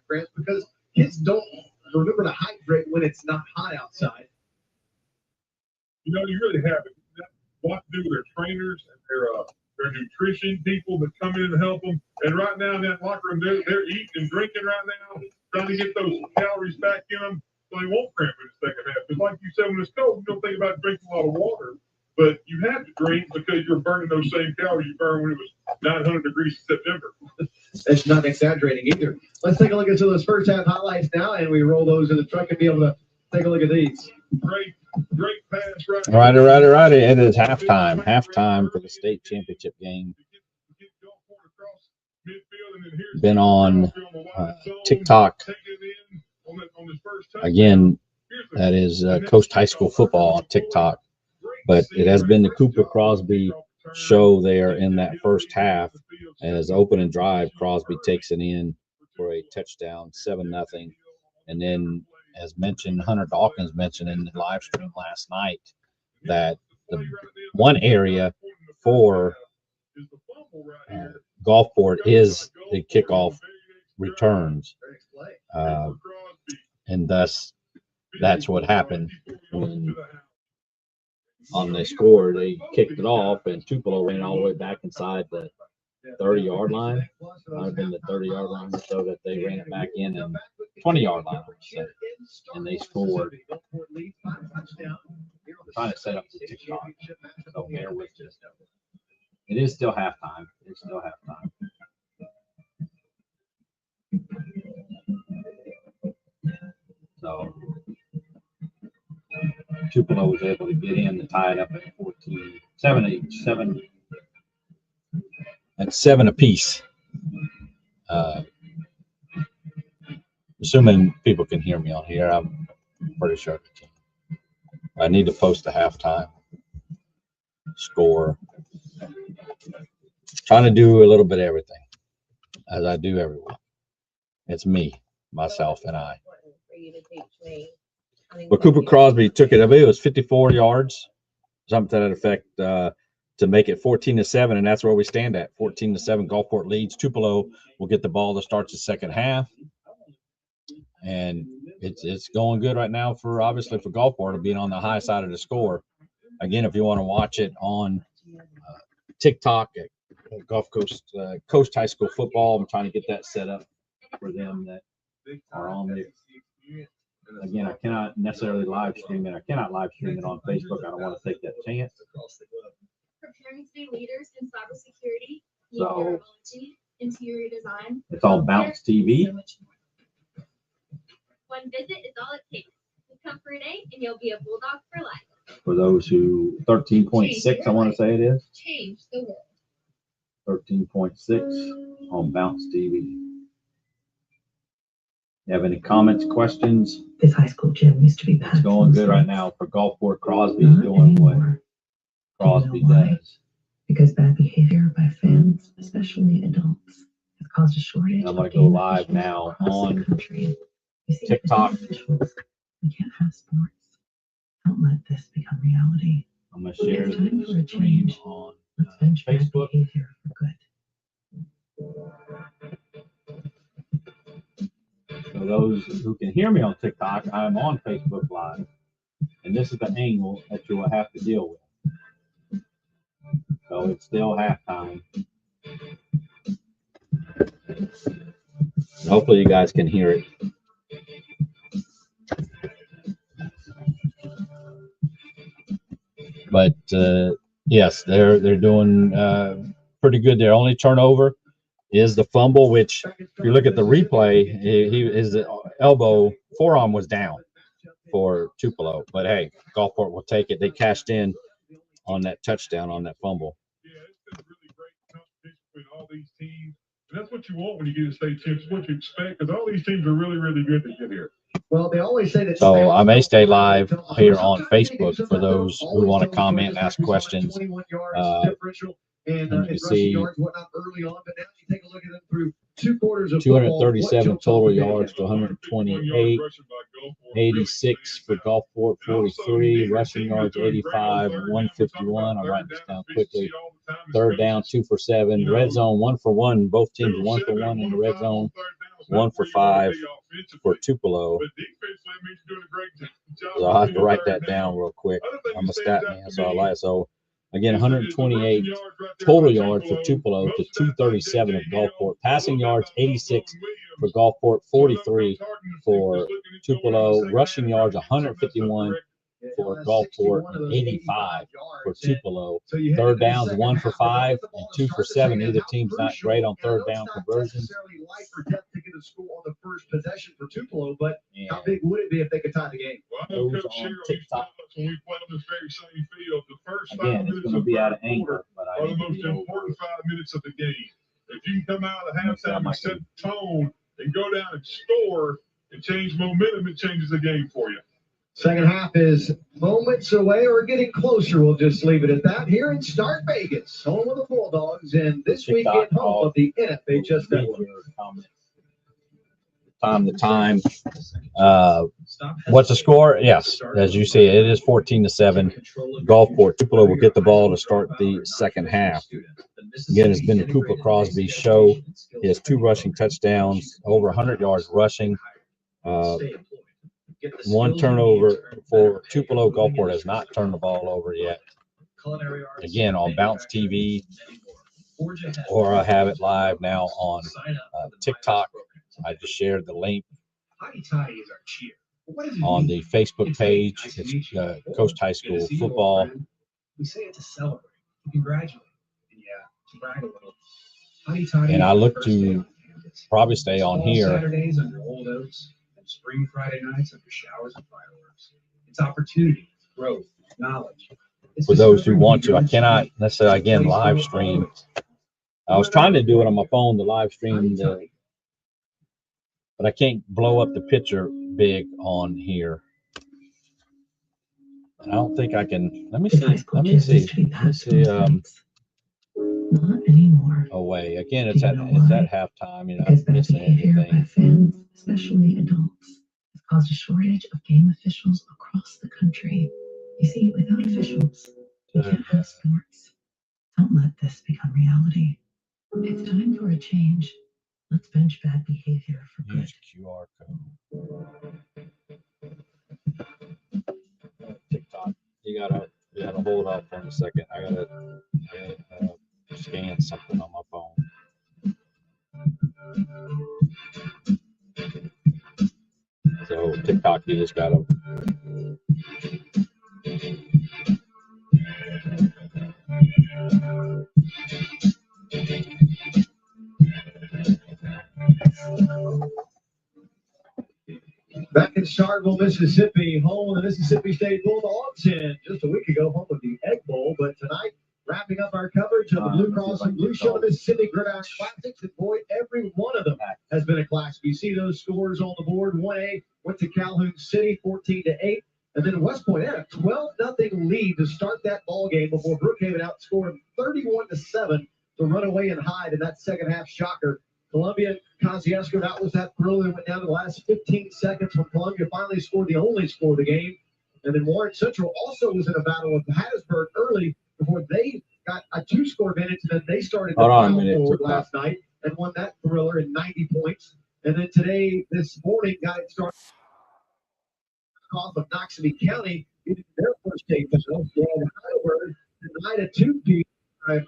cramps because kids don't remember to hydrate when it's not hot outside. You know, you really have it. What to do with their trainers and their nutrition people that come in and help them. And right now in that locker room, they're eating and drinking right now, trying to get those calories back in them so they won't cramp in the second half. Because like you said, when it's cold, you don't think about drinking a lot of water. But you have to drink because you're burning those same calories you burned when it was 900 degrees in September. That's not exaggerating either. Let's take a look at some of those first half highlights now, and we roll those in the truck and be able to take a look at these. Great pass right. Righty. It is halftime. Halftime for the state championship game. Been on TikTok. Again, that is Coast High School football on TikTok. But it has been the Cooper Crosby show there in that first half. As opening drive, Crosby takes it in for a touchdown, 7-0. And then, as mentioned, Hunter Dawkins mentioned in the live stream last night that the one area for Gulfport is the kickoff returns. And thus, that's what happened when on the score, they kicked it off, and Tupelo ran all the way back inside the 30-yard line. Might have been the 30-yard line or so that they ran it back in, and 20-yard line. And they scored. Trying to set up the TikTok. So bear with us. It is still halftime. It's still halftime. So Tupelo was able to get in to tie it up at 14, 7 at 7 apiece. Assuming people can hear me on here, I'm pretty sure they can. I need to post the halftime score. Trying to do a little bit of everything, as I do everyone. It's me, myself, and I. But Cooper Crosby took it. I believe it was 54 yards, something to that effect, to make it 14-7, and that's where we stand at. 14-7. Gulfport leads. Tupelo will get the ball to start the second half, and it's going good right now for obviously for Gulfport being on the high side of the score. Again, if you want to watch it on TikTok at Gulf Coast Coast High School football, I'm trying to get that set up for them that are on there. Again, I cannot necessarily live stream it. I cannot live stream it on Facebook. I don't want to take that chance. Preparing to be leaders in cybersecurity, So, interior design. it's on Bounce TV. One visit is all it takes. Come for a day and you'll be a bulldog for life. For those who 13.6, I want to say it is. Change the world. 13.6 on Bounce TV. You have any comments, questions? This high school gym used to be bad. It's going good right now for Gulfport. Crosby's doing what Crosby does. Because bad behavior by fans, especially adults, has caused a shortage. I'm going to go live now on TikTok. We can't have sports. Don't let this become reality. I'm going to share It's time for a the stream change. on Let's bench bad Facebook. behavior for good. For those who can hear me on TikTok, I'm on Facebook Live. And this is the angle that you will have to deal with. So it's still halftime. Hopefully you guys can hear it. But yes, they're doing pretty good. Their only turnover is the fumble, which if you look at the replay, his elbow forearm was down for Tupelo. But hey, Gulfport will take it. They cashed in on that touchdown on that fumble. Yeah, it's been really great competition between all these teams. And that's what you want when you get a state championship, what you expect, because all these teams are really, really good to get here. Well, they always say that. So I may stay live here on Facebook for those who want to comment, ask questions. And you see yards, whatnot, early on, but now you take a look at them through 2 quarters of 237 total yards to 128, 86 for Gulfport, 43, rushing yards 85, 151. I'll write this down quickly. Third down, 2 for 7. Red zone, 1 for 1. Both teams 1 for 1 in the red zone. 1 for 5 for Tupelo. But defensively, I mean, you're doing a great job. So I'll have to write that down real quick. I'm a stat man, so I like so. Again, 128 total yards for Tupelo to 237 of Gulfport. Passing yards 86 for Gulfport, 43 for Tupelo. Rushing yards 151 for Gulfport and 85 for Tupelo. Third downs 1 for 5 and 2 for 7. Neither team's not great on third down conversions. To get a score on the first possession for Tupelo, but how And big would it be if they could tie the game? Well, I know Those Coach on Sherrill used to TikTok. tell us when we played on this very same field, the first 5 again, it's minutes going to of be the out of third angle, quarter but are I the need to most be over. important 5 minutes of the game. If you can come out of halftime and set the tone and go down and score and change momentum, it changes the game for you. Second half is moments away or getting closer. We'll just leave it at that. Here in Start Vegas, home of the Bulldogs, and this weekend home of the NFHS Network. Time. What's the score? Yes, as you see, it is 14-7. Gulfport. Tupelo will get the ball to start the second half. Again, it's been the Cooper Crosby show. He has 2 rushing touchdowns, over 100 yards rushing. 1 turnover for Tupelo. Gulfport has not turned the ball over yet. Again, on Bounce TV, or I have it live now on TikTok. I just shared the link on the Facebook page. It's Coast High School Football. We say it to celebrate, to congratulate, and to brag a little. And I look to probably stay on here. Saturdays under old oaks and spring Friday nights under showers and fireworks. It's opportunity, growth, knowledge. For those who want to, I cannot necessarily again live stream. I was trying to do it on my phone, the live stream, but I can't blow up the picture big on here. I don't think I can. Let me If high see. school Let me kids see. used to be Let me past see. those not anymore. Away again. Do It's you at know halftime. You know, Because I'm bad missing behavior by anything. fans, especially adults, has caused a shortage of game officials across the country. You see, without officials, we can't have sports. Don't let this become reality. It's time for a change. Let's bench bad behavior for good. Use QR code. TikTok. You gotta hold up for a second. I gotta scan something on my phone. So TikTok, you just gotta. Back in Starkville, Mississippi, home of the Mississippi State Bulldogs, and just a week ago, home of the Egg Bowl. But tonight, wrapping up our coverage of the Blue Cross and Blue Shield of Mississippi Gridiron Classics, and boy, every one of them has been a classic. You see those scores on the board. 1A went to Calhoun City, 14-8. And then West Point had a 12-0 lead to start that ball game before Brookhaven outscored them 31-7 to run away and hide in that second half shocker. Columbia Kosciuszko, that was that thrill that went down to the last 15 seconds when Columbia finally scored the only score of the game. And then Warren Central also was in a battle with Hattiesburg early before they got a 2-score advantage, and then they started to foul forward last night and won that thriller in 90 points. And then today, this morning, got it started off of Noxubee County in their first state final. And Heidelberg denied a 2-peat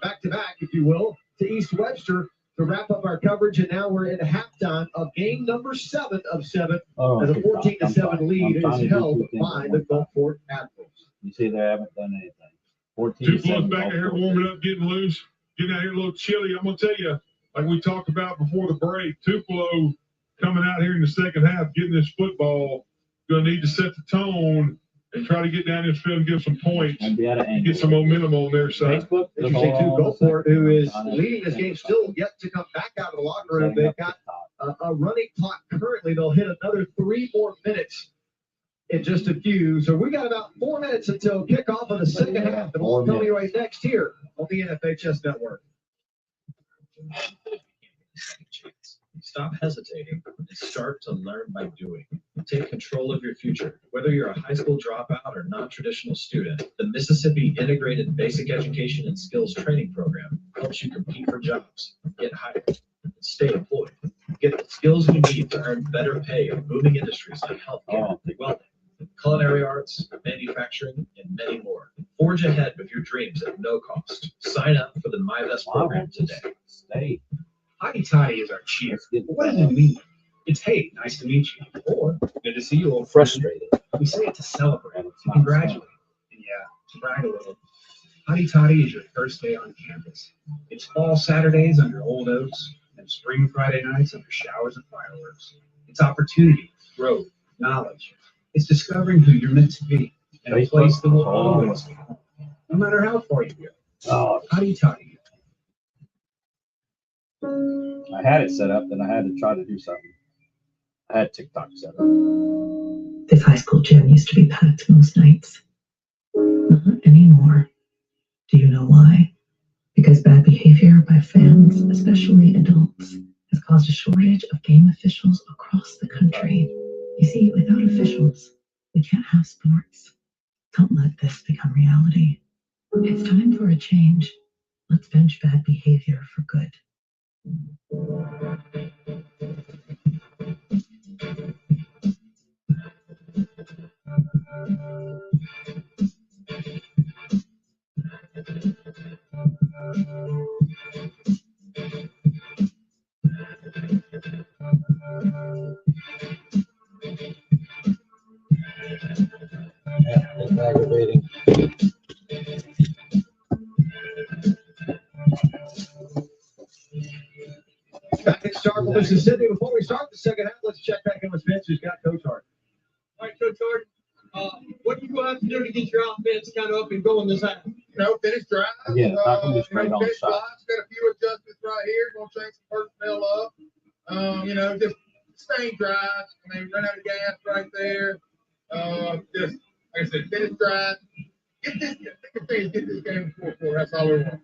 back-to-back, if you will, to East Webster to wrap up our coverage. And now we're in halftime of game number 7 of 7 as a 14-7 lead is held by the Gulfport Admirals. You see, they haven't done anything. 2 back here warming up, getting loose, getting out here a little chilly. I'm gonna tell you, like we talked about before the break, Tupelo coming out here in the second half, getting this football, gonna need to set the tone and try to get down this field and give some points, and get some momentum on their side. Facebook, As you say, too, Gulfport, who is leading this game, still yet to come back out of the locker room. They've got a running clock currently. They'll hit another 3 more minutes in just a few. So we got about 4 minutes until kickoff of the second half. And we'll tell you right next here on the NFHS Network. Stop hesitating and start to learn by doing. Take control of your future. Whether you're a high school dropout or non-traditional student, the Mississippi Integrated Basic Education and Skills Training Program helps you compete for jobs, get hired, and stay employed. Get the skills you need to earn better pay in booming industries like healthcare, welding, culinary arts, manufacturing, and many more. Forge ahead with your dreams at no cost. Sign up for the MyVest program today. Stay. Hotty toddy is our cheer. But what does it mean? It's hey, nice to meet you, or good to see you, old friend. Frustrated. We say it to celebrate, to congratulate, and yeah, to brag a little. Hotty toddy is your first day on campus. It's fall Saturdays under old oaks and spring Friday nights under showers and fireworks. It's opportunity, growth, knowledge. It's discovering who you're meant to be and a place that will always be home, no matter how far you go. Oh, Hotty toddy. I had it set up, then I had to try to do something. I had TikTok set up. This high school gym used to be packed most nights. Not anymore. Do you know why? Because bad behavior by fans, especially adults, has caused a shortage of game officials across the country. You see, without officials, we can't have sports. Don't let this become reality. It's time for a change. Let's bench bad behavior for good. It's aggravating. Back in Starkville, Mississippi. Before we start the second half, let's check back in with Vince, who's got Coach Hart. All right, Coach Hart, what do you going to have to do to get your offense kind of up and going this half? Finish drive. Yeah, it's not gonna be straight on finish shot. drives. Got a few adjustments right here. Gonna change some personnel up. Just same drives. Run out of gas right there. Just like I said, finish drive. Get this game 4-4. That's all we want.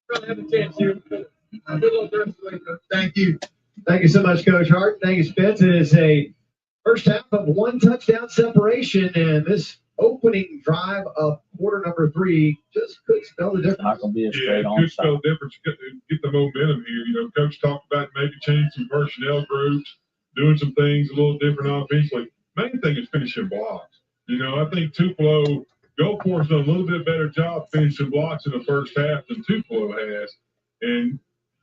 We're going to have a chance here. Good luck the rest of the way, Coach. Thank you. Thank you so much, Coach Hart. Thank you, Spence. It is a first half of one touchdown separation, and this opening drive of quarter number 3 just could spell the difference. Not gonna be a Yeah, straight it on could spell shot. difference. Get the momentum here. Coach talked about maybe changing some personnel groups, doing some things a little different offensively. Main thing is finishing blocks. I think Tupelo, Gulfport's done a little bit better job finishing blocks in the first half than Tupelo has. And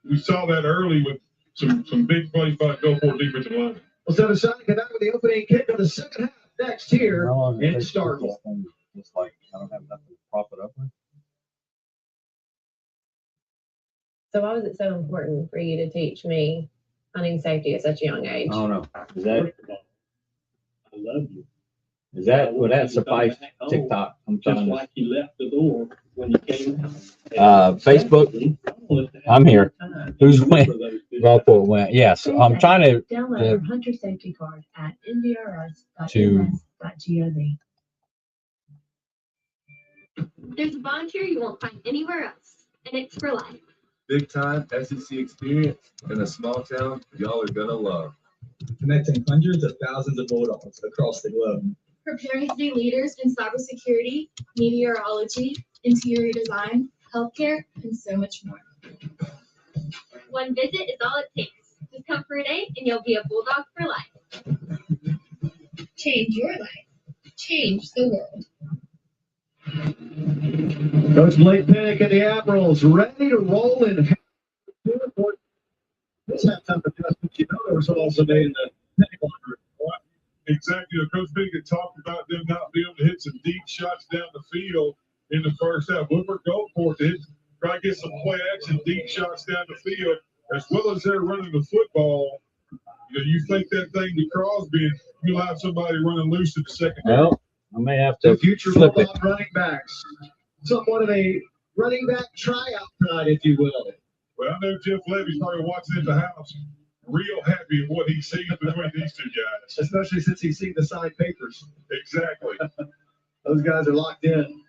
we saw that early with some big plays by Gulfport defensive line. We'll set aside and with the opening kick of the second half next here How long in does it take to Starkville. do this thing? Just like I don't have nothing to prop it up with. So why was it so important for you to teach me hunting safety at such a young age? I don't know. Is that I love you. would that suffice TikTok? I'm Just trying to like you left the door when you came out. Facebook. I'm here. Who's went? Gulfport went. Yes, I'm trying to. Download your Hunter Safety Card at ndrs.us.gov. There's a volunteer you won't find anywhere else, and it's for life. Big time SEC experience in a small town y'all are gonna love. Connecting hundreds of thousands of Bulldogs across the globe. Preparing to be leaders in cybersecurity, meteorology, interior design, healthcare, and so much more. One visit is all it takes. Just come for a day, and you'll be a Bulldog for life. Change your life. Change the world. Coach Blake Pinnock and the Admirals ready to roll in. This halftime adjustment, there was also made in the technical group. Exactly. Coach Biggett talked about them not being able to hit some deep shots down the field in the first half. Woodward Gulfport to try to get some play action, deep shots down the field, as well as they're running the football. You think that thing to Crosby, and you'll have somebody running loose in the second half. Well, I may have to The future flip it. Bulldog running backs. Somewhat of a running back tryout tonight, if you will. Well, I know Jeff Levy's probably watching at the house, real happy with what he sees between these two guys. Especially since he's seen the signed papers. Exactly. Those guys are locked in.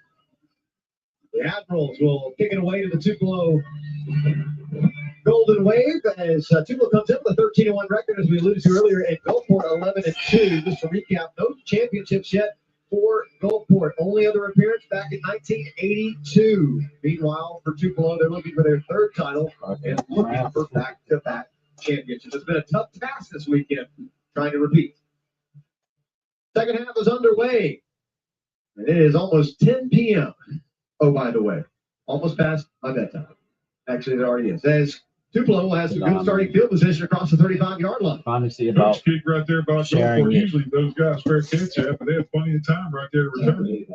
The Admirals will kick it away to the Tupelo Golden Wave as Tupelo comes in with a 13-1 record, as we alluded to earlier, and Gulfport 11-2. Just to recap, no championships yet for Gulfport. Only other appearance back in 1982. Meanwhile, for Tupelo, they're looking for their third title and looking for back-to-back championship. It's been a tough task this weekend trying to repeat. Second half is underway. It is almost 10 p.m. Oh, by the way, almost past my bedtime. Actually, it already is. As Tupelo has some good starting field position across the 35-yard line. Trying to see about Coach kick right there about sharing Gulfport. it. Usually those guys fair catch that, but they have plenty of time right there to return.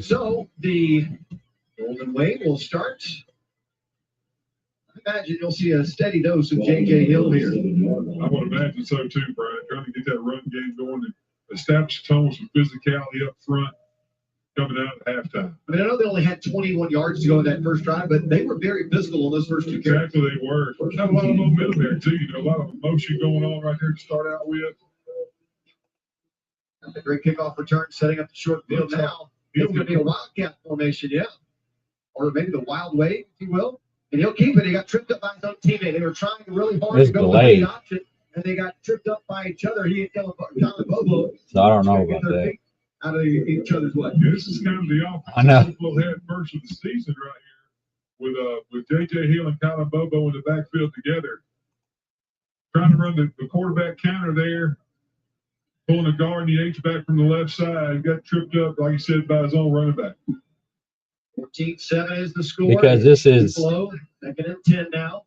So the Golden Wave will start. I imagine you'll see a steady dose of J.J. Hill here. I would imagine so too, Brian. Trying to get that run game going and establish a tone with some physicality up front coming out at halftime. I mean, I know they only had 21 yards to go in that first drive, but they were very physical on those first two carries. Exactly, they were. Have a lot of momentum there too. You know, a lot of emotion going on right there to start out with. A great kickoff return, setting up the short field now. It's going to be a wildcat formation, yeah. Or maybe the wild wave, if you will. And he'll keep it. He got tripped up by his own teammate. They were trying really hard It's to go delayed. with the option, and they got tripped up by each other. He and Tyler Bobo. So I don't know about that. Out of each other's way. This is kind of the offense I know. Tupelo had first of the season right here with J.J. Hill and Kyler Bobo in the backfield together. Trying to run the quarterback counter there. Pulling the guard and the H-back from the left side. Got tripped up, like you said, by his own running back. 14-7 is the score. Because this is Tupelo, second and 10 now.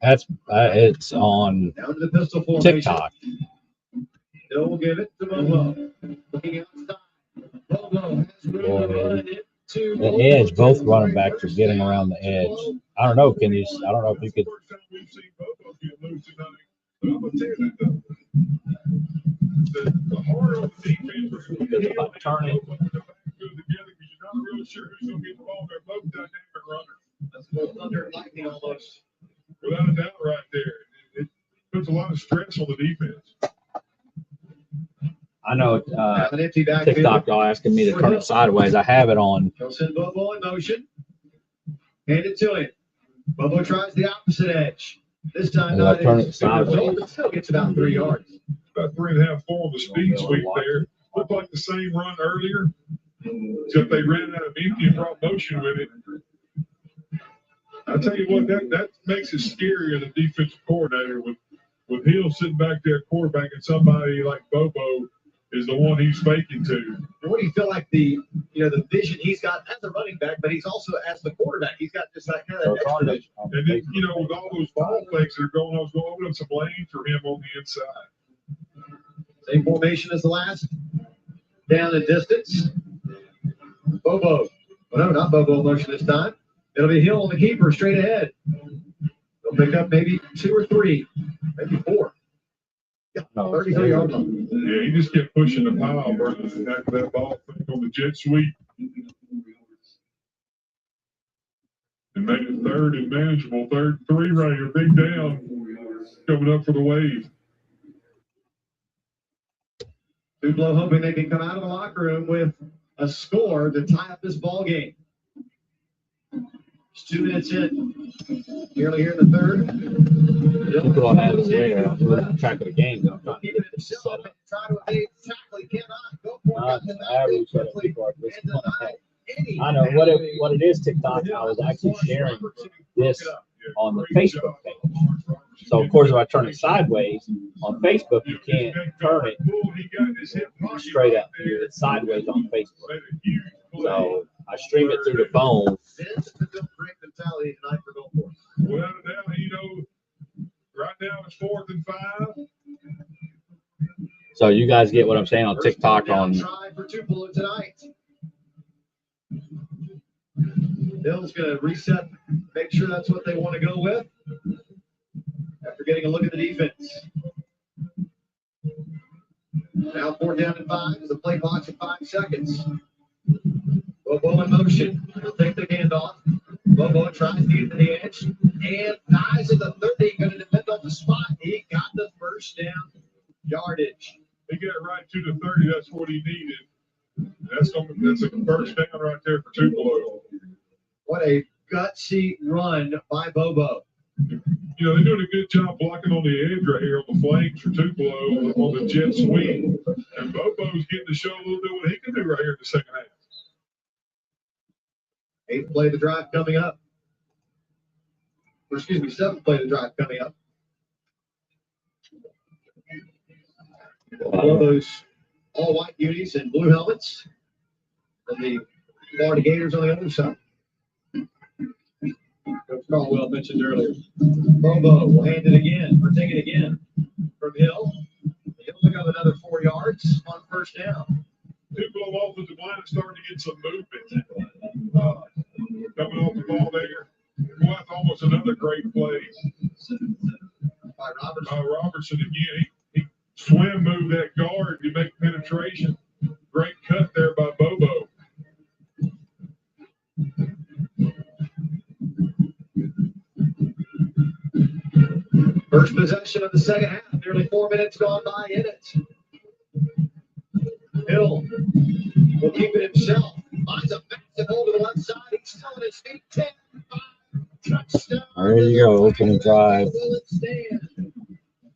that's it's on Down to the pistol formation. TikTok. Hill will give it to Bobo. Looking outside. Bobo has room to run into The edge, both running backs are getting around the edge. I don't know. Can you? I don't know if you could. First time we've seen Bobo get loose tonight. But I'm going to tell you that, though. The harder on the defense is Because if I turn it, together because you're not really sure who's going to get the ball. They're both dynamic runners. That's both thunder and lightning almost. Without a doubt right there. It puts a lot of stress on the defense. I know Have an empty backfield. TikTok y'all asking me to turn it sideways. I have it on. He'll send Bobo in motion. Hand it to him. Bobo tries the opposite edge. This time Well, I not turn as it sideways. result, but still gets about 3 yards. About 3.5, 4 on the speed sweep there. Looked like the same run earlier, except they ran out of empty and brought motion with it. I tell you what, that makes it scary as a defensive coordinator with Hill sitting back there quarterback and somebody like Bobo is the one he's faking to. And what do you feel like the vision he's got as a running back, but he's also as the quarterback, he's got just that kind of extra vision. And then, with all those ball fakes that are going on, it's going to open up some lane for him on the inside. Same formation as the last. Down the distance. Bobo. Oh, no, not Bobo motion this time. It'll be Hill on the keeper straight ahead. They'll pick up maybe 2 or 3, maybe 4. Yeah, 33-yard line. Yeah, he just kept pushing the pile, Burton, after that ball on the jet sweep. And made it third and manageable. 3rd right here, big down coming up for the Wave. Tupelo hoping they can come out of the locker room with a score to tie up this ball game. It's 2 minutes in. Nearly here in the third. Tupelo has there. I'm losing track of the game. Though. Keep it himself and try to evade the tackle. He cannot go for it. Average Quickly. I know what it is. TikTok. I was actually sharing this on the Facebook page. So of course, if I turn it sideways on Facebook, you can't turn it straight up. It's sideways on Facebook. So I stream it through the phone. This is the great mentality tonight for Gulfport. Well, now, right now it's 4th and 5. So you guys get what I'm saying on TikTok on. Try for Tupelo tonight. Bill's going to reset, make sure that's what they want to go with. After getting a look at the defense. Now 4th down and 5 is the play clock at 5 seconds. Bobo in motion. He'll take the handoff. Bobo tries to get to the edge. And eyes at the 30. Going to defend on the spot. He got the first down yardage. He got right to the 30. That's what he needed. That's a first down right there for Tupelo. What a gutsy run by Bobo. They're doing a good job blocking on the edge right here on the flanks for Tupelo on the jet sweep. And Bobo's getting to show a little bit what he can do right here in the second half. Eighth play of the drive coming up. Or excuse me, seventh play of the drive coming up. One of those all white unis and blue helmets. And the Florida Gators on the other side. Coach Caldwell mentioned earlier. Bobo will hand it again, or take it again from Hill. He'll pick up another 4 yards on first down. Tupelo offensive line is starting to get some movement. Coming off the ball there. Well, that's almost another great play. By Robertson. Robertson again. He swim moved that guard to make penetration. Great cut there by Bobo. First possession of the second half. Nearly 4 minutes gone by in it. Hill will keep it himself. Finds a massive hole to the left side. He's still on his feet. 10, 5, touchdown. There you go. Opening drive. Will it stand?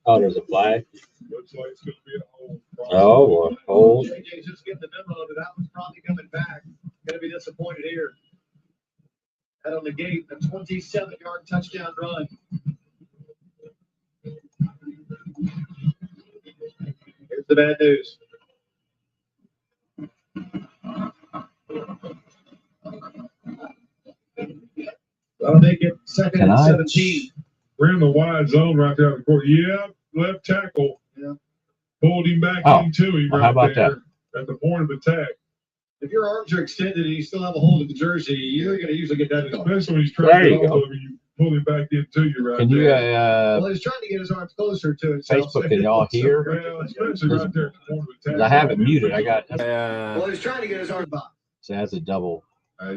Oh, there's a flag. Looks like it's going to be a hold. Oh, hold. JJ's just getting the memo that that one's probably coming back. Going to be disappointed here. Out on the gate, a 27-yard touchdown run. Here's the bad news. That'll make it second and 17. We're in the wide zone right there at the court. Yeah, left tackle. Yeah. Pulled him back Oh, into him well, right how about there at the point of attack. If your arms are extended and you still have a hold of the jersey, you're going to usually get that. Especially when he's trying There to you get go. off of you, pull him back into you right Can you, there. Well, he's trying to get his arms closer to himself. Facebook, can y'all hear? Well, especially right there at the point of attack. I have it muted. I got, Well, he's trying to get his arms back. so that's a double.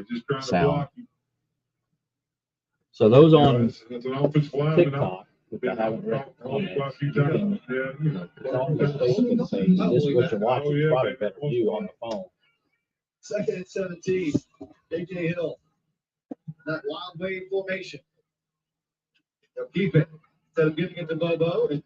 Just trying to Sound. block you. So those Yeah, on that's an offensive lineman. TikTok, which I haven't read. Quite a few times. Yeah, you know. It's on the Facebook page. This is what you're watching. Oh, yeah, It's probably man. better view on the phone. Second and 17. JJ Hill. That wild wave formation. They'll keep it. Instead of giving it to Bobo and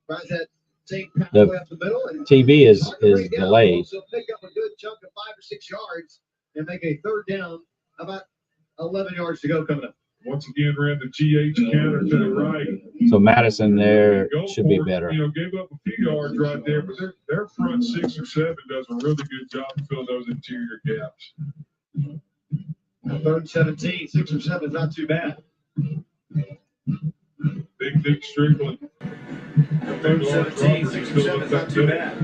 tries that same pathway up the middle. And TV is right down. delayed. So pick up a good chunk of 5 or 6 yards and make a third down. About 11 yards to go coming up. Once again, ran the GH counter to the right. So Madison there Gulfport, should be better. You know, gave up a few yards right there, but their front 6 or 7 does a really good job of filling those interior gaps. Third and 17, 6 or 7 is not too bad. Big Dick Strickland. Third and 17, 6 or 7 is not too bad.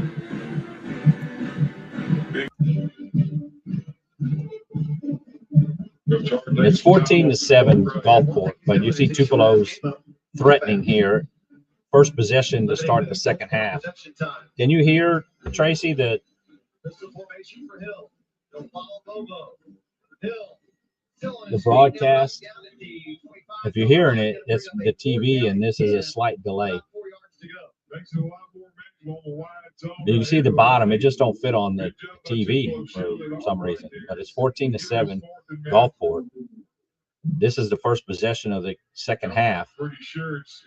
It's 14-7 Gulfport, but you see Tupelo's threatening here. First possession to start the second half. Can you hear, Tracy, the Pistol formation for Hill. They'll follow Bobo. Hill. the broadcast? If you're hearing it, it's the TV, and this is a slight delay. 4 yards to go. Makes it a lot more manageable on the wide zone. You can see the bottom; it just don't fit on the TV for some reason. But it's 14-7 Gulfport. This is the first possession of the second half. Pretty sure it's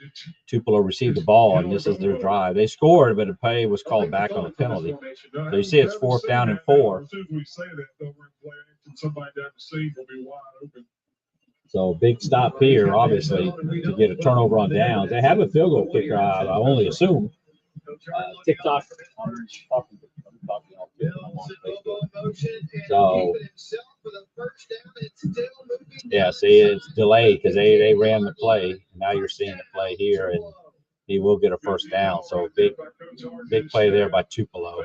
Tupelo received the ball, and this is their drive. They scored, but a play was called back on a penalty. So you see it's 4th down and 4. As soon as we say that, though, we're playing, and somebody down the scene will be wide open. So big stop here, obviously, to get a turnover on downs. They have a field goal kicker, I only assume. TikTok. So, yeah, see, it's delayed because they ran the play. Now you're seeing the play here, and he will get a first down. So big play there by Tupelo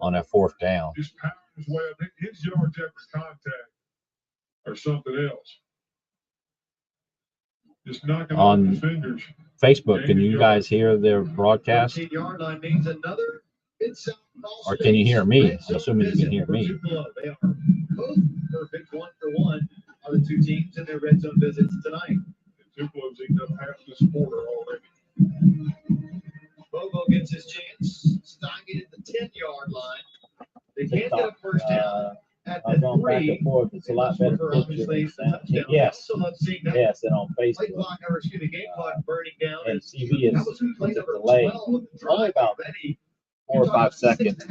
on that 4th down. Just pounding his way up. His yards after contact or something else. Just knocking On off defenders. Facebook, can you guys hear their broadcast? 13-yard line means another mid-south cross Or can you hear me? space. I'm assuming you can hear me. They are both perfect 1-for-1 are the two teams in their red zone visits tonight. Tupelo's eating up half this quarter already. Bobo gets his chance. Stymied at the 10-yard line. They can't get a first down at the 3. forth. It's a lot better For picture obviously than touchdown. sound. Yes, Also love seeing that yes, and on play Facebook. clock, or excuse me, game clock burning down. And As TV that is was play number delayed. 12 of the Only drive about already. 4 or 5 seconds.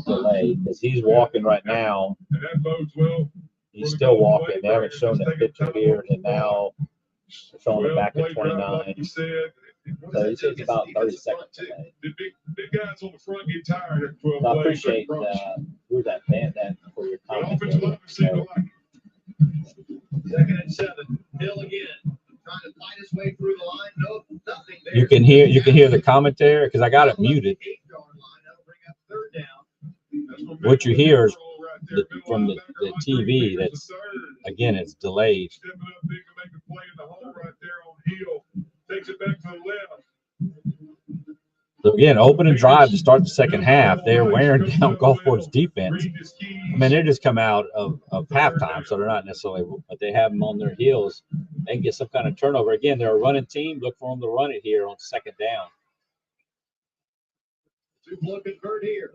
delay because he's walking right now. And that bodes well. He's still walking. They haven't shown that picture here, and now they're showing it back at 29. So he takes about 30 seconds delay. The big guys on the front get tired at 12 So I plays. appreciate who that band that for your The comment. offensive line seem to like it. 2nd and 7. Hill again, trying to fight his way through the line. Nope, nothing there. You can hear the commentary because I got it muted. 8-yard line. That'll bring up 3rd down. What you hear is from the TV. That's again, it's delayed. Stepping up big to make a play in the hole right there on Hill. Takes it back to the left. So again, opening drive to start the second half. They're wearing down Gulfport's defense. I mean, they just come out of halftime, so they're not necessarily, but they have them on their heels. They can get some kind of turnover. Again, they're a running team. Look for them to run it here on 2nd down. Tupelo convert here.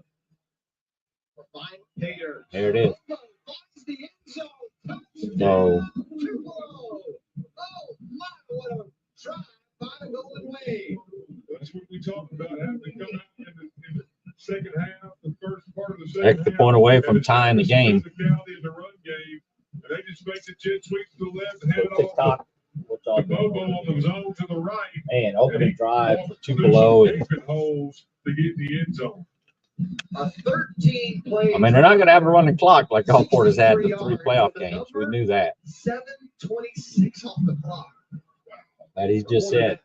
There it is. So That's what we talked about, having to come out in the second half, the first part of the second extra half. point away from tying the game. Physicality in the run game, and they just make the jet sweep to the left and head off. TikTok. What's all The Bobo on the zone to the right. Man, opening drive for Tupelo. Holes to get in the end zone. A 13 play. I mean, they're not going to have a running clock like Gulfport has had the 3 playoff games. We knew that. 7:26 off the clock. But he just said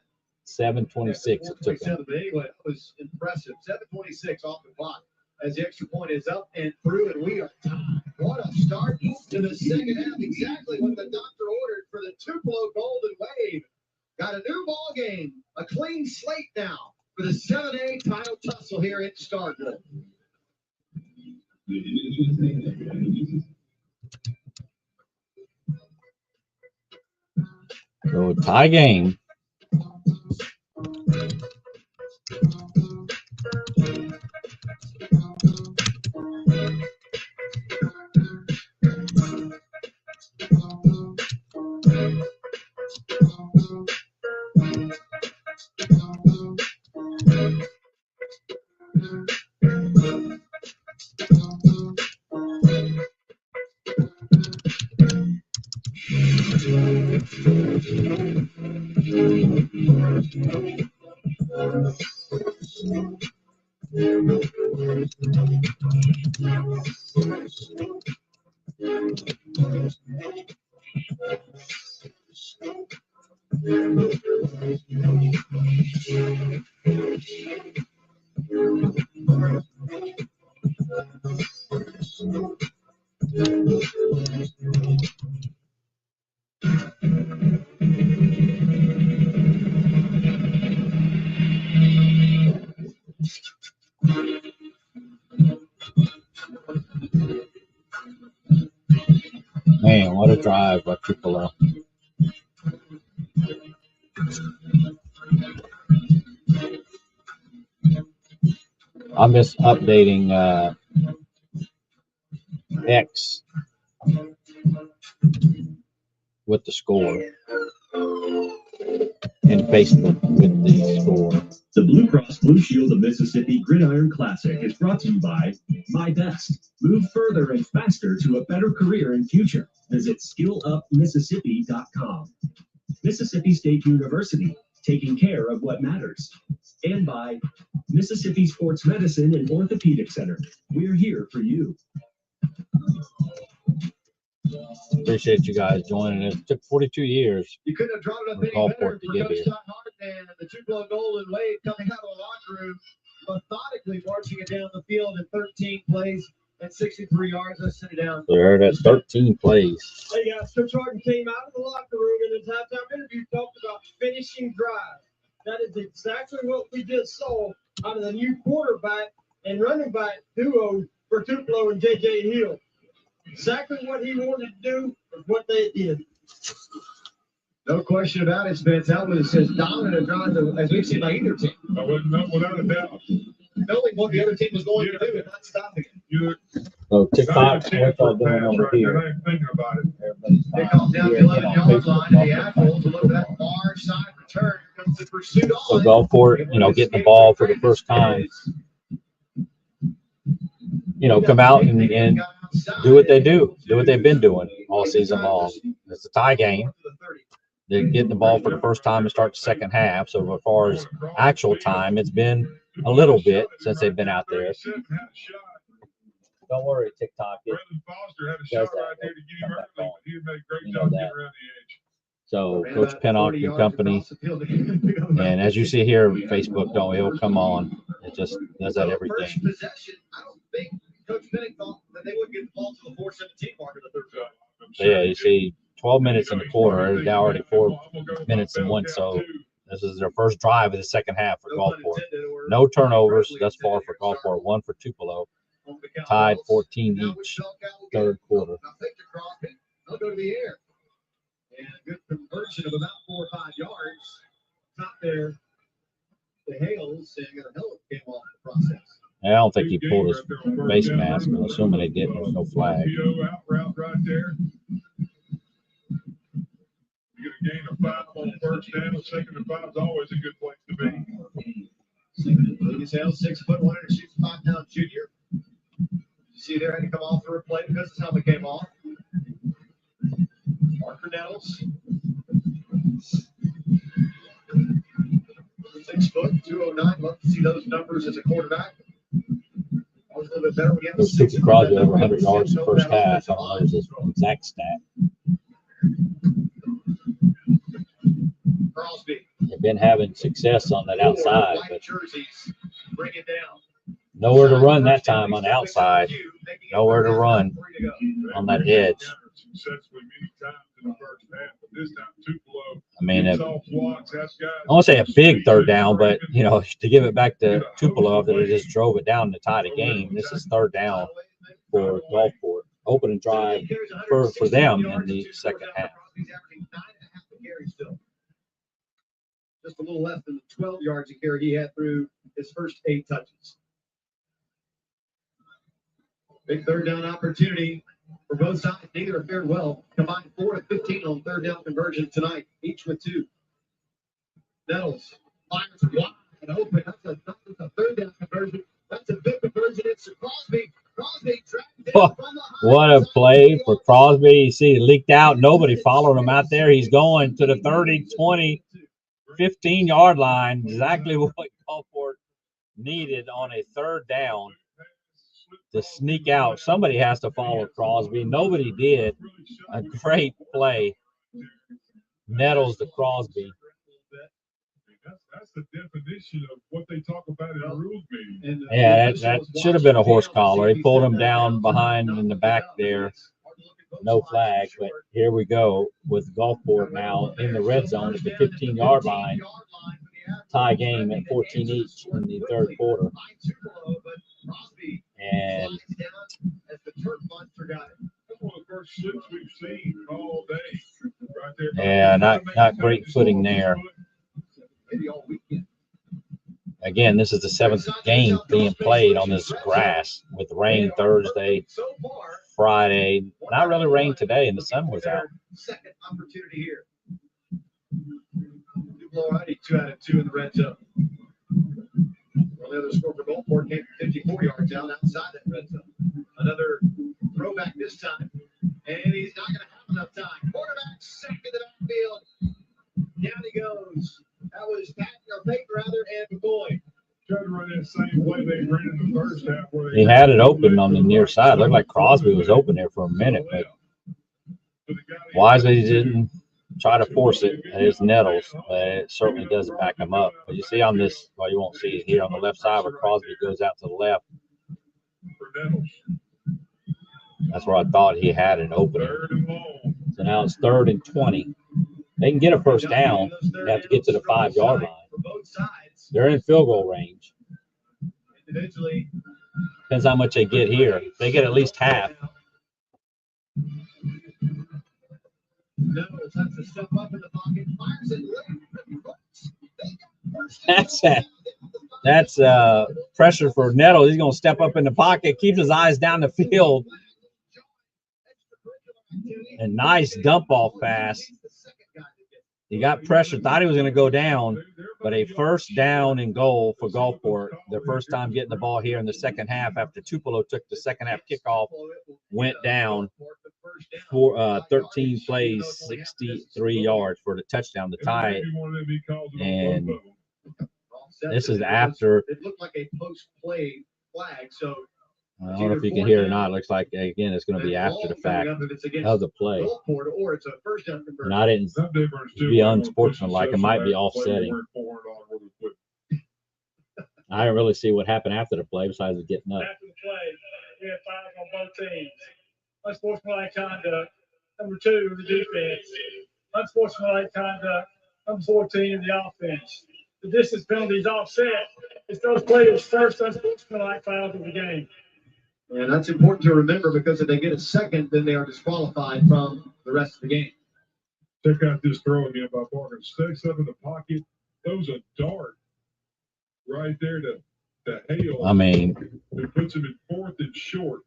7:26 it took him. But anyway, that was impressive. 7:26 off the clock as the extra point is up and through, and we are tied. What a start to the second half. Exactly what the doctor ordered for the Tupelo Golden Wave. Got a new ball game, a clean slate now for the 7A title tussle here at Starkville. So tie game. Man, what a drive by Tupelo. I miss updating X with the score and Facebook with the score. The Blue Cross Blue Shield of Mississippi Gridiron Classic is brought to you by My Best. Move further and faster to a better career and future. Visit skillupmississippi.com. Mississippi State University, taking care of what matters. And by Mississippi Sports Medicine and Orthopedic Center. We're here for you. Appreciate you guys joining us. It took 42 years. You couldn't have drawn it up any Gulfport better to for get Coach here. John Hart and the Tupelo Golden Wave coming out of the locker room, methodically marching it down the field in 13 plays at 63 yards. Let's sit it down. So there, that's 13 plays. Hey guys, Coach Harden came out of the locker room in his halftime interview, talked about finishing drive. That is exactly what we just saw out of the new quarterback and running back duo for Tupelo and J.J. Hill. Exactly what he wanted to do is what they did. No question about it, Spence. That was as dominant a drive as we've seen by either team. Without a doubt. Knowing what the other team was going to do and not stopping it. So TikTok, what y'all doing over here? I ain't thinking about it. They come down the 11-yard line, and the Admirals will look for that far side return. Comes the pursuit So on. Gulfport, getting the ball for the first time. come out and do what they do what they've been doing all season long. It's a tie game. They're getting the ball for the first time to start the second half. So as far as actual time, it's been a little bit since they've been out there. Don't worry, TikTok. Brendan Foster had a shot right there to get him early, but he made a great job getting around the edge. So Coach Pinnock and company, and as you see here, Facebook, he'll come on. It just does that every game. I don't think Coach Pinnock thought that they would get the ball to the 4:17 mark in the third quarter. So yeah, you see 12 minutes in the quarter. They're already 4 minutes and one. So this is their first drive of the second half for Gulfport. No turnovers thus far for Gulfport. 1 for Tupelo. Tied 14 each third quarter. They'll go to the air. And a good conversion of about 4 or 5 yards. Not there. The Hales and a hell of a game off the process. I don't think he pulled his face mask. I'm assuming they didn't. There's no flag. Out route right there. You get a gain of 5 on first down. Second and 5 is always a good place to be. Lucas Hales, 6'1", and shoots 5-pound junior. You see there, had to come off the replay because his helmet came off. Parker Nettles. 6 foot, 209. Love to see those numbers as a quarterback. Always a little bit better when you have Those took Crosby over 100 yards in the first half. I don't know his exact stat. Crosby. They've been having success on that outside, but jerseys. Bring it down. nowhere to run that time on the outside. Nowhere to run on that edge. I mean, I won't say a big third down, but, to give it back to Tupelo after they just drove it down to tie the game, this is third down for Gulfport. Opening drive for them in the second half. Just a little less than 12 yards a carry he had through his first 8 touches. Big third down opportunity for both sides. Neither have fared well. Combined 4 of 15 on third down conversion tonight, each with 2. Nettles fires wide open. That's a third down conversion. That's a big conversion. It's Crosby. Crosby tracked What a play for Crosby. You see, it leaked out. Nobody followed him out there. He's going to the 30, 20, 15-yard line. Exactly what Gulfport needed on a third down to sneak out. Somebody has to follow Crosby. Nobody did. A great play. Nettles to Crosby. That's the definition of what they talk about in the rules meeting. Yeah, that should have been a horse collar. He pulled him down behind in the back there. No flag, but here we go with Gulfport now in the red zone at the 15-yard line. Tie game at 14 each in the third quarter. And yeah, not great footing there. Again, this is the 7th game being played on this grass with rain Thursday, Friday. Not really rain today, and the sun was out. Second opportunity here. Already 2 out of 2 in the red zone. Well, the other score for Gulfport came 54 yards down outside that red zone. Another throwback this time, and he's not going to have enough time. Quarterback second to the backfield. Down he goes. That was Peyton rather, and McCoy. Tried to run that same play they ran in the first half. He had it open on the near side. Looked like Crosby was open there for a minute, but wisely didn't try to force it. It is Nettles, but it certainly does back him up. But you see on this, well, you won't see it here on the left side where Crosby goes out to the left. That's where I thought he had an opening. So now it's 3rd and 20. They can get a first down. They have to get to the 5-yard line. They're in field goal range. Depends how much they get here. If they get at least half. That's pressure for Nettles. He's going to step up in the pocket, keeps his eyes down the field. And nice dump off pass. He got pressure, thought he was going to go down, but a first down and goal for Gulfport. Their first time getting the ball here in the second half after Tupelo took the second half kickoff, went down for 13 plays, 63 yards for the touchdown to tie it. And this is after. It looked like a post-play flag, so I don't know if you can hear it or not. It looks like, again, it's going to be after the fact of the play. or it's a first down conversion. And I didn't be unsportsmanlike. It might be offsetting. I didn't really see what happened after the play besides it getting up. After the play, we had fouls on both teams. Unsportsmanlike conduct, number 2 in the defense. Unsportsmanlike conduct, number 14 in the offense. The distance penalty is offset. It's those players' first unsportsmanlike fouls of the game. And that's important to remember because if they get a second, then they are disqualified from the rest of the game. Check out this throw again by Parker. Sticks up in the pocket. Throws a dart right there to Hale. I mean, it puts him in 4th and short.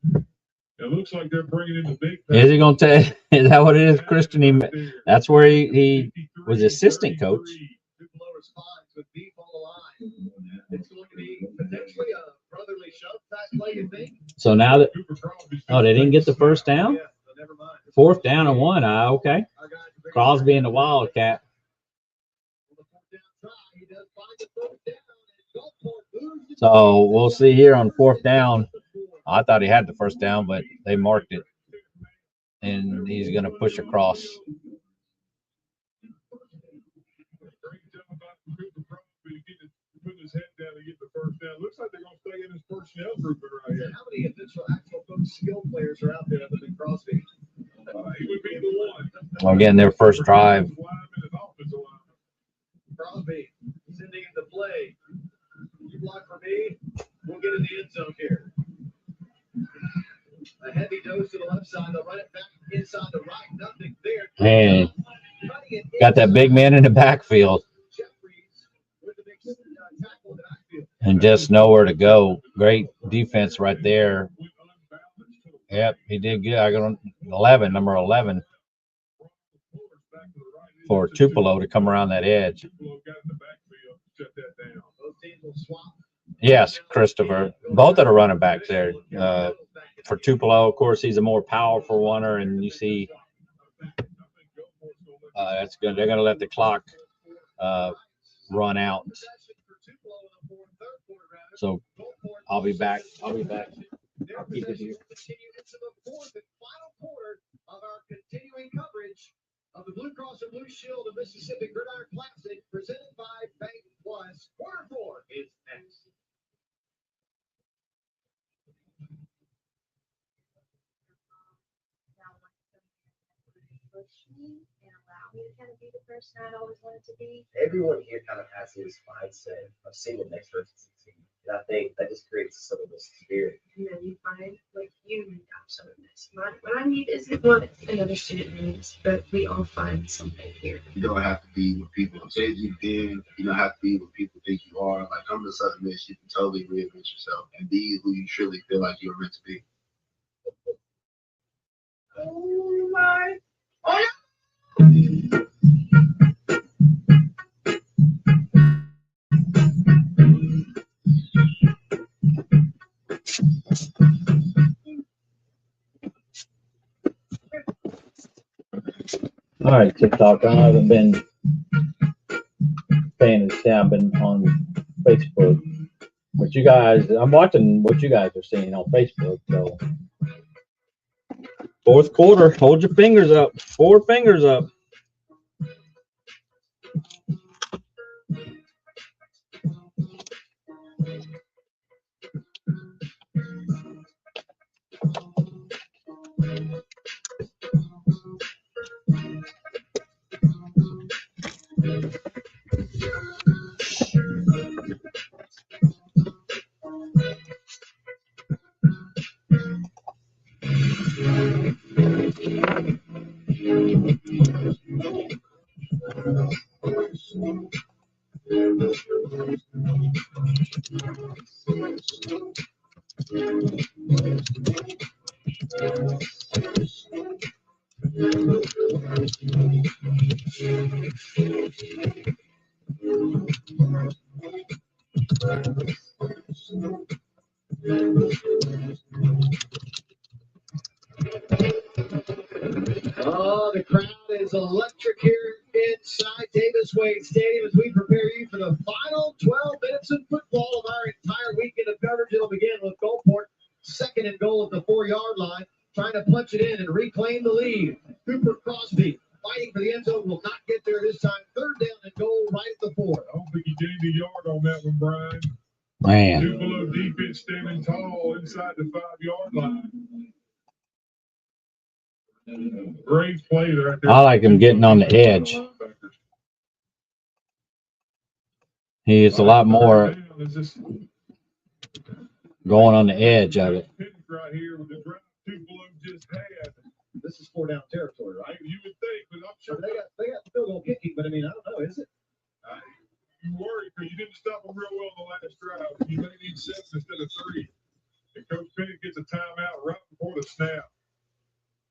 It looks like they're bringing in the big. Is he going to tell? Is that what it is, Christian? That's where he was assistant coach. It's going to be potentially a brotherly shove that play, you think? So now that they didn't get the first down. 4th down and 1. Okay. Crosby and the Wildcat. So we'll see here on 4th down. I thought he had the first down, but they marked it, and he's going to push across. Putting his head down to get the first down. Looks like they're going to stay in his personnel group right here. How many actual skill players are out there other than Crosby? He would be the one. Well, again, their first drive. Crosby sending in the play. You block for me, we'll get in the end zone here. A heavy dose to the left side. They'll run it back inside the right. Nothing there. Man, got that big man in the backfield. And just nowhere to go. Great defense right there. Yep, he did good. I got on number 11 for Tupelo to come around that edge. Yes, Christopher. Both of the running backs there. For Tupelo, of course, he's a more powerful runner, and you see that's good. They're going to let the clock run out. So I'll be back. I'll keep it here. Continue into the 4th and final quarter of our continuing coverage of the Blue Cross and Blue Shield of Mississippi Gridiron Classic presented by Bank Plus. Quarter 4 is next. And allow me to kind of be the person I'd always wanted to be. Everyone here kind of has this mindset of seeing the next person succeed. And I think that just creates some of this spirit. And then you find, like, you got some of this. What I need isn't what another student needs, but we all find something here. You don't have to be what people say you've been. You don't have to be what people think you are. Like, come to Southern Miss, you can totally reinvent yourself and be who you truly feel like you're meant to be. Oh my. Oh no. All right, TikTok. I haven't been paying attention. I've been on Facebook. But you guys, I'm watching what you guys are seeing on Facebook. So, 4th quarter, hold your fingers up. 4 fingers up. Oh, the crowd is electric here inside Davis Wade Stadium as we prepare you for the final 12 minutes of football of our entire weekend of coverage. It'll begin with Gulfport, second and goal at the 4-yard line, trying to punch it in and reclaim the lead. Cooper Crosby fighting for the end zone, will not get there this time. Third down and goal right at the 4. I don't think he gained a yard on that one, Brian. Man. Tupelo defense standing tall inside the 5-yard line. Great play right there. I like him getting on the edge. He is a lot more going on the edge of it. Right here with the drive Tupelo just had. This is 4-down territory, right? You would think, but I'm sure they got field goal kicking, but I mean, I don't know, is it? You worried because you didn't stop them real well in the last drive. You may need 7 instead of 3. And Coach Penny gets a timeout right before the snap.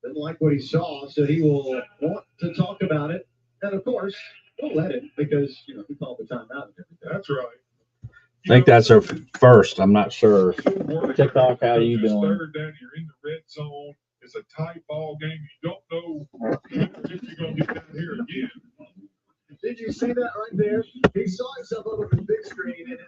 Didn't like what he saw, so he will want to talk about it. And of course, we'll let it because, you know, he called the timeout and everything. That's right. I think that's her first. I'm not sure. TikTok, how you doing? Third down, you're in the red zone. It's a tight ball game. You don't know if you're going to get down here again. Did you see that right there? He saw himself over the big screen and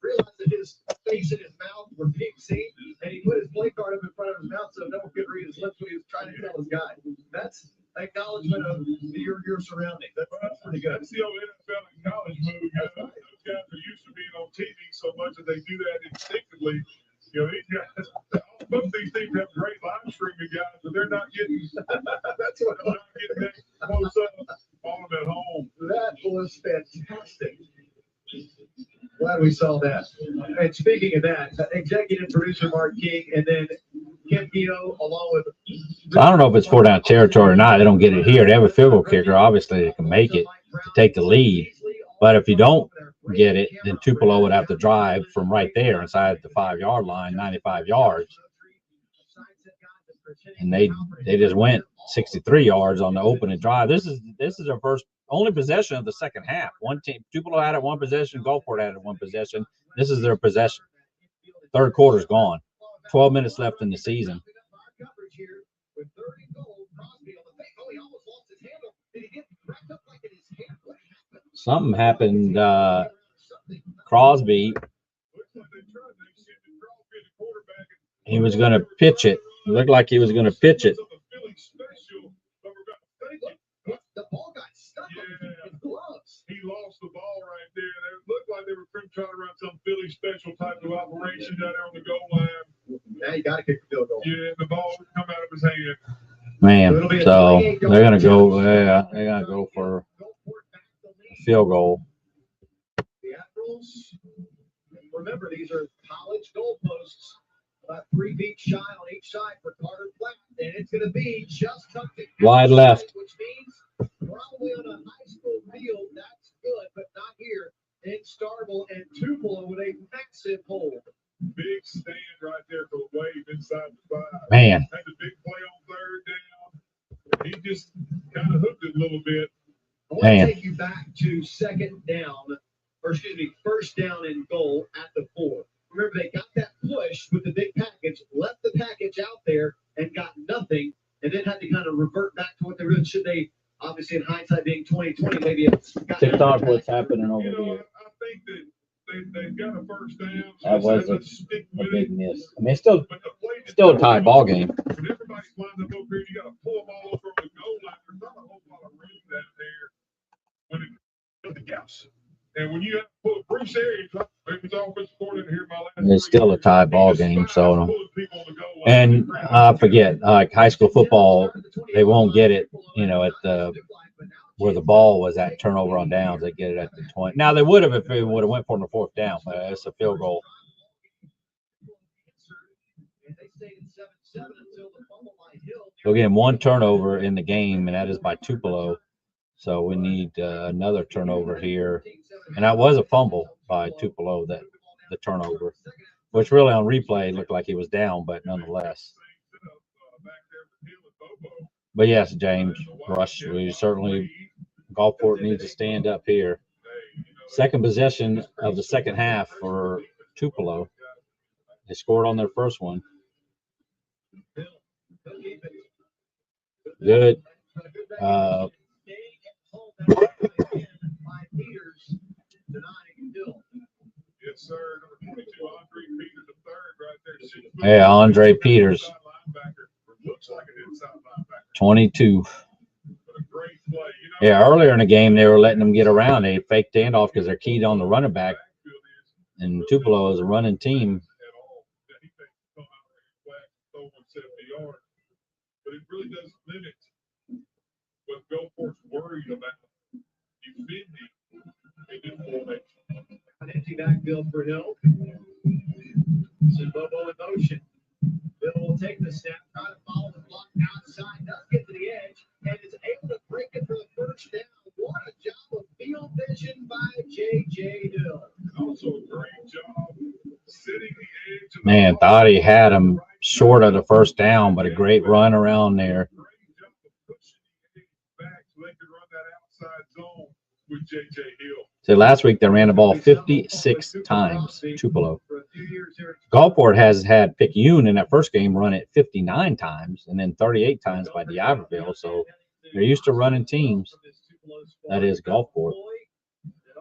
realized that his face and his mouth were being seen, and he put his play card up in front of his mouth so no one could read his lips when he was trying to tell his guy. That's acknowledgement of your surroundings. That's pretty good. That's the old NFL and college move. You know, those guys are used to being on TV so much that they do that instinctively. You know, these guys, most of these teams have great live streaming guys, but they're not getting. That's what I'm getting that close up on them at home. That was fantastic. Glad we saw that. And speaking of that, executive producer Mark King and then Kim Keto along with. So I don't know if it's 4-down territory or not. They don't get it here. They have a field goal kicker. Obviously, they can make it to take the lead. But if you don't get it, then Tupelo would have to drive from right there inside the 5-yard line, 95 yards. And they just went 63 yards on the opening drive. This is their first only possession of the second half. One team, Tupelo had it one possession, Gulfport had it one possession. This is their possession. Third quarter's gone. 12 minutes left in the season. Something happened. Crosby, he was going to pitch it. It looked like he was going to pitch it. The ball got stuck in his gloves. He lost the ball right there. It looked like they were trying to run some Philly special type of operation down there on the goal line. Now you got to kick the field goal. Yeah, the ball would come out of his hand. Man, so they're going to go. Yeah, they're going to go for a field goal. The Admirals, remember, these are college goalposts. About 3 feet shy on each side for Carter Flat, and it's going to be just tucked in wide left. Which means probably on a high school field, that's good, but not here in Starkville and Tupelo with a massive hold. Big stand right there for the wave inside the 5. Man. Had the big play on 3rd down. He just kind of hooked it a little bit. I want to take you back to first down and goal at the 4. Remember, they got that push with the big package, left the package out there, and got nothing, and then had to kind of revert back to what they really should. They, obviously, in hindsight, being 2020, maybe it's TikTok, what's happening over here? I think that they've got a first down. That was a big miss. I mean, it's still a tied ball game. But everybody's lined up over here. You got to pull them all over the goal line. There's not a whole lot of room down there when it comes to the gaps. And when you have to put Bruce Arians, who's offensive coordinator here, it's still a tie ball game. So, and I forget, like high school football, they won't get it, you know, at the where the ball was at turnover on downs. They get it at the 20. Now they would have if it would have went for the 4th down, but it's a field goal. So again, 1 turnover in the game, and that is by Tupelo. So we need another turnover here. And that was a fumble by Tupelo, the turnover, which really on replay looked like he was down, but nonetheless. But yes, James Rush, we certainly Gulfport needs to stand up here. Second possession of the second half for Tupelo. They scored on their first one. Good. Yes, sir. Number 22, Andre Peters, the third right there. Yeah, Andre Peters. Looks like an inside linebacker. 22. Yeah, earlier in the game, they were letting them get around. They faked handoff because they're keyed on the running back. And Tupelo is a running team. But it really doesn't limit what Gulfport's worried about defending in this formation. An empty backfield for Hill. Bobo in motion. Bill will take the snap, try to follow the block outside, does get to the edge, and is able to break it for the first down. What a job of field vision by J.J. Hill. Also a great job sitting the edge of Man, thought he had him short of the first down, but a great run around there. back so they could run that outside zone with J.J. Hill. So last week they ran the ball 56 times, Tupelo. Gulfport has had Picayune in that first game run it 59 times and then 38 times by D'Iberville. So they're used to running teams. That is Gulfport.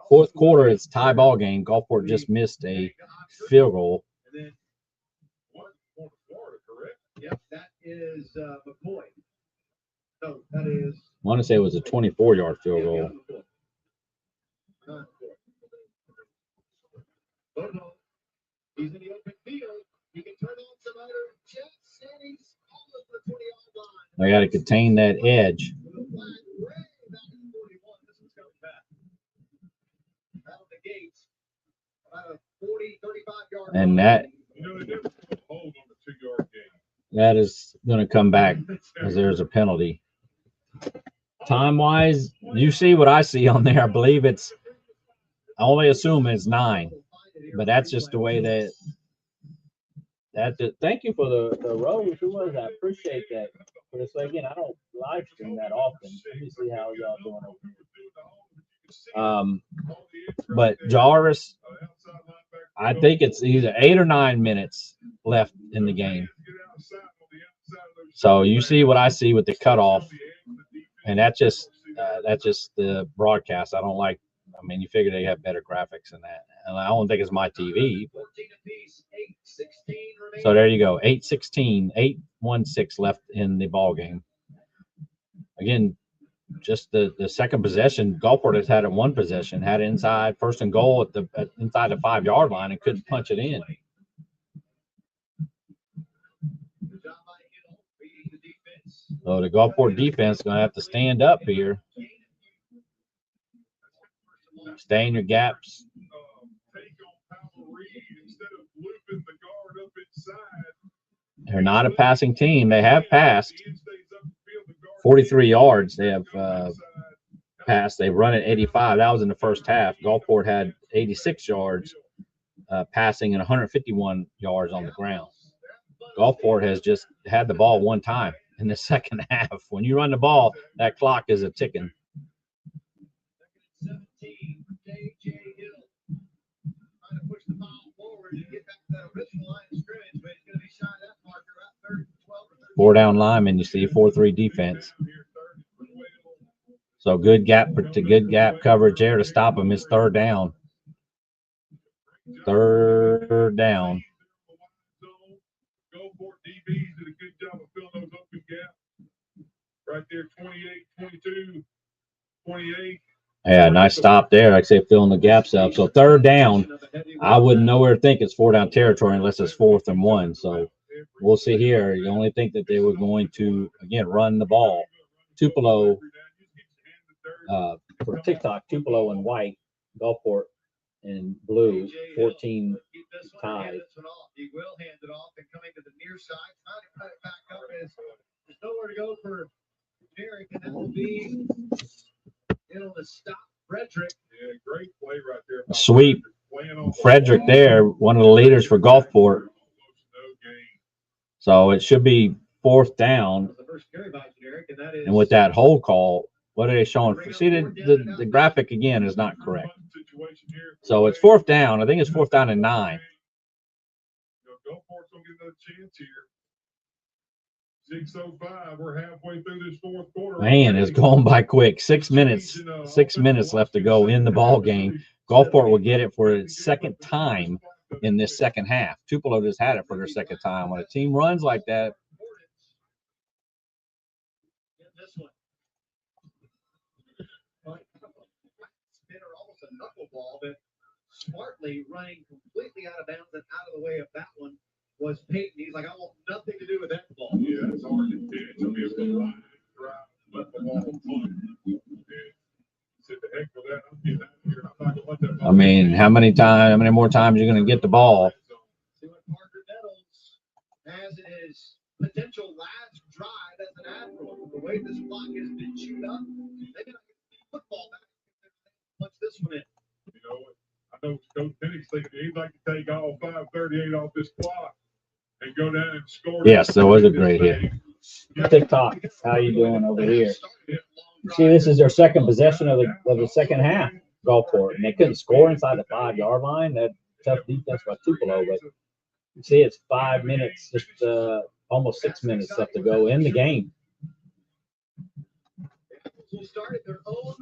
Fourth quarter, it's tie ball game. Gulfport just missed a field goal. Yep, that is McCoy. No, that is. I want to say it was a 24-yard field goal. He's in the open field. He can turn on some other jets, and he's almost to the 20-yard line. They got to contain that edge. And that is going to come back as there's a penalty. Time-wise, you see what I see on there. I believe I only assume it's 9, but that's just the way that. Thank you for the rose. Who was that? I appreciate that. But it's like, again, I don't live stream that often. Let me see how y'all doing over here. But Jarvis, I think it's either 8 or 9 minutes left in the game. So you see what I see with the cutoff, and that's just the broadcast. I don't like. I mean, you figure they have better graphics than that, and I don't think it's my TV. But. So there you go, 8-16, 8-1-6 left in the ball game. Again, just the second possession. Gulfport has had it one possession, had it inside first and goal inside the 5-yard line and couldn't punch it in. So the Gulfport defense is going to have to stand up here. Stay in your gaps. They're not a passing team. They have passed 43 yards. They have passed. They've run at 85. That was in the first half. Gulfport had 86 yards passing and 151 yards on the ground. Gulfport has just had the ball one time in the second half. When you run the ball, that clock is a ticking. Four down linemen, you see, 4-3 defense. So good gap coverage there to stop him. It's third down. Third down. Right there, 28, 22, 28. Yeah, nice stop there. Like I say, filling the gaps up. So third down, I wouldn't nowhere think it's 4 down territory unless it's 4th and 1. So we'll see here. You only think that they were going to, again, run the ball. Tupelo, for TikTok, Tupelo in white, Gulfport in blue, 14 tied. He will hand it off and coming to the near side, trying to cut it back up as there's nowhere to go for Derek, and that will be able to stop Frederick. Yeah, great play right there. Sweep. Frederick there, one of the leaders for Gulfport. So it should be 4th down. And with that hold call, What are they showing? See, the graphic again is not correct. So it's 4th down. I think it's 4th down and 9. Gulfport's gonna get another chance here. 6:05. We're halfway through this 4th quarter. Man, it's going by quick. 6 minutes. 6 minutes left to go in the ball game. Gulfport will get it for its 2nd time in this 2nd half. Tupelo just had it for their 2nd time. When a team runs like that, almost a knuckleball that smartly running completely out of bounds and out of the way of that one was Peyton. He's like, I want nothing to do with that ball. Yeah, it's hard to catch. I mean, it's a line drive, let the ball fly. Said the heck with that. I'm getting out of here. I'm not gonna let that ball. I mean, how many more times you're going to get the ball? See what Parker Nettles has in his potential last drive as an Admiral. The way this clock has been chewed up, they got to get the football back. Punch this one in. You know, I know Coach Penix thinking he'd like to take all 5:38 off this clock and go down and score. Yes, that was a great hit. TikTok, how you doing over here? You see, this is their 2nd possession of the 2nd half, Gulfport, and they couldn't score inside the 5-yard line. That tough defense by Tupelo, but you see, it's 5 minutes, just almost 6 minutes left to go in the game. We'll start at their own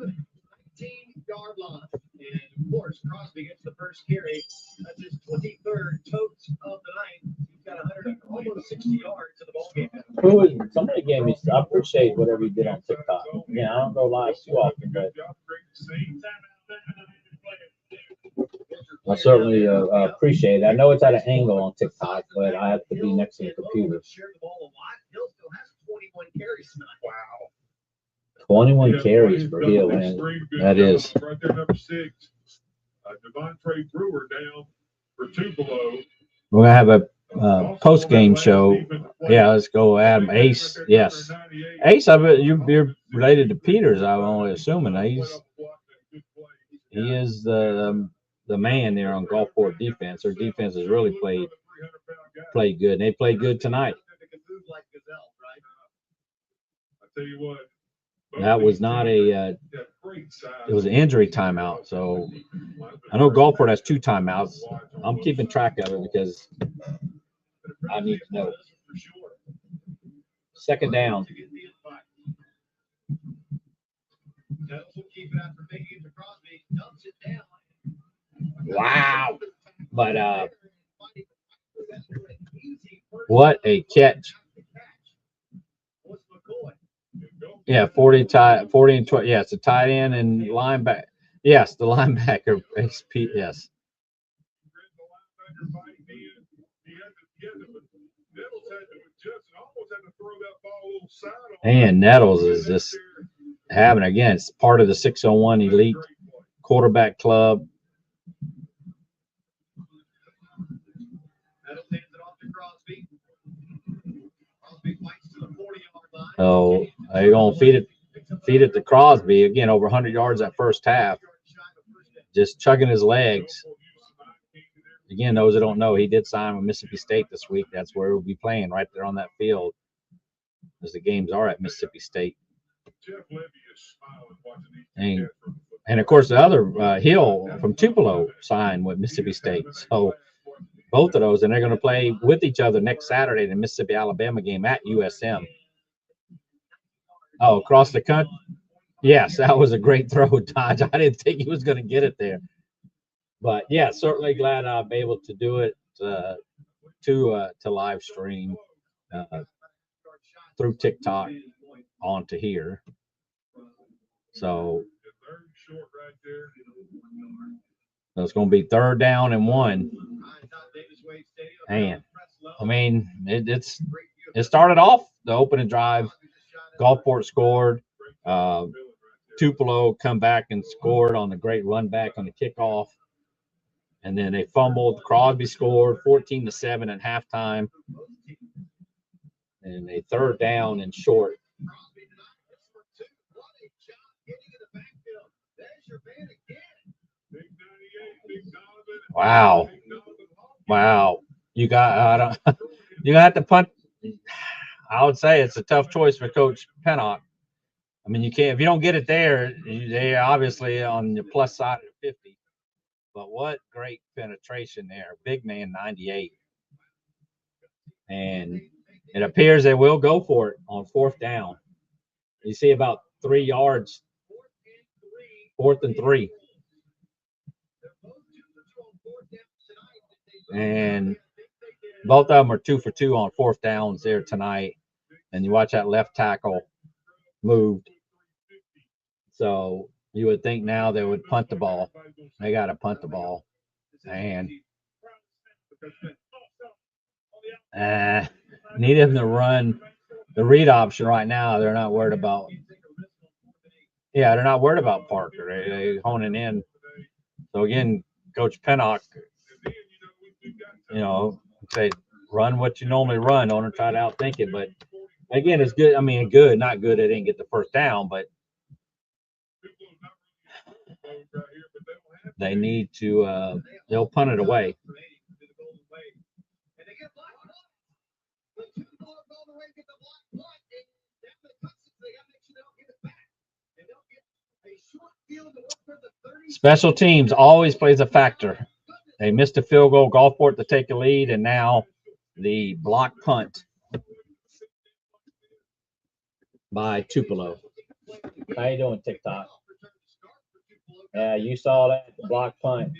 19-yard line. And of course, Crosby gets the first carry. That's his 23rd totes of the night. He's got almost 60 yards in the ball game. Somebody gave me, I appreciate whatever you did on TikTok. Yeah, I don't go live too often, but I certainly appreciate it. I know it's at an angle on TikTok, but I have to be next to the computer. Share the ball a lot. Hill still has 21 carries tonight. Wow. 21 carries for Hill, man. That is. Right there, number 6. Devontae Brewer down for Tupelo. We're going to have a post-game show. Yeah, let's go, Adam. Ace, yes. Ace, I bet you're related to Peters, I'm only assuming. He is the man there on Gulfport defense. Their defense has really played good, and they played good tonight. I tell you what. That was not it was an injury timeout. So I know Gulfport has 2 timeouts. I'm keeping track of it because I need to know. 2nd down. Wow. But what a catch. Yeah, 40 and 20. Yeah, it's a tight end and linebacker. Yes, the linebacker. Yes. And Nettles is just having, again, it's part of the 601 Elite Quarterback Club. So they're gonna feed it to Crosby again. Over 100 yards that first half, just chugging his legs. Again, those that don't know, he did sign with Mississippi State this week. That's where he'll be playing, right there on that field, as the games are at Mississippi State. And of course, the other Hill from Tupelo signed with Mississippi State. So both of those, and they're going to play with each other next Saturday in the Mississippi-Alabama game at USM. Oh, across the country? Yes, that was a great throw, Dodge. I didn't think he was going to get it there. But, yeah, certainly glad I'm able to do it to live stream through TikTok onto here. So it's going to be 3rd down and 1. Man, I mean, it started off the opening drive. Gulfport scored. Tupelo come back and scored on the great run back on the kickoff. And then they fumbled. Crosby scored 14-7 at halftime. And a 3rd down and short. Wow. Wow. You got you got to punt. I would say it's a tough choice for Coach Pennock. I mean, you can't, if you don't get it there, they obviously on the plus side of 50. But what great penetration there. Big man 98. And it appears they will go for it on 4th down. You see about 3 yards, 4th and 3. And both of them are 2 for 2 on 4th downs there tonight. And you watch that left tackle moved. So you would think now they would punt the ball. They got to punt the ball. And need them to run the read option right now. They're not worried about. Yeah, they're not worried about Parker. They honing in. So again, Coach Pennock, say run what you normally run. Don't try to outthink it. But again, it's good. I mean, good, not good. They didn't get the 1st down, but they need to. They'll punt it away. Special teams always plays a factor. They missed a field goal, Gulfport to take a lead, and now the block punt by Tupelo. How you doing, TikTok? Yeah, you saw that, the block punt.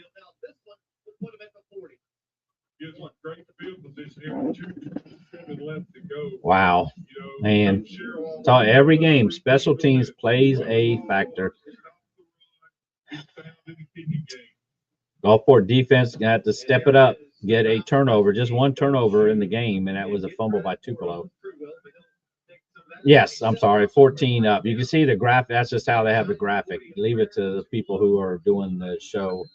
Wow, man. So every game, special teams plays a factor. Gulfport defense gonna have to step it up, get a turnover, just one turnover in the game, and that was a fumble by Tupelo. Yes, I'm sorry, 14 up. You can see the graphic. That's just how they have the graphic. Leave it to the people who are doing the show,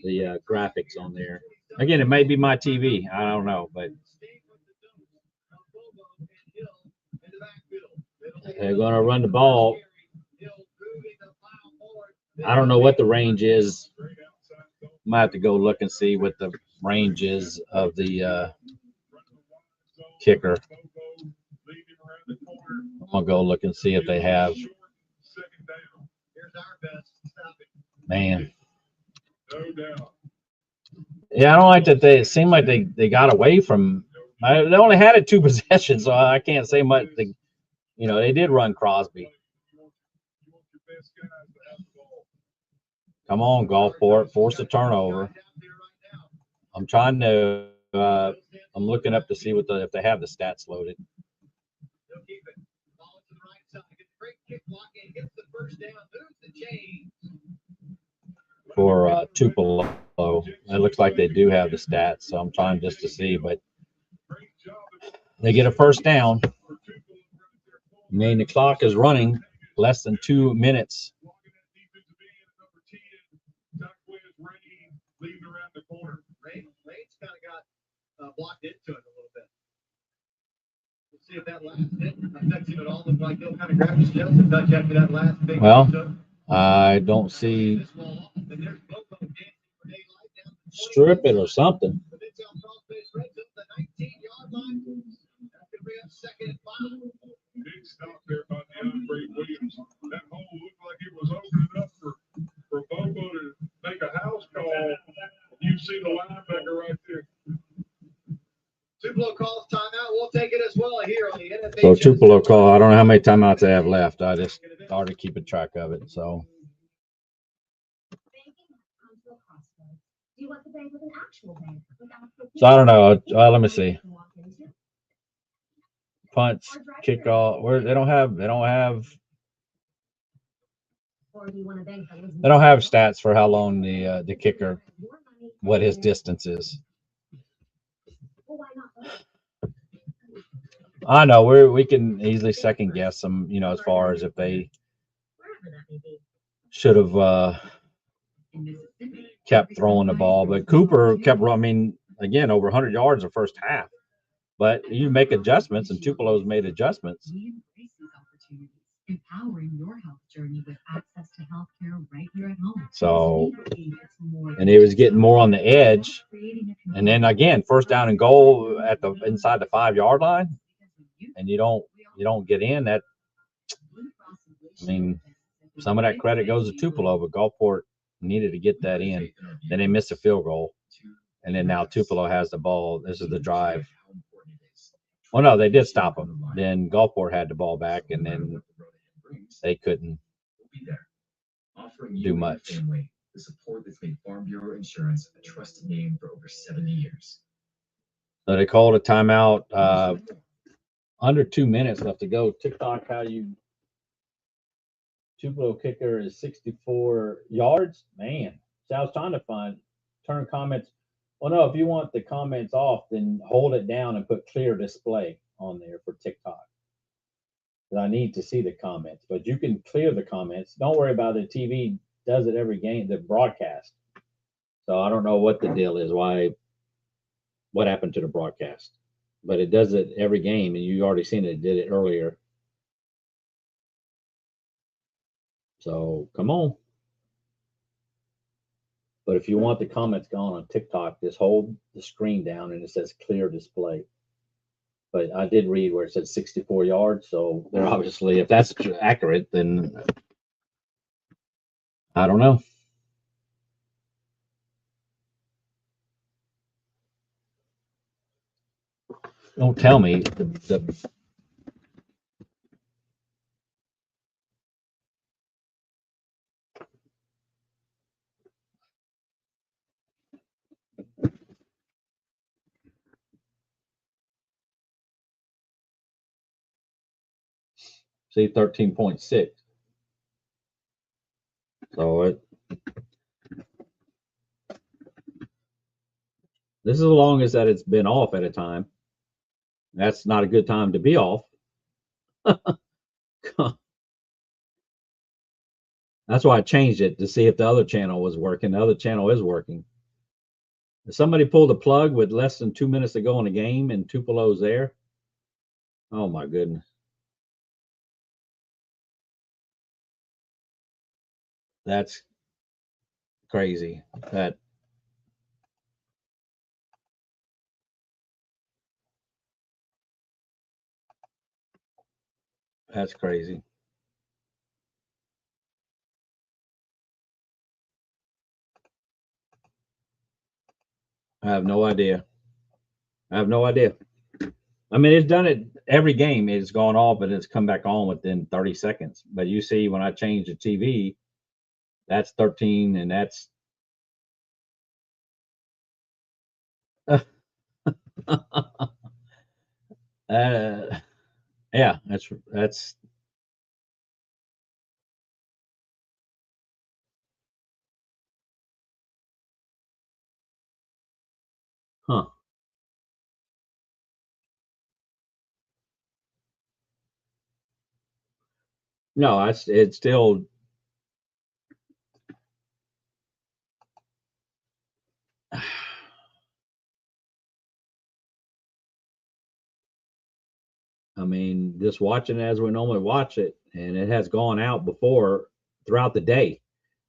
the graphics on there. Again, it may be my TV. I don't know, but they're going to run the ball. I don't know what the range is. Might have to go look and see what the range is of the kicker. I'll go look and see if they have. Man. Yeah, I don't like that it seemed like they got away from. They only had it 2 possessions, so I can't say much. They did run Crosby. Come on, Gulfport, force a turnover. I'm trying to. I'm looking up to see if they have the stats loaded. For Tupelo, it looks like they do have the stats, so I'm trying just to see, but they get a 1st down. I mean, the clock is running less than 2 minutes. Rain's kind of got blocked into it a little bit. We'll see if that last hit affects him at all. Looks like he'll kind of grab his chest and touch after that last big. Well, I don't see. Strip it or something. Big stop there by DeAndre Williams. That hole looked like it was opening up for Bobo to make a house call. You see the linebacker right there. Tupelo calls timeout. We'll take it as well here on the NFH. So Tupelo call. I don't know how many timeouts they have left. I just started keeping track of it. So. So I don't know. Let me see. Punts, kickoff. Where they don't have stats for how long the kicker, what his distance is. I know we can easily second guess them, as far as if they should have kept throwing the ball, but Cooper kept running. Again, over 100 yards the first half. But you make adjustments, and Tupelo's made adjustments. Empowering your health journey with access to healthcare right here at home. So, and he was getting more on the edge, and then again, 1st down and goal at the inside the 5-yard line, and you don't get in. That I mean, some of that credit goes to Tupelo, but Gulfport needed to get that in. Then they missed a field goal. And then now Tupelo has the ball. This is the drive. Well, no, they did stop them. Then Gulfport had the ball back, and then they couldn't do much. The support that's made Farm Bureau Insurance a trusted name for over 70 years. So they called a timeout. Under 2 minutes left to go. TikTok, Tupelo kicker is 64 yards. Man, so I was trying to turn comments. Well, no, if you want the comments off, then hold it down and put clear display on there for TikTok. I need to see the comments, but you can clear the comments. Don't worry about it. TV does it every game, the broadcast. So I don't know what the deal is, what happened to the broadcast, but it does it every game, and you already seen it did it earlier. So come on. But if you want the comments gone on TikTok, just hold the screen down and it says clear display. But I did read where it said 64 yards. So they're obviously, if that's accurate, then I don't know. Don't tell me the see 13.6. So this is the longest that it's been off at a time. That's not a good time to be off. That's why I changed it to see if the other channel was working. The other channel is working. If somebody pulled a plug with less than 2 minutes to go in the game and Tupelo's there, oh my goodness. That's crazy. That's crazy. I have no idea. I mean, it's done it every game. It's gone off, but it's come back on within 30 seconds. But you see, when I change the TV, that's 13, and that's yeah, that's huh. No, it's still I mean, just watching it as we normally watch it, and it has gone out before throughout the day,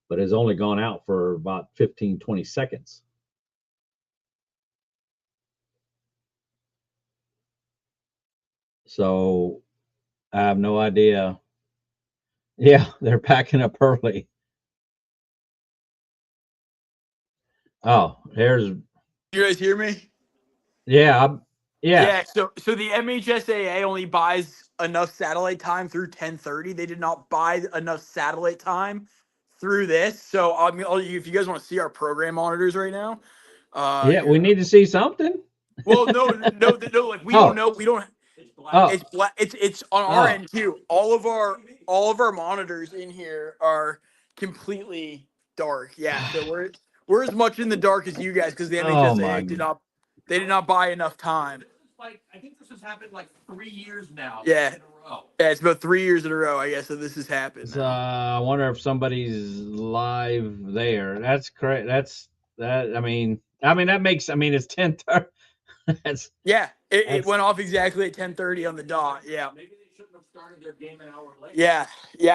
but it's only gone out for about 15, 20 seconds. So I have no idea. Yeah, they're packing up early. Oh, there's. You guys hear me? Yeah. Yeah. So the MHSAA only buys enough satellite time through 10:30. They did not buy enough satellite time through this. So I mean, if you guys want to see our program monitors right now, yeah, we need to see something. Well, no. Like we don't know. We don't. It's black. It's on our end too. All of our monitors in here are completely dark. Yeah, so we're as much in the dark as you guys because the MHSAA did not buy enough time. Like I think this has happened like 3 years now. Yeah. In a row. Yeah, it's about 3 years in a row, I guess. So this has happened. I wonder if somebody's live there. That's correct. I mean, that makes. I mean, it's 10:30. It went off exactly at 10:30 on the dot. Yeah. Maybe they shouldn't have started their game an hour later. Yeah,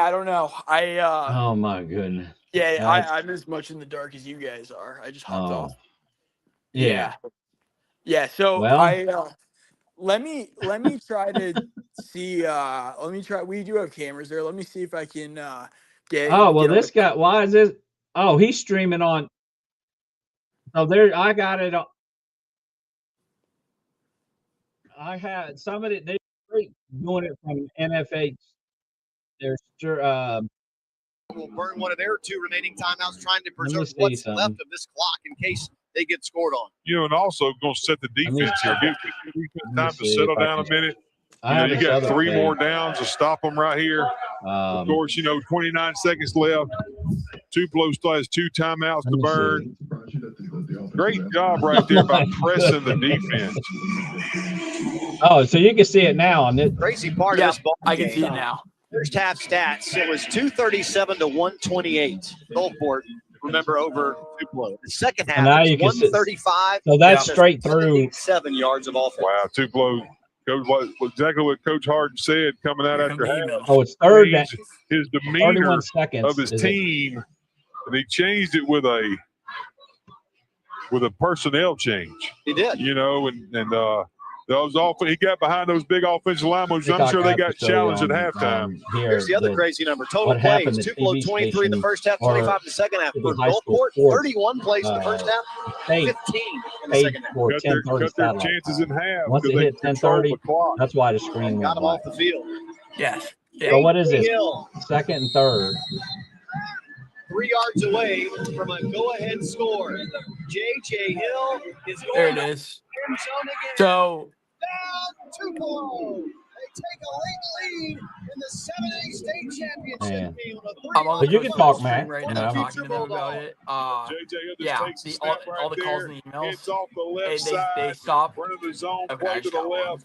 I don't know. Oh my goodness. Yeah, I'm as much in the dark as you guys are. I just hopped off. Yeah. Yeah. So let me try to see. Let me try. We do have cameras there. Let me see if I can get. Oh, well, get this guy, why is this? Oh, he's streaming on. Oh, there, I got it. I had somebody, they're doing it from NFH. They're will burn one of their 2 remaining timeouts, trying to Let me preserve see what's something. left of this clock in case they get scored on. You know, and also going to set the defense here. Give the defense time to settle down a minute. You know, you got 3 more downs to stop them right here. Of course, you know, 29 seconds left. Tupelo still has 2 timeouts to burn. Great job right there by pressing the defense. Oh, so you can see it now on this. Crazy part of this ball I can game. see it now. First half stats, it was 237 to 128. Gulfport, remember, over Tupelo. The second half, now it's you can see- 135. So that's straight through. 7 yards of offense. Wow, Tupelo, exactly what Coach Harden said coming out after half. Oh, it's third. His demeanor 31 seconds of his is it? team, and he changed it with a personnel change. He did. You know, and those he got behind those big offensive linemen. I'm sure they got challenged at halftime. Here's the other crazy number. Total what happened plays. to Tupelo TV 23 in the first half, or 25 in the second half. For high school Gulfport, sports, 31 plays in the first half, 15 in the second half. For Cut their 10:30 satellite chances in half. Once it because hit they controlled 10:30, the clock. that's why the screen Got went him off black. the field. Yes. So what is this? Hill, Second and third. 3 yards away from a go-ahead score. J.J. Hill is There going it to is. end zone again. So Down Tupelo. They take a late lead in the 7A state championship Man. game. I'm on But the you can coach talk, stream Matt. right You now, know. talking to them about it. JJ Hill just Yeah, takes the all snap right the calls there, and emails. heads off the left They side, stop. front of the zone, Okay, I play to just the got one. left,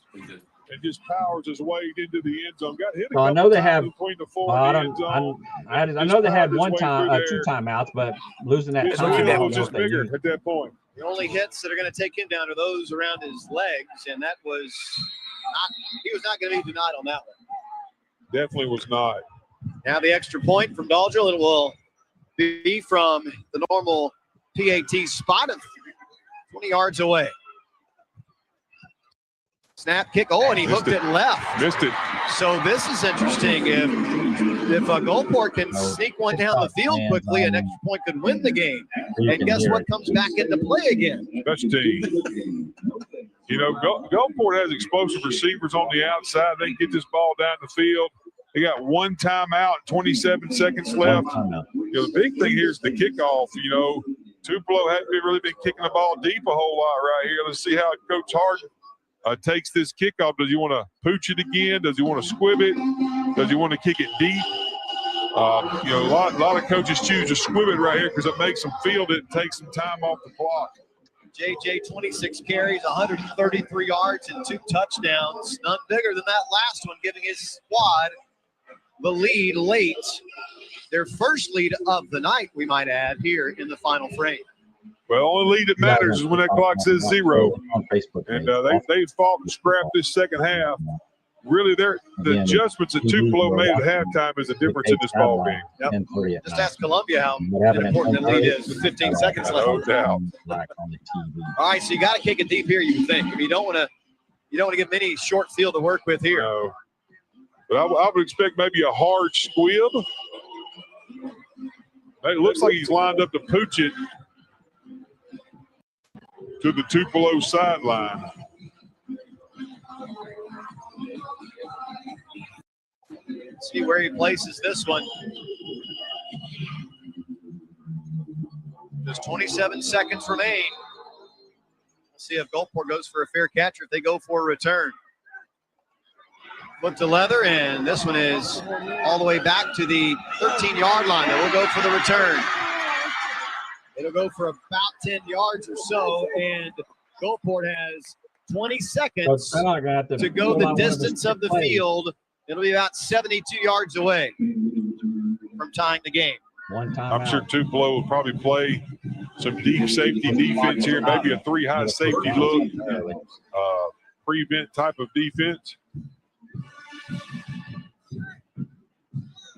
and just powers his way into the end zone. Got hit a So I couple know they times have. between the 4 Well, I and the don't. end zone. I Just know they had powers his way through 2 there. timeouts, but losing that His time, I heel don't was know just if they bigger used. at that point. The only hits that are going to take him down are those around his legs, and that was not, he was not going to be denied on that one. Definitely was not. Now the extra point from Dalgel, it will be from the normal PAT spot of 20 yards away. Snap, kick, and he hooked it left. Missed it. So this is interesting. If Gulfport can sneak one down the field quickly, an extra point could win the game. And guess what comes back into play again? Special team. You know, Gulfport has explosive receivers on the outside. They can get this ball down the field. They got 1 timeout, 27 seconds left. You know, the big thing here is the kickoff. You know, Tupelo hasn't really been kicking the ball deep a whole lot right here. Let's see how Coach Harden takes this kickoff. Does he want to pooch it again? Does he want to squib it? Does he want to kick it deep? You know, a lot of coaches choose to squib it right here because it makes them field it and takes some time off the clock. JJ, 26 carries, 133 yards, and 2 touchdowns. None bigger than that last one, giving his squad the lead late. Their first lead of the night, we might add, here in the final frame. Well, only lead that matters is when that clock says 0. On Facebook. And they fought and scrapped this second half. Really, the adjustments that Tupelo made at halftime is the difference in this ball game. Yep. Just ask Columbia how important the lead is with 15 seconds left. No doubt. All right, so you got to kick it deep here, you think. I mean, you don't want to give many short field to work with here. No. But I would expect maybe a hard squib. It looks like he's lined up to pooch it to the Tupelo sideline. See where he places this one. Just 27 seconds remain. We'll see if Gulfport goes for a fair catch or if they go for a return. Foot to leather, and this one is all the way back to the 13-yard line. They will go for the return. It'll go for about 10 yards or so, and Gulfport has 20 seconds to go the distance of the field. It'll be about 72 yards away from tying the game. I'm sure Tupelo will probably play some deep safety defense here, maybe a 3-high safety look, prevent type of defense.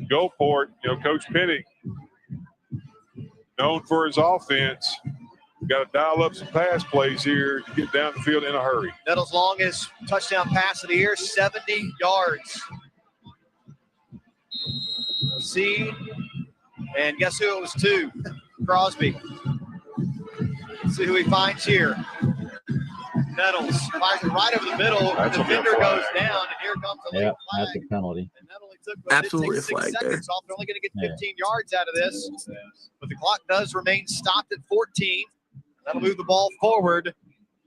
Gulfport, you know, Coach Pennick, known for his offense, We got to dial up some pass plays here to get down the field in a hurry. Nettles' longest touchdown pass of the year, 70 yards. See, and guess who it was to? Crosby. Let's see who he finds here. Nettles fires it right over the middle. The defender goes down, and here comes a late flag. That's a penalty. Absolutely a flag there. Off. They're only going to get 15 yards out of this, but the clock does remain stopped at 14. That'll move the ball forward.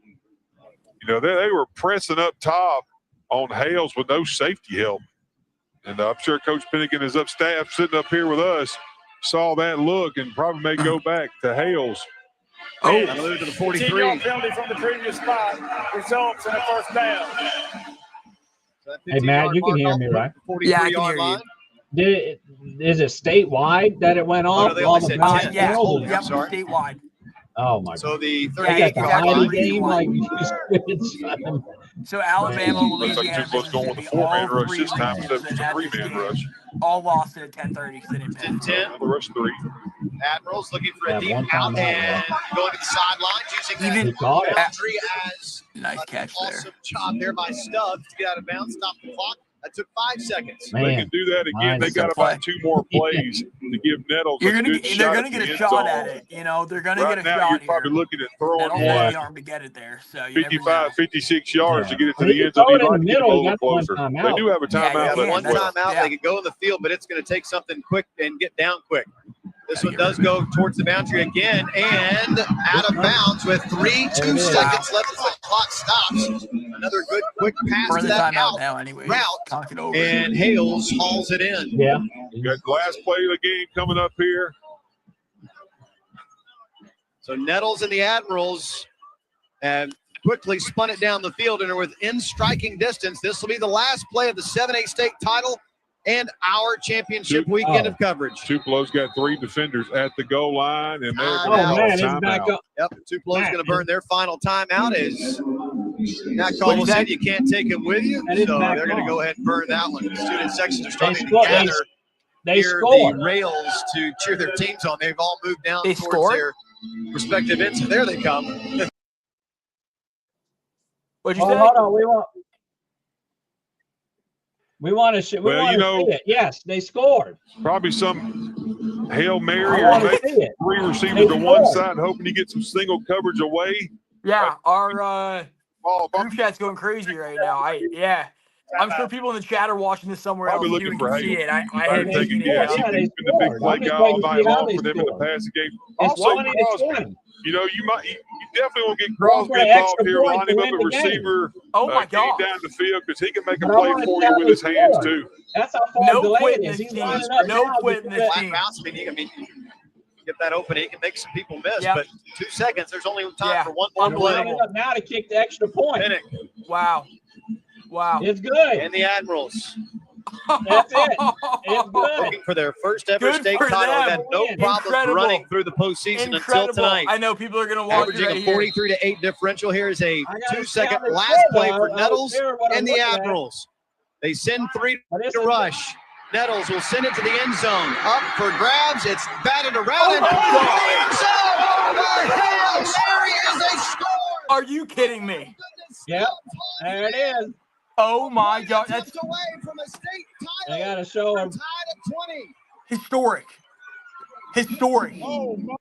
You know, they were pressing up top on Hales with no safety help. And I'm sure Coach Pinnigan is upstaff sitting up here with us, saw that look and probably may go back to Hales. Oh, that'll move to the 43. 15-yard penalty from the previous spot results in a first down. Hey, Matt, you can hear me, right? Yeah, I can hear you. Is it statewide that it went off? they only said 10. Yeah, I'm sorry. statewide. Oh, my God. So the They got 38 the yard Heidi line. game, like, So Alabama, Looks like Louisiana, Tupolo's going with the Mississippi, 4-man all rush three this time regions instead of that the had this 3-man game rush. all lost at 10:30. So they didn't pass. 10. The rush 3. Admirals looking for a Yeah, deep one out timeout, and going to the sidelines using Even- that got it. boundary as Nice catch there. awesome job there by Stubbs to get out of bounds, stop the clock. That took 5 seconds. They can do that again. nice They got play. about 2 more plays to give Nettles You're a gonna good get, shot they're gonna at get the a end shot zone. at it. You know, they're gonna Right get a now, shot you're here. probably looking at They throwing don't have the arm to get it there. So you never know. 55, 56 yards to get it to He the can end zone. throw it You'd in like the to get a middle. He little got one closer. timeout. They do have a Yeah, timeout you Have left one as well. timeout. Yeah. They could go in the field, but it's going to take something quick and get down quick. This one does go towards the boundary again and out of bounds with 2 seconds left as the clock stops. Another good quick pass We're to in the that timeout out now anyway. route. Talk it over. And Hales hauls it in. Yeah. You got last play of the game coming up here. So Nettles and the Admirals have quickly spun it down the field and are within striking distance. This will be the last play of the 7A state title and our championship weekend of coverage. Tupelo's got 3 defenders at the goal line, and they're Timeout. going to call man, it's back timeout. up. Yep, Tupelo's going to burn their final timeout as that What'd call you said say? you can't take it with you. That is So back they're going to on. go ahead and burn that one. The student sections are starting to scored. gather They near scored. the rails to cheer their teams on. They've all moved down They towards scored? their respective ends. There they come. What'd you Oh, say? hold on. We want to we Well, want you to know- see it. Yes, they scored. Probably some Hail Mary I or want to make see it. 3 receivers They to one scored. side, hoping you get some single coverage away. Yeah, our Ball, group chat's going crazy right now. I'm sure people in the chat are watching this somewhere else. Probably and you looking for can see Hale. it. I Trying haven't to take a seen it guess. yet. Yeah, they He's been the big scored. play I'm guy just all waiting to night see how long they for them in the scored. passing game. It's Also, 20-20. Crosby. You know, you definitely want to get Going Crosby for an involved extra here, point line to him up win at the game. receiver. Oh my Get him God. down the field because he can make a But I play wanna for see you how with they his hands scored. too. That's how far No delayed quitting it is. this He's team. lining up No now quitting to this get Black team. bounce. I mean, get that open. He can make some people miss, Yep. but 2 seconds. There's only time Yeah, for one more He's play. lining up now to kick the extra point. Pinnock Wow. It's good. and the Admirals That's it. It's good. looking for their first ever Good state for title. them. Had no problems Incredible. running through the postseason Incredible. until tonight. I know people are going to watch it Averaging right a here. 43-8 differential. Here is a I gotta 2 see how second they last scored, play though. for I was Nettles there what I'm and the looking at. Admirals. They send 3 But this to is- rush. Nettles will send it to the end zone. Up for grabs. It's batted around. and my God. the end zone over Hail Mary is a score. Are you kidding me? Yep. There it is. Oh my God. That's away from a state They title. got to show We're him. tied at 20. historic. Historic. Oh my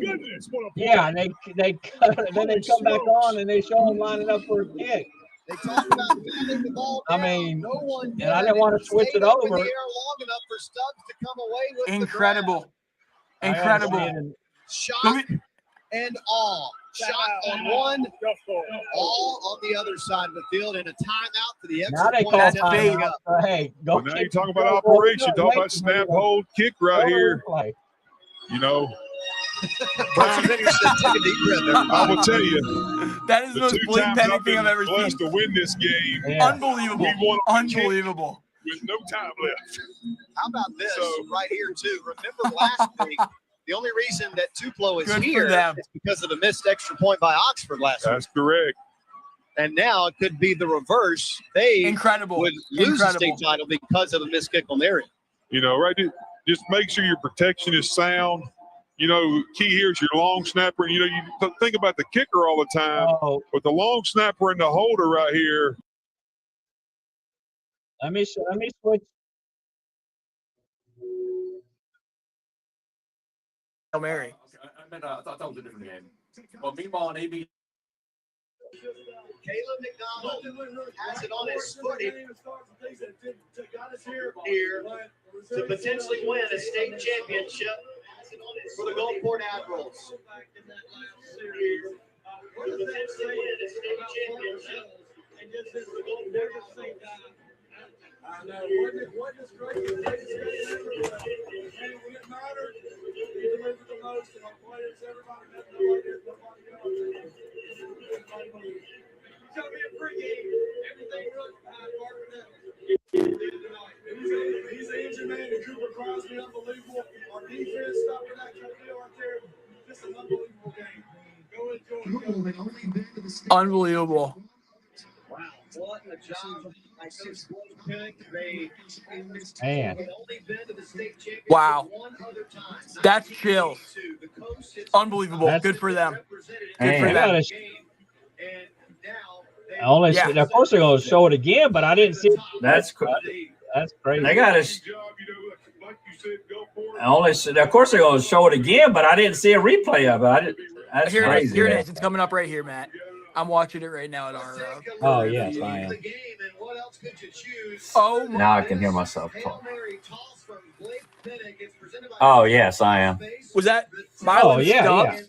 goodness! What a Yeah, and then they come back on and they show him lining up for a kick. They talk about batting the ball I down. mean, No one did. and I didn't want to switch Stayed it up in over. the air long enough for Stubbs to come away with the Incredible. I gotta Incredible. see it in- shock and awe. Shock on one, all on the other side of the field, and a timeout for the Now extra they point. call attempt bait. coming timeout. up. So, hey, go. Well, now kick you're talking the about field goal. operation. Talk Wait about for snap, the- hold, kick right go to here. the play. You know, Brian Henderson took a deep breath, everybody. I will tell you, That is the the most 2 blatant times penny I've thing been I've ever seen. blessed to win this game, Yeah. Unbelievable. we won a kick Unbelievable. with no time left. How about this So- right here, too? Remember last week, the only reason that Tupelo is Good for here them. is because of the missed extra point by Oxford last week. That's correct. And now it could be the reverse. They Incredible. would lose the Incredible. state title because of a missed kick on their end. You know, right? Just make sure your protection is sound. key here is your long snapper. You think about the kicker all the time, but the long snapper and the holder right here. Let me switch. Hail Mary. I thought that was a different game. Well, meanwhile, AB. Caleb McDonald has it on his foot here to potentially win a state championship for the Gulfport Admirals. To potentially win a state championship for the Gulfport Admirals. I know. What is great is when it mattered, he delivered the most, and our players, everybody had no idea what it's going to be a free game. Everything really he's the engine man, and Cooper Crosby, unbelievable. Our defense stopping that deal right there. Just an unbelievable game. Go enjoy. Unbelievable. Wow, what a job by Six Pick. They Man. only been to the state championship Wow. one other time. That's chills. Unbelievable. Good for them. Good for them. Only, of course, they're going to show it again, but I didn't see it. That's crazy. They got to. Of course, they're going to show it again, but I didn't see a replay of it. That's Here crazy. Here it is. It's coming up right here, Matt. I'm watching it right now at our. Oh yes, I am. Oh. Now I can hear myself talk. Oh yes, I am. Was that Milan Stubbs?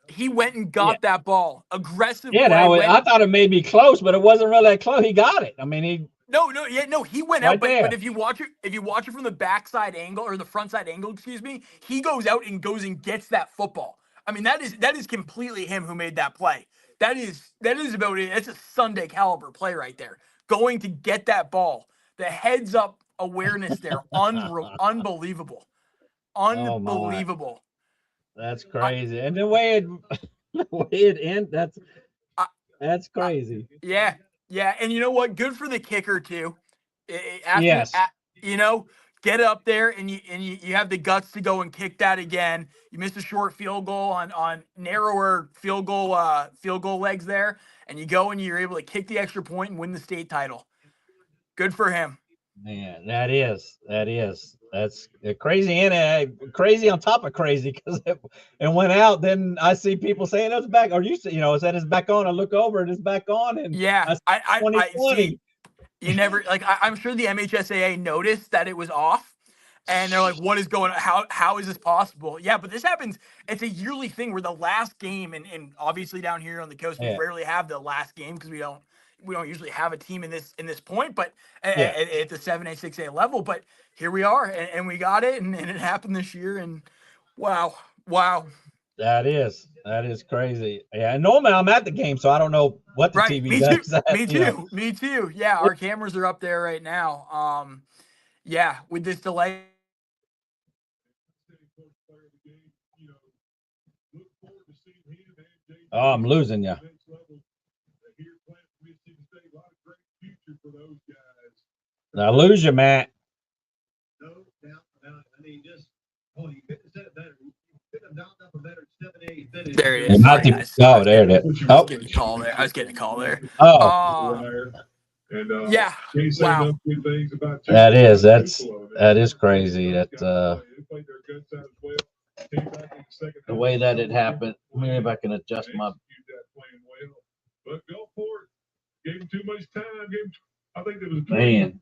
He went and got that ball. Aggressive. Yeah, I thought it may be close, but it wasn't really that close. He got it. I mean, he. No, he went Right out, but there. if you watch it from the backside angle or the front side angle, excuse me, he goes out and gets that football. I mean, that is completely him who made that play. That is about it. It's a Sunday caliber play right there. Going to get that ball. The heads up awareness there. Unbelievable. Unbelievable. That's crazy. And the way it ended, that's crazy. Yeah. Yeah. And you know what? Good for the kicker too. Yes. Get up there and you have the guts to go and kick that again. You missed a short field goal on narrower field goal legs there, and you go and you're able to kick the extra point and win the state title. Good for him. Man, that's crazy and crazy on top of crazy because it went out. Then I see people saying it's back. Or is that it's back on? I look over and it's back on. And yeah, I 2020. see. You never I'm sure the MHSAA noticed that it was off, and they're like, "What is going on? How is this possible?" Yeah, but this happens. It's a yearly thing where the last game, and obviously down here on the coast, we rarely have the last game because we don't usually have a team in this point. But at the 7A 6A level, but here we are, and we got it, and it happened this year, and wow. That is crazy. Yeah, normally I'm at the game, so I don't know what the TV does. Me too. Yeah, our cameras are up there right now. Yeah, with this delay. Oh, I'm losing you. I lose you, Matt. No doubt about it. I mean, you couldn't have said it better. There it is. There it is. I was getting a call there. Oh. Yeah. Wow. That is crazy. The way that it happened. Maybe if I can adjust my. But Gulfport gave him too much time. I think there was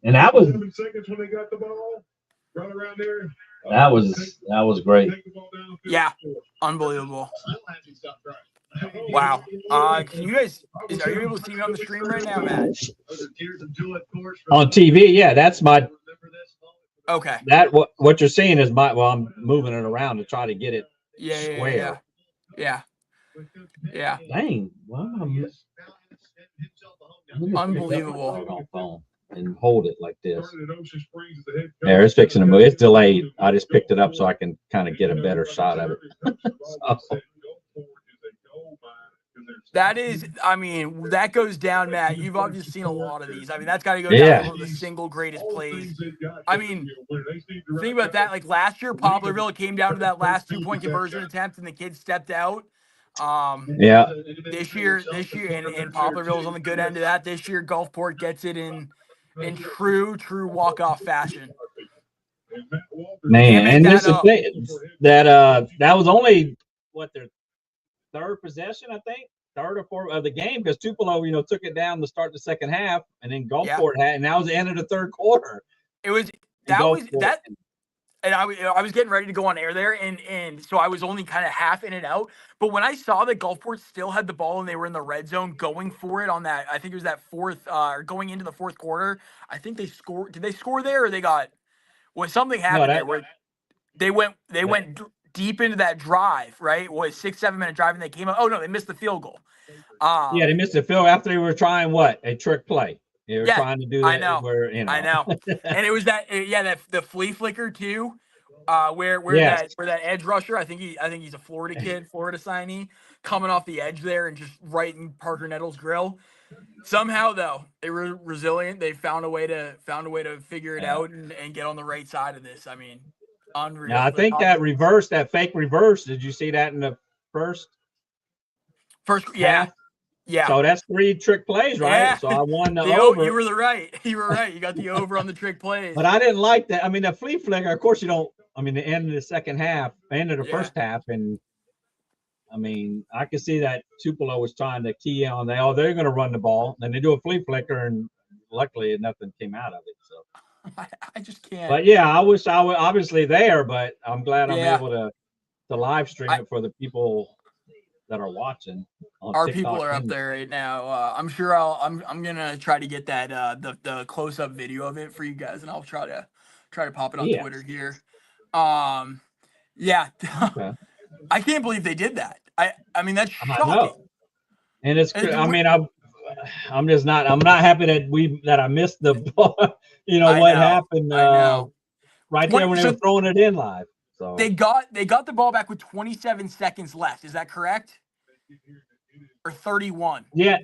and that was seconds when they got the ball right around there. That was great. Yeah, unbelievable. Wow. Can you guys? Are you able to see me on the stream right now, Matt? On TV, yeah. That's my. Okay. That what you're seeing is my. Well, I'm moving it around to try to get it square. Yeah. Dang. Wow. Unbelievable. And hold it like this. There, it's fixing to move. It's delayed. I just picked it up so I can kind of get a better shot of it. That is, I mean, that goes down, Matt. You've obviously seen a lot of these. I mean, that's got to go Yeah. down as one of the single greatest plays. I mean, think about that. Like last year, Poplarville, it came down to that last 2-point conversion attempt, and the kids stepped out. Yeah. This year, and Poplarville's on the good end of that. This year, Gulfport gets it in true walk-off fashion. Man, and this is up. that was only their third possession, I think, third or fourth of the game, because Tupelo, took it down to start the second half, and then Gulfport had, and that was the end of the third quarter. It was and I was getting ready to go on air there, and so I was only kind of half in and out. But when I saw that Gulfport still had the ball and they were in the red zone going for it on that, I think it was that fourth, or going into the fourth quarter, I think they scored. Did they score there, or they got? Well, something happened there where they went deep into that drive, right? It was 6-7 minute drive, and they came up. Oh no, they missed the field goal. Yeah, they missed the field after they were trying a trick play. They were trying to do that. I know. Where, I know. And it was that the flea flicker too, where that edge rusher. I think he's a Florida kid, Florida signee, coming off the edge there and just right in Parker Nettles' grill. Somehow though, they were resilient. They found a way to figure it out and get on the right side of this. I mean, unreal. Now, I think that fake reverse. Did you see that in the first? Yeah. Yeah. So that's 3 trick plays, right? Yeah. So I won the over. You were right. You were right. You got the over on the trick plays. But I didn't like that. I mean, the flea flicker, of course, you don't. I mean, the end of the second half, end of the first half, and I mean, I could see that Tupelo was trying to key on they're going to run the ball. Then they do a flea flicker, and luckily nothing came out of it. So I just can't. But yeah, I wish I was obviously there, but I'm glad I'm able to live stream it for the people that are watching. Our TikTok people are up there right now. I'm sure I'm gonna try to get that the close up video of it for you guys, and I'll try to pop it on Twitter here. Yeah. Okay. I can't believe they did that. I mean, that's shocking. And it's I mean, I'm just not happy that I missed the ball. What happened right there when they were throwing it in live. So they got the ball back with 27 seconds left. Is that correct? Or 31? Yeah.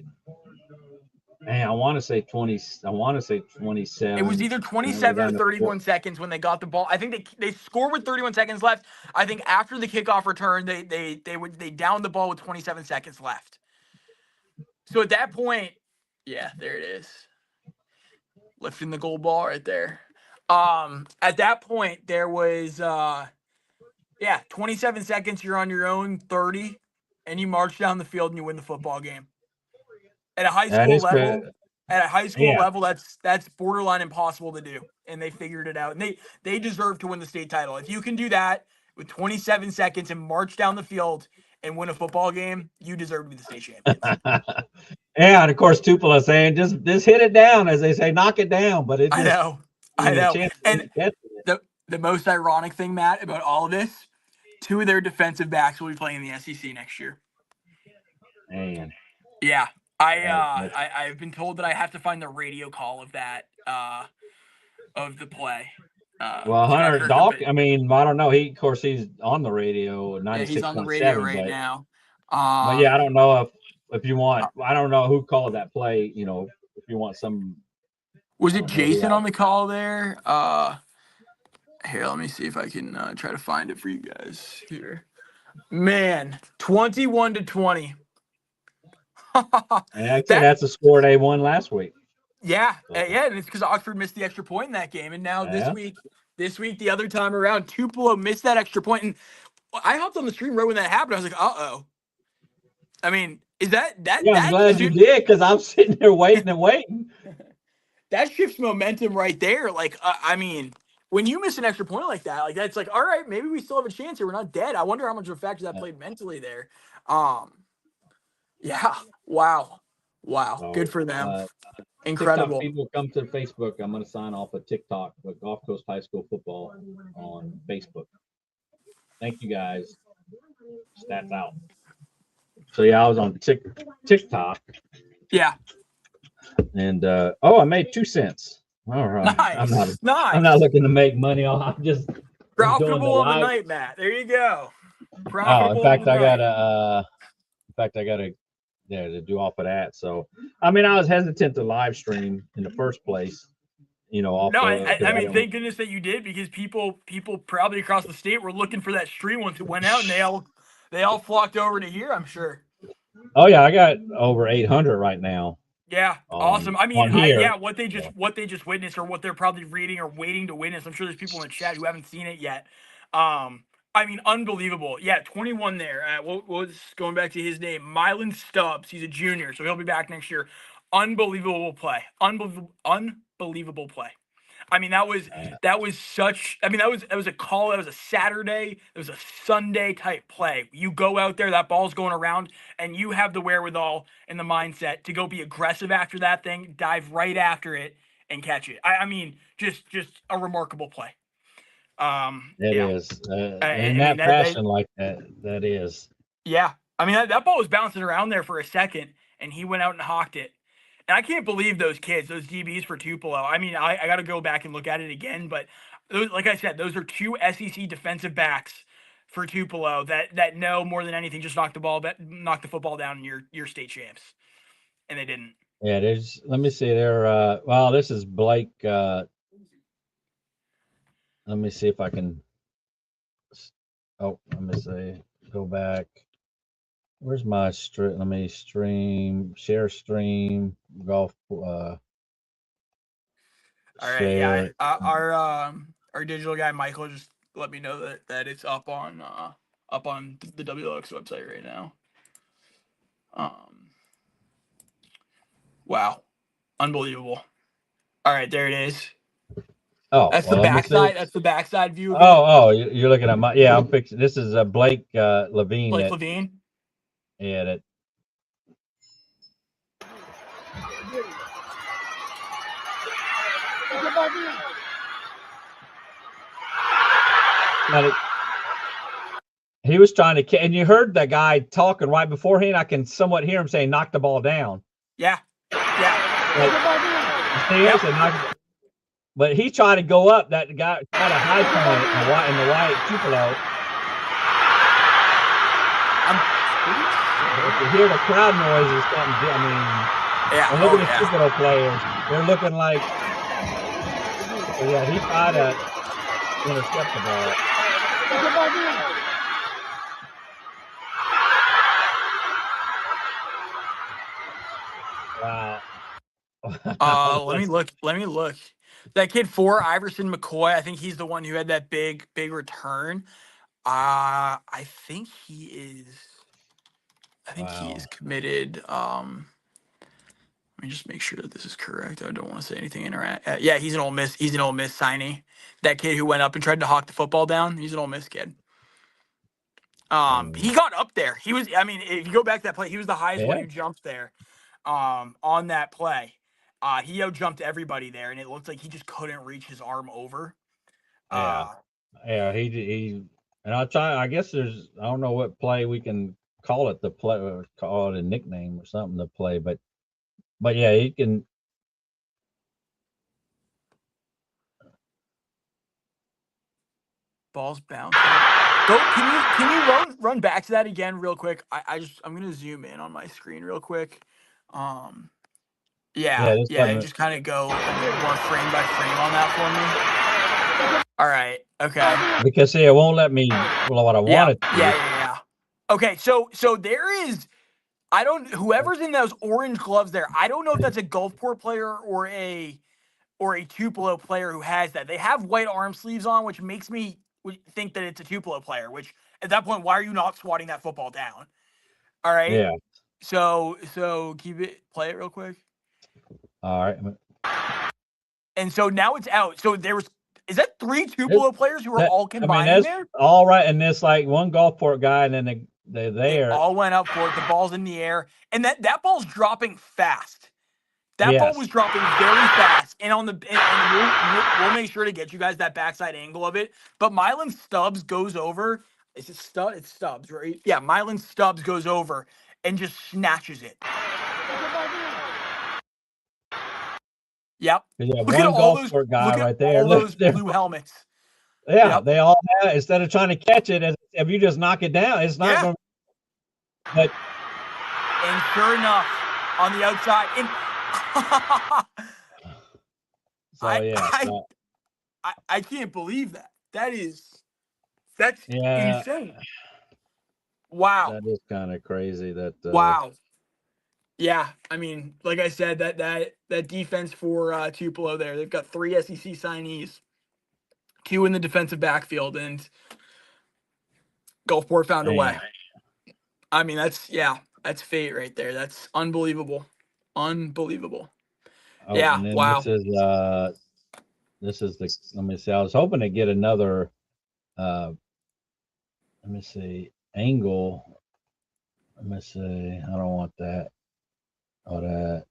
Man, I want to say 20. I want to say 27. It was either 27 or 31 seconds when they got the ball. I think they scored with 31 seconds left. I think after the kickoff return, they downed the ball with 27 seconds left. So at that point, yeah, there it is. Lifting the gold ball right there. At that point, there was 27 seconds. You're on your own 30, and you march down the field and you win the football game. At a high school level, that's borderline impossible to do, and they figured it out. And they deserve to win the state title. If you can do that with 27 seconds and march down the field and win a football game, you deserve to be the state champions. Yeah, and of course Tupelo saying just hit it down, as they say, knock it down. But I know. And the most ironic thing, Matt, about all of this, 2 of their defensive backs will be playing in the SEC next year. Man. Yeah. I've been told that I have to find the radio call of that of the play. Well, Hunter Dalk, I mean, I don't know. He's on the radio. 96.7. Yeah, he's on the radio right now. But yeah, I don't know if you want. I don't know who called that play. If you want some. Was it Jason on the call there? Here, let me see if I can try to find it for you guys here. Man, 21-20. That's a score they won last week. Yeah, and it's because Oxford missed the extra point in that game, and now this week, the other time around, Tupelo missed that extra point, and I hopped on the stream right when that happened. I was like, "Uh-oh." I mean, is that? Yeah, I'm glad you did, because I'm sitting there waiting and waiting. That shifts momentum right there. Like, I mean, when you miss an extra point like that, it's like, all right, maybe we still have a chance here. We're not dead. I wonder how much of a factor that played mentally there. Yeah. Wow. So, good for them. Incredible. TikTok people come to Facebook. I'm going to sign off of TikTok with Gulf Coast High School football on Facebook. Thank you guys. Stats out. So yeah, I was on TikTok. Yeah. And I made 2 cents. All right. Nice. I'm not looking to make money. I'm just profitable on the night, Matt. There you go. In fact, I got a to do off of that. So, I mean, I was hesitant to live stream in the first place. Off. No, I mean, thank goodness that you did, because people probably across the state were looking for that stream once it went out, and they all flocked over to here, I'm sure. Oh yeah, I got over 800 right now. Yeah, awesome. I mean, what they just witnessed, or what they're probably reading or waiting to witness. I'm sure there's people in the chat who haven't seen it yet. I mean, unbelievable. Yeah, 21 there. What was going back to his name? Mylan Stubbs. He's a junior, so he'll be back next year. Unbelievable play. Unbelievable play. I mean, that was such. I mean, that was a call. That was a Saturday. It was a Sunday type play. You go out there, that ball's going around, and you have the wherewithal and the mindset to go be aggressive after that thing, dive right after it, and catch it. I mean, just a remarkable play. It is in that fashion, like that is. Yeah, I mean that ball was bouncing around there for a second, and he went out and hawked it. And I can't believe those kids, those DBs for Tupelo. I mean, I got to go back and look at it again, but those, like I said, those are two SEC defensive backs for Tupelo that know more than anything, just knock the football down, and you're state champs, and they didn't. Yeah, there's. Let me see. There. Well, this is Blake. Let me see if I can. Oh, let me see. Go back. Where's my stream? Let me share stream, golf. All right, share. Yeah. Our digital guy Michael just let me know that it's up on the WLX website right now. Wow, unbelievable. All right, there it is. Oh, that's the backside. That's the backside view. You're looking at my. Yeah, I'm fixing. This is Blake Levine. Blake Levine. Yeah, that. He was trying to, and you heard that guy talking right beforehand. I can somewhat hear him saying, "Knock the ball down." Yeah. But he tried to go up. That guy tried to hide from it in the white Tupelo. If you hear the crowd noises, something. I mean, look at the Tupelo players. They're looking like. Yeah, he tried to intercept the ball. Wow. Let me look. That kid Iverson McCoy, I think he's the one who had that big return. I think he is. He is committed. Let me just make sure that this is correct. I don't want to say anything yeah, he's an Ole Miss. He's an Ole Miss signee. That kid who went up and tried to hawk the football down. He's an Ole Miss kid. He got up there. He was. I mean, if you go back to that play, he was the highest one who jumped there. On that play, he out-jumped everybody there, and it looked like he just couldn't reach his arm over. Yeah, he. And I'll try. I guess I don't know what play we can call it. The play, or call it a nickname or something to play, but yeah, he can. Ball's bouncing. Can you run back to that again real quick? I'm gonna zoom in on my screen real quick. Just kind of go more frame by frame on that for me. All right. Okay. Because it won't let me what I wanted. Yeah. Okay. So there is. Whoever's in those orange gloves there, I don't know if that's a Gulfport player or a Tupelo player who has that. They have white arm sleeves on, which makes me think that it's a Tupelo player, which at that point, why are you not swatting that football down? All right. Yeah. So play it real quick. All right. And so now it's out. So is that 3 Tupelo players who are all combined there? All right. And there's like one Gulfport guy, and then they're there. They all went up for it. The ball's in the air, and that ball's dropping fast. That ball was dropping very fast, and we'll make sure to get you guys that backside angle of it. But Mylan Stubbs goes over. Is it Stubbs? It's Stubbs, right? Yeah, Mylan Stubbs goes over and just snatches it. Yep. Look at all those guy right there. All those blue helmets. Yeah, they all have. Instead of trying to catch it, if you just knock it down, it's not going. But And sure enough, on the outside, and I can't believe that. That's Yeah. insane. Wow. That is kind of crazy. That wow. Yeah, I mean, like I said, that defense for Tupelo there, they've got 3 SEC signees, 2 in the defensive backfield, and Gulfport found a way. I mean, that's fate right there. That's unbelievable. Unbelievable. Oh, yeah, and then wow. This is the, let me see. I was hoping to get another let me see, angle. Let me see. I don't want that. Oh, that.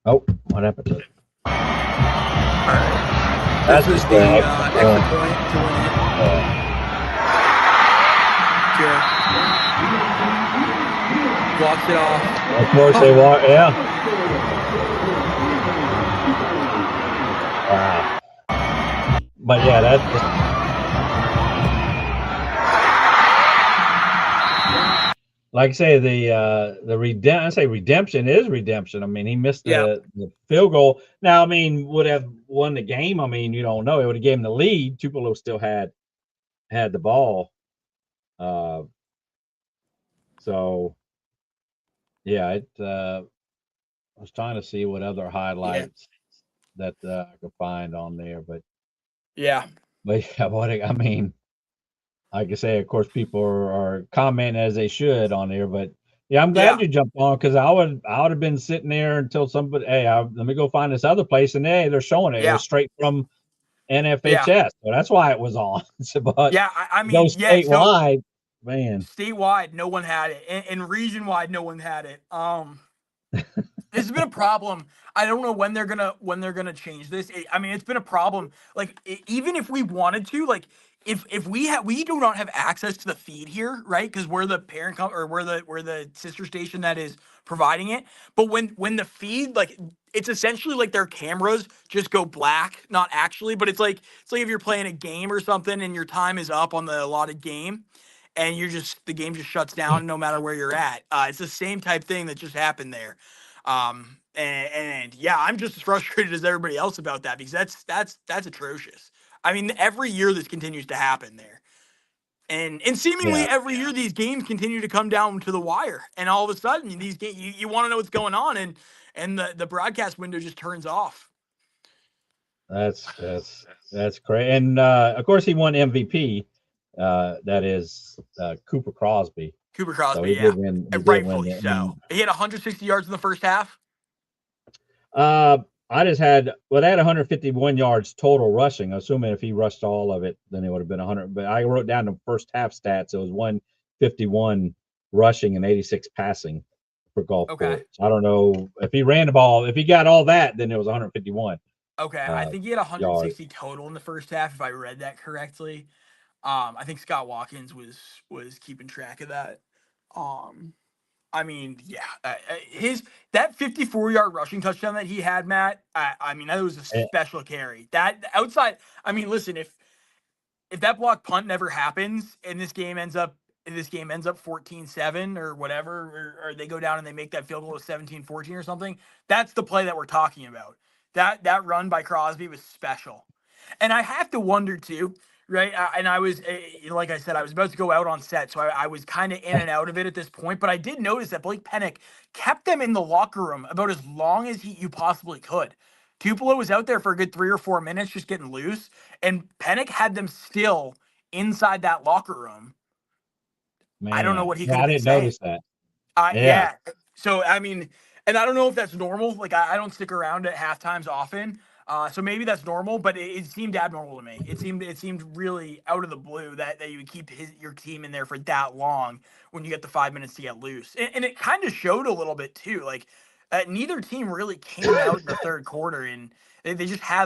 Oh, what happened to it? That's just the extra point to win it. Walks it off. Of course they walk. Yeah. Wow. But yeah, that's just. Like I say, redemption is redemption. I mean, he missed the field goal. Now, I mean, would have won the game. I mean, you don't know. It would have given him the lead. Tupelo still had the ball. So, yeah, I was trying to see what other highlights that I could find on there, but yeah, I mean. Like I say, of course, people are commenting as they should on there, but yeah, I'm glad you jumped on because I would have been sitting there until somebody, hey, let me go find this other place, and they're showing it. It was straight from NFHS, so that's why it was on. But I mean, statewide, man, statewide, no one had it, and region-wide, no one had it. This has been a problem. I don't know when they're gonna change this. I mean, it's been a problem. Like even if we wanted to, like. If we do not have access to the feed here, right? Because we're the parent or we're the sister station that is providing it. But when the feed, like, it's essentially like their cameras just go black, not actually, but it's like if you're playing a game or something and your time is up on the allotted game, and the game just shuts down no matter where you're at. It's the same type thing that just happened there. And yeah, I'm just as frustrated as everybody else about that because that's atrocious. I mean, every year this continues to happen there. And seemingly every year these games continue to come down to the wire. And all of a sudden these games, you want to know what's going on and the broadcast window just turns off. That's great. And of course he won MVP. That is Cooper Crosby. Cooper Crosby, so and rightfully so. He had 160 yards in the first half. They had 151 yards total rushing. Assuming if he rushed all of it, then it would have been 100. But I wrote down the first half stats. It was 151 rushing and 86 passing for Gulfport. Okay. So I don't know if he ran the ball. If he got all that, then it was 151. Okay, I think he had 160 total in the first half, if I read that correctly. I think Scott Watkins was keeping track of that. I mean, yeah, that 54-yard rushing touchdown that he had, Matt. I mean, that was a special carry. That outside. I mean, listen, if that block punt never happens and this game ends up 14-7 or whatever, or they go down and they make that field goal of 17-14 or something, that's the play that we're talking about. That run by Crosby was special, and I have to wonder too. Right. And I was, like I said, I was about to go out on set. So I was kind of in and out of it at this point. But I did notice that Blake Pennick kept them in the locker room about as long as you possibly could. Tupelo was out there for a good 3 or 4 minutes just getting loose. And Pennick had them still inside that locker room. Man, I don't know what he could have been saying. I didn't notice that. Yeah. So, I mean, and I don't know if that's normal. Like, I don't stick around at halftimes often. So maybe that's normal, but it seemed abnormal to me. It seemed really out of the blue that you would keep your team in there for that long when you get the 5 minutes to get loose. And it kind of showed a little bit too. Like neither team really came out in the third quarter, and they just had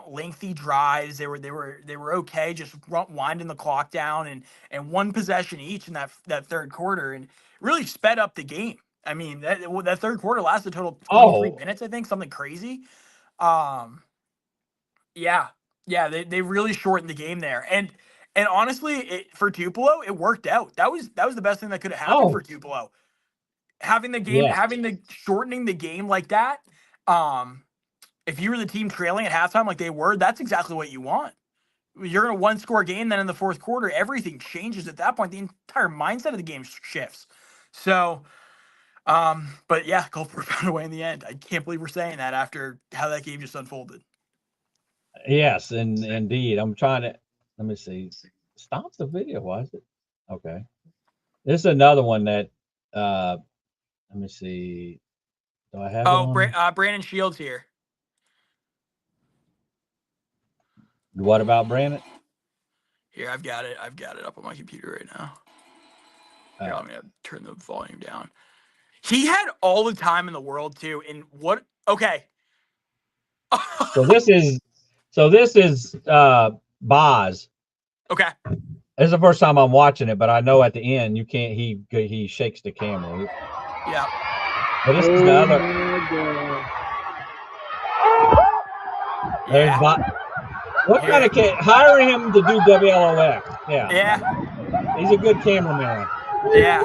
lengthy drives. They were okay, just winding the clock down and one possession each in that third quarter, and really sped up the game. I mean that third quarter lasted a total of 23 minutes, I think, something crazy. Yeah, they really shortened the game there. And And honestly, for Tupelo, it worked out. That was the best thing that could have happened for Tupelo. Having the game, shortening the game like that. If you were the team trailing at halftime like they were, that's exactly what you want. You're in a 1-score game, then in the fourth quarter, everything changes at that point. The entire mindset of the game shifts. So, but yeah, Gulfport found a way in the end. I can't believe we're saying that after how that game just unfolded. Yes, and indeed. I'm trying to, let me see. Stop the video, why is it? Okay. This is another one that, let me see. Do I have it on? Brandon Shields here. What about Brandon? Here, I've got it up on my computer right now. Here, let me turn the volume down. He had all the time in the world too. And what? Okay. So this is Boz. Okay. This is the first time I'm watching it, but I know at the end you can't. He shakes the camera. Yeah. But this is the other. There's what kind of hire him to do WLOX? Yeah. Yeah. He's a good cameraman. Yeah.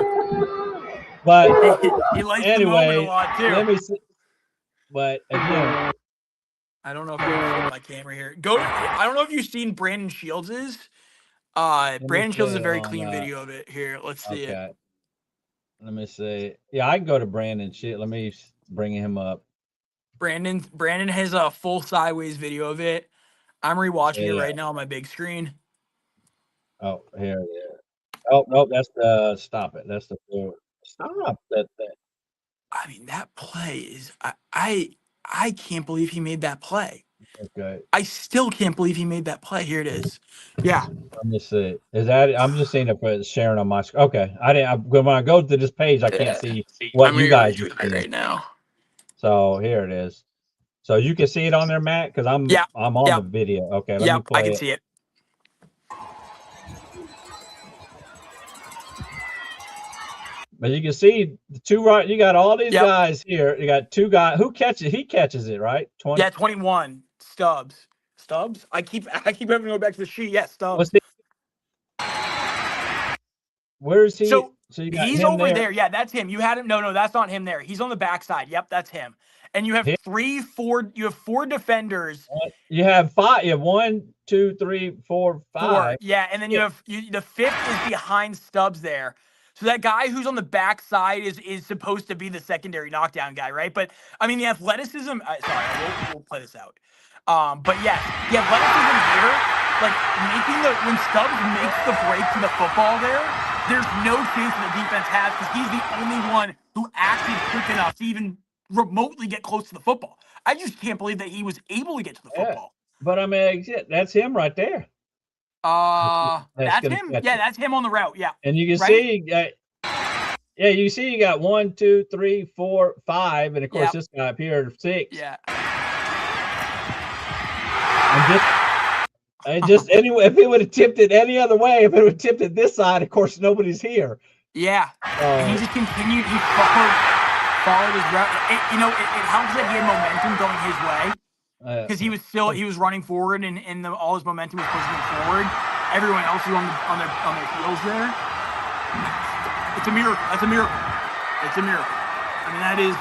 But he likes anyway, the moment a lot too. Let me see. But again, I don't know if I can flip my camera here. I don't know if you've seen Brandon Shields's. Brandon Shields is a very clean video of it. Here, let's see it. Let me see. Yeah, I can go to Brandon. Let me bring him up. Brandon has a full sideways video of it. I'm rewatching it right now on my big screen. Oh, here it is. Oh, no, that's the stop it. That's the stop that thing. I mean, that play is I can't believe he made that play. Okay. I still can't believe he made that play. Here it is. Yeah. Let me see. Is that? I'm just seeing it sharing on my screen. Okay. When I go to this page, I can't see what you guys are seeing right now. So here it is. So you can see it on there, Matt, because I'm on the video. Okay. Let me play I can see it. But you can see the two right. You got all these guys here. You got two guys. Who catches? He catches it, right? 20. Yeah, 21. Stubbs. I keep having to go back to the sheet. Yeah, Stubbs. Where is he? So you got he's him over there. Yeah, that's him. You had him. No, that's not him there. He's on the backside. Yep, that's him. And you have four defenders. You have five. You have 1, 2, 3, 4, 5. Yeah, and then you have the fifth is behind Stubbs there. So that guy who's on the backside is supposed to be the secondary knockdown guy, right? But I mean, the athleticism. We'll play this out. But yeah, the athleticism here, like when Stubbs makes the break to the football there's no chance the defense has because he's the only one who actually is quick enough to even remotely get close to the football. I just can't believe that he was able to get to the football. But I mean, that's him right there. That's him. Yeah, that's him on the route. Yeah. And you can see, you see, you got 1, 2, 3, 4, 5, and of course this guy up here 6. Yeah. And just anyway, if it would have tipped it any other way, if it would have tipped it this side, of course nobody's here. Yeah. And he just continued. He followed his route. It helps that he had momentum going his way. Because he was running forward and all his momentum was pushing him forward. Everyone else was on their heels there. It's a miracle. That's a miracle. It's a miracle. I mean, that is.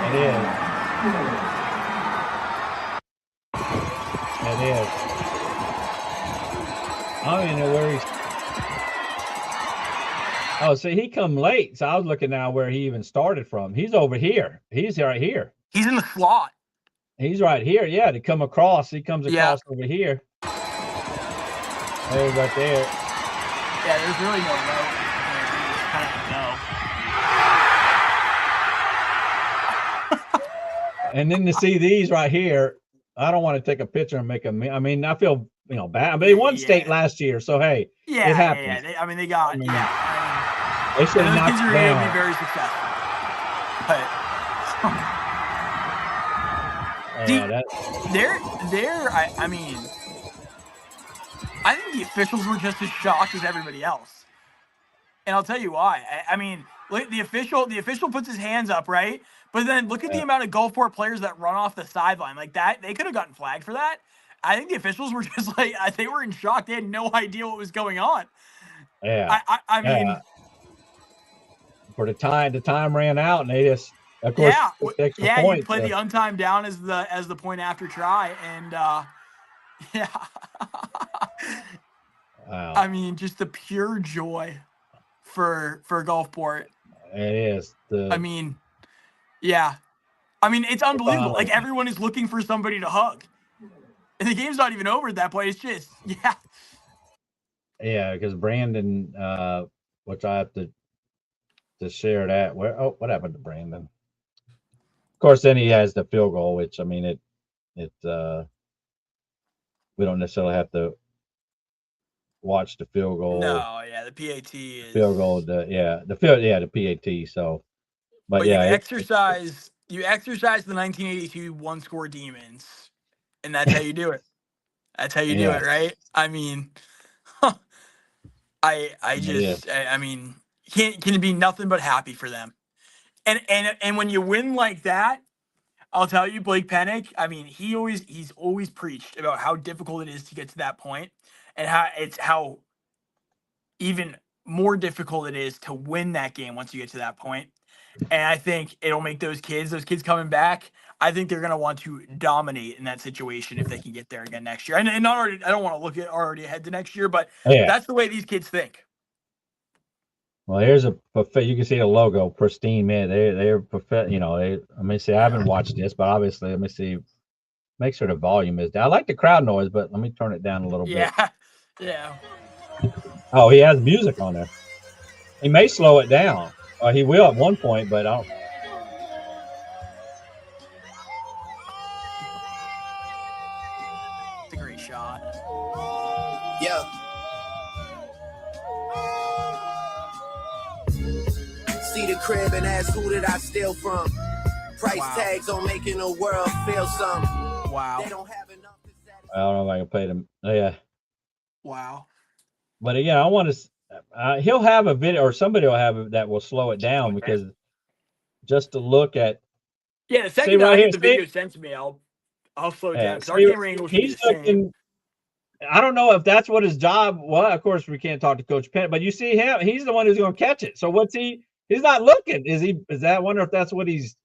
It is. It is. I don't even know where he's. Oh, see, he come late. So I was looking now where he even started from. He's over here. He's right here. He's in the slot. He's right here. Yeah, to come across. He comes across over here. There's right there. Yeah, there's really no route. He just kind of go. And then to see these right here, I don't want to take a picture and make them. I mean, I feel bad. I mean, they won state last year, so hey, it happens. Yeah. They got. They should have knocked it down. Be very successful. But I mean, I think the officials were just as shocked as everybody else, and I'll tell you why. I mean, the official puts his hands up, right? But then look at the amount of Gulfport players that run off the sideline like that. They could have gotten flagged for that. I think the officials were just like, they were in shock. They had no idea what was going on. Yeah. I mean, for the time ran out, and they just, of course, took the extra point. You play the untimed down as the point after try, and yeah. Wow. I mean, just the pure joy for Gulfport. It is. I mean, yeah. I mean, it's unbelievable. Like, everyone is looking for somebody to hug. And the game's not even over at that point. It's just, yeah. Yeah, because Brandon, which I have to share that. What happened to Brandon? Of course, then he has the field goal, which, I mean, we don't necessarily have to watch the field goal. No, yeah, the PAT is field goal. The PAT. So, but yeah, you exercise the 1982 one-score demons, and that's how you do it. That's how you do it, right? I mean, I mean, can be nothing but happy for them. And when you win like that, I'll tell you, Blake Pennick, I mean, he's always preached about how difficult it is to get to that point, and how even more difficult it is to win that game once you get to that point. And I think it'll make those kids coming back, I think they're going to want to dominate in that situation if they can get there again next year. And not already, I don't want to look at already ahead to next year, but that's the way these kids think. Well, here's you can see the logo, pristine, man. They're perfect. You know, let me see. I haven't watched this, but obviously, let me see. Make sure the volume is down. I like the crowd noise, but let me turn it down a little bit. Yeah. Oh, he has music on there. He may slow it down. He will at one point, but I don't. It's a great shot. Yeah. See the crib and ask who did I steal from? Price tags on making the world feel some. Wow. They don't have enough to I don't know if I can play them. Yeah. Wow. But again, I want to. He'll have a video, or somebody will have it that will slow it down, because just to look at. Yeah, the second I get the video sent to me, I'll slow it down, because our camera angle should be the same. I don't know if that's what his job was. Of course, we can't talk to Coach Penn, but you see him; he's the one who's going to catch it. So what's he? He's not looking. Is he? Is that? I wonder if that's what he's.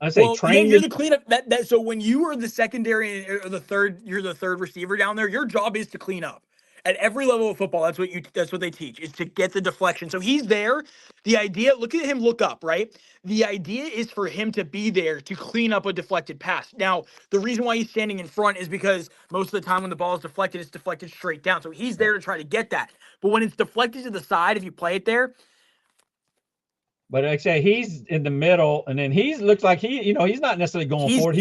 I say training. You're the cleanup. So when you are the secondary or the third, you're the third receiver down there. Your job is to clean up. At every level of football, that's what they teach, is to get the deflection. So he's there. The idea, look at him look up, right? The idea is for him to be there to clean up a deflected pass. Now, the reason why he's standing in front is because most of the time when the ball is deflected, it's deflected straight down. So he's there to try to get that. But when it's deflected to the side, if you play it there. But like I say, he's in the middle, and then looks like he's not necessarily going forward.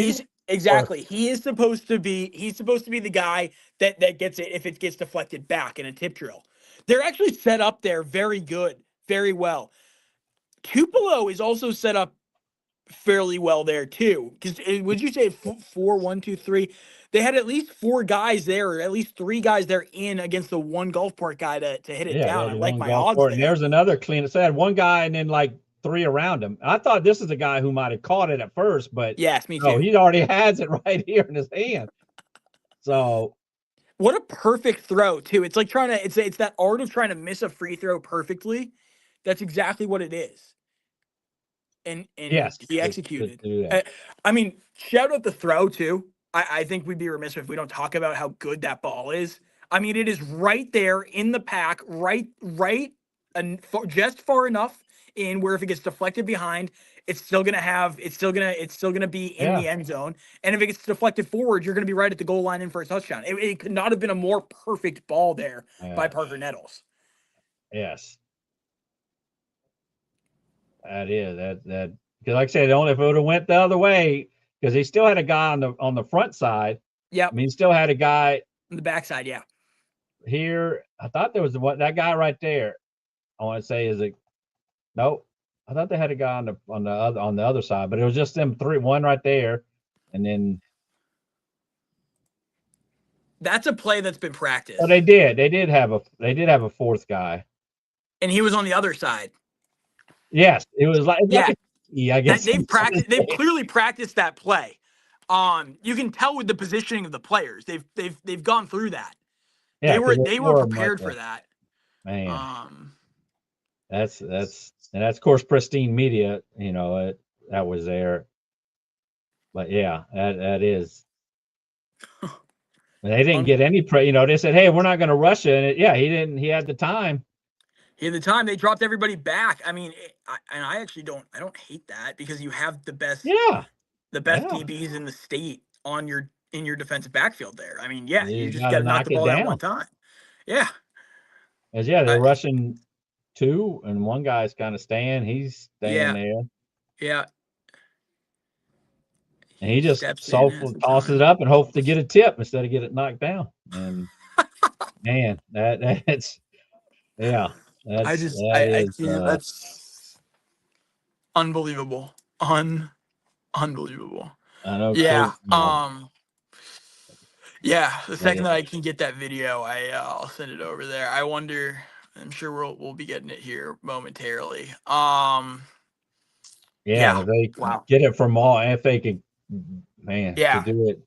Exactly. He's supposed to be the guy that gets it if it gets deflected back in a tip drill. They're actually set up there very good, very well. Tupelo is also set up fairly well there too. Because would you say 1, 2, 3? They had at least 4 guys there, or at least 3 guys there in against the one Gulfport guy to hit it down. I like my odds there. And there's another clean. So I had one guy and then like 3 around him. I thought this is a guy who might have caught it at first, but yes, me too. No, he already has it right here in his hand. So what a perfect throw too. It's like it's that art of trying to miss a free throw perfectly. That's exactly what it is. And yes, he executed. I mean, shout out the throw too. I think we'd be remiss if we don't talk about how good that ball is. I mean, it is right there in the pack, right, and just far enough in where if it gets deflected behind, it's still gonna be in the end zone. And if it gets deflected forward, you're gonna be right at the goal line in for a touchdown. It could not have been a more perfect ball there by Parker Nettles. Yes. That is that because like I said, only if it would have went the other way, because he still had a guy on the front side. Yeah. I mean, he still had a guy on the backside. Yeah. Here, I thought there was that guy right there. I want to say nope. I thought they had a guy on the other side, but it was just them 3, one right there, and then. That's a play that's been practiced. Oh, they did have a fourth guy, and he was on the other side. Yes, it was like I guess they've clearly practiced that play. You can tell with the positioning of the players. They've gone through that. Yeah, They were 'cause they it's were more of prepared like for that. Man, that's of course pristine media. You know that was there, but yeah, that is. They didn't get any You know, they said, "Hey, we're not going to rush it." Yeah, he didn't. He had the time. At the time, they dropped everybody back. I mean, I actually don't hate that because you have the best DBs in the state in your defensive backfield there. I mean, yeah, you just got to knock the ball down one time. Yeah. They're rushing 2, and one guy's kind of staying. He's staying there. Yeah. And he just soulfully tosses it up and hopes to get a tip instead of get it knocked down. And man, that's yeah. That's unbelievable. Unbelievable. I know. Yeah. Yeah. The second that I can get that video, I'll send it over there. I wonder. I'm sure we'll be getting it here momentarily. Yeah. If they get it from all, if they could, to do it.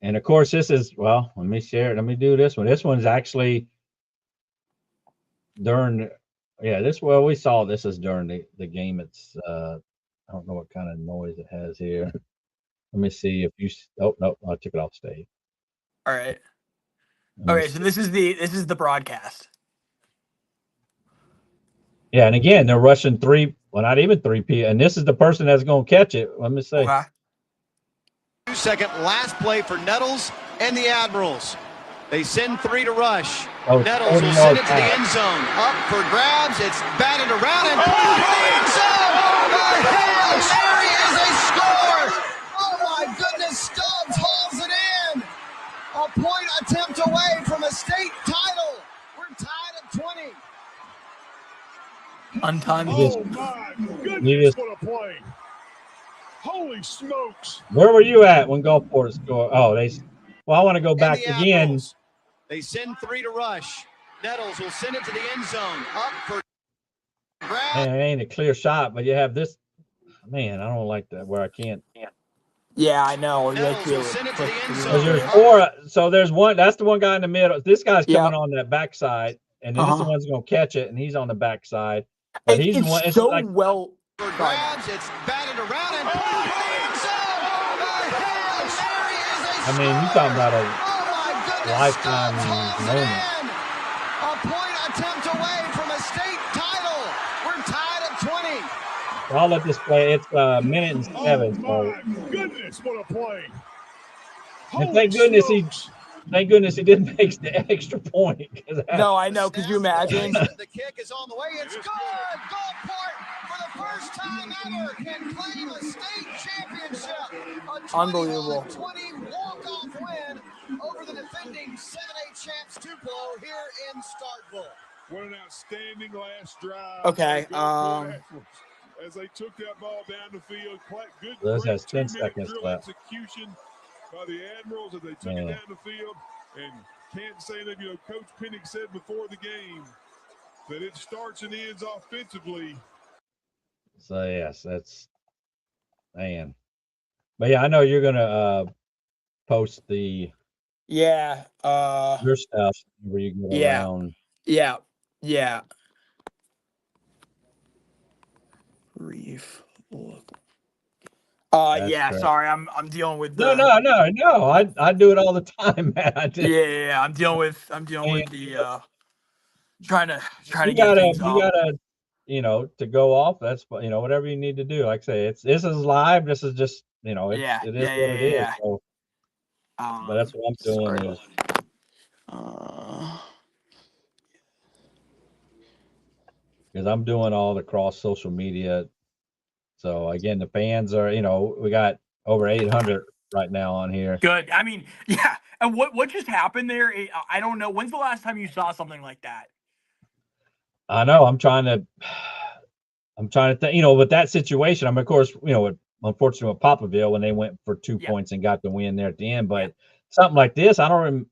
And of course, this is let me share it. Let me do this one. This one's actually during. Yeah, we saw this is during the game. It's I don't know what kind of noise it has here. Let me see if you. Oh no, I took it off stage. All right. Okay, so this is the broadcast. Yeah, and again, they're rushing 3. Well, not even 3 p. And this is the person that's going to catch it. Let me say. 2-second last play for Nettles and the Admirals. They send 3 to rush. Nettles will send it to the end zone. Up for grabs. It's batted around and the end zone. Hail Mary is a score. Oh my goodness, Stubbs hauls it in. A point attempt away from a state title. We're tied at 20. Untimed. Oh my goodness, what a play. Holy smokes. Where were you at when Gulfport scored? Oh, I want to go back again. They send 3 to rush. Nettles will send it to the end zone. Up for grab. Man, it ain't a clear shot, but you have this. Man, I don't like that where I can't. Yeah, I know. Nettles will send it to the end zone. There's 4. So there's one. That's the one guy in the middle. This guy's coming on that backside, and then this is the one's going to catch it, and he's on the backside. But he's the one. It's so well. For grabs, it's batted around and I mean, you're talking about a lifetime moment. A point attempt away from a state title. We're tied at 20. I'll let this play. It's a minute and 7. Oh my goodness, what a play. And thank goodness he didn't make the extra point. No, I know. Could you imagine? The kick is on the way. It's good. Gulfport, for the first time ever, can claim a state championship. Unbelievable. 20 walk-off win over the defending 7A champs Tupelo here in Starkville. What an outstanding last drive. Okay. As they took that ball down the field, good. Those has 10 seconds left. Execution by the Admirals as they took it down the field, and can't say that Coach Pennick said before the game that it starts and ends offensively. So yes, that's man. But yeah, I know you're gonna post the your stuff where you go around. Yeah. Brief look. Sorry, I'm dealing with the No. I do it all the time, man. I'm dealing with the trying to you get things you up. gotta to go off. That's whatever you need to do. Like I say, this is live. This is just it is what it is. So, but that's what I'm doing. Because I'm doing all the cross social media. So again, the fans are, we got over 800 right now on here. Good. I mean, yeah. And what just happened there? I don't know. When's the last time you saw something like that? I know. I'm trying to think, with that situation. Of course, unfortunately with Poplarville when they went for 2 points and got the win there at the end. But something like this, I don't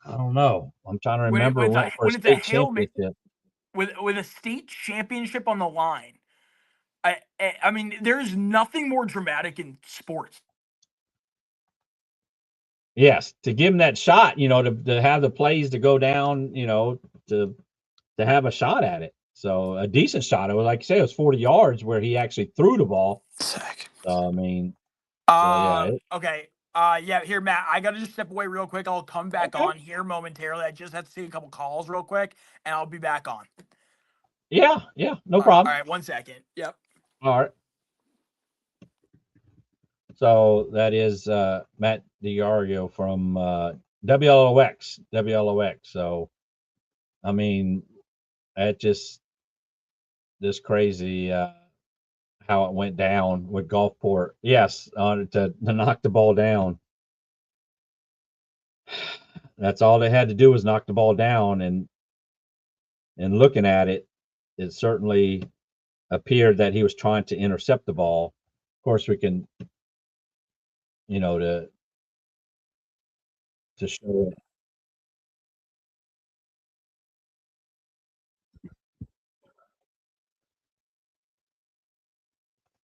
know. I'm trying to remember when for a state championship. With a state championship on the line. I mean, there's nothing more dramatic in sports Yes, to give him that shot, to have the plays to go down, to have a shot at it. So a decent shot. It was like I say, it was 40 yards where he actually threw the ball. Sick. So I mean, Okay. Yeah, here, Matt, I gotta just step away real quick. I'll come back on here momentarily. I just have to take a couple calls real quick, and I'll be back on. Yeah, no problem. All right, 1 second. Yep. All right. So that is Matt DiArio from WLOX. So, I mean, that just crazy how it went down with Gulfport. Yes, to knock the ball down. That's all they had to do was knock the ball down, and looking at it, it certainly appeared that he was trying to intercept the ball. Of course, we can, to show it.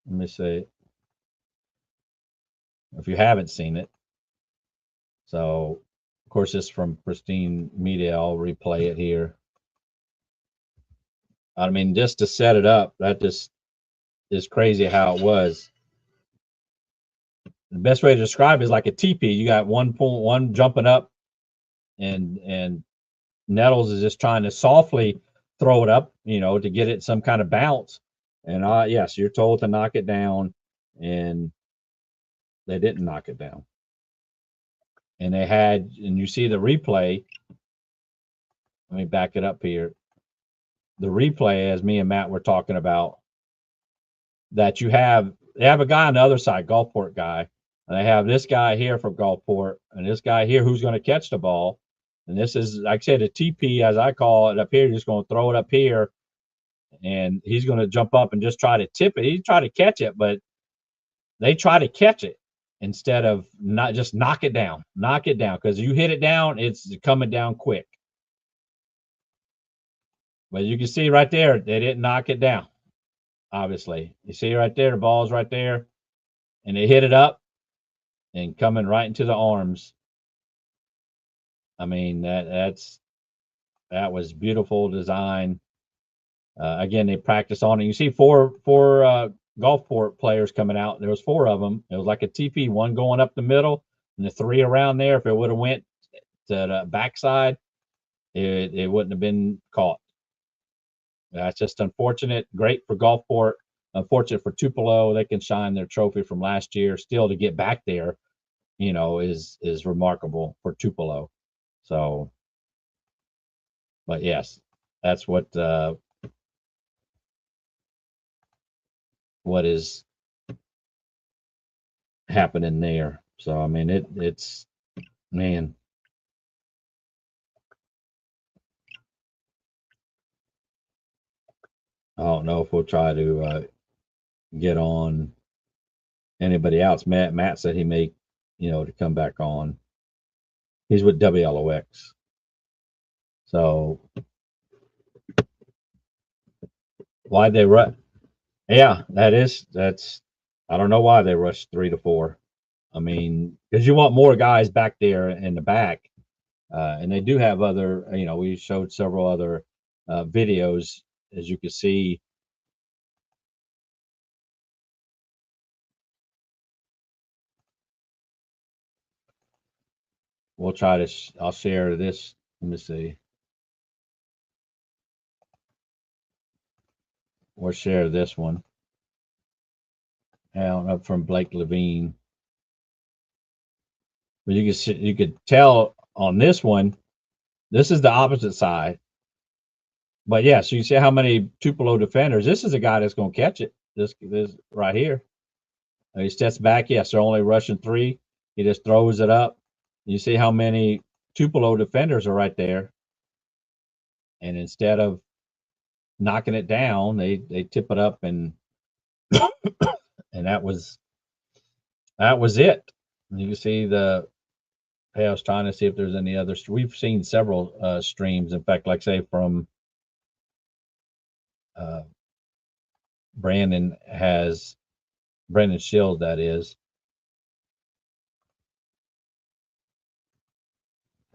Let me see if you haven't seen it. So, of course, it's from Pristine Media. I'll replay it here. I mean, just to set it up, that just is crazy how it was. The best way to describe it is like a teepee. You got 1.1 jumping up, and Nettles is just trying to softly throw it up, to get it some kind of bounce. And yes, you're told to knock it down, and they didn't knock it down. And you see the replay. Let me back it up here. The replay, as me and Matt were talking about, that they have a guy on the other side, Gulfport guy, and they have this guy here from Gulfport, and this guy here who's going to catch the ball. And this is, like I said, a TP, as I call it, up here. Just going to throw it up here, and he's going to jump up and just try to tip it. He try to catch it, but they try to catch it instead of not just knock it down, because you hit it down, it's coming down quick. But you can see right there, they didn't knock it down. Obviously, you see right there, the ball's right there, and they hit it up and coming right into the arms. I mean, that was beautiful design. Again, they practice on it. You see four Gulfport players coming out. There was 4 of them. It was like a TP, one going up the middle and the 3 around there. If it would have went to the backside, it wouldn't have been caught. That's just unfortunate. Great for Gulfport. Unfortunate for Tupelo. They can shine their trophy from last year. Still to get back there, is remarkable for Tupelo. So, but yes, that's what is happening there. So, I mean, it's, man. I don't know if we'll try to get on anybody else. Matt said he may, to come back on. He's with WLOX. So why'd they rush? Yeah, that's I don't know why they rushed 3 to 4. I mean, because you want more guys back there in the back. And they do have other, we showed several other videos, as you can see. We'll try to, I'll share this. Let me see. We'll share this one. Up from Blake Levine. But you could tell on this one, this is the opposite side. But yeah, so you see how many Tupelo defenders. This is a guy that's going to catch it. This right here. He steps back. Yes, they're only rushing 3. He just throws it up. You see how many Tupelo defenders are right there. And instead of knocking it down, they tip it up, and and that was it. You can see I was trying to see if there's any others. We've seen several streams. In fact, like say from Brandon Shield, that is.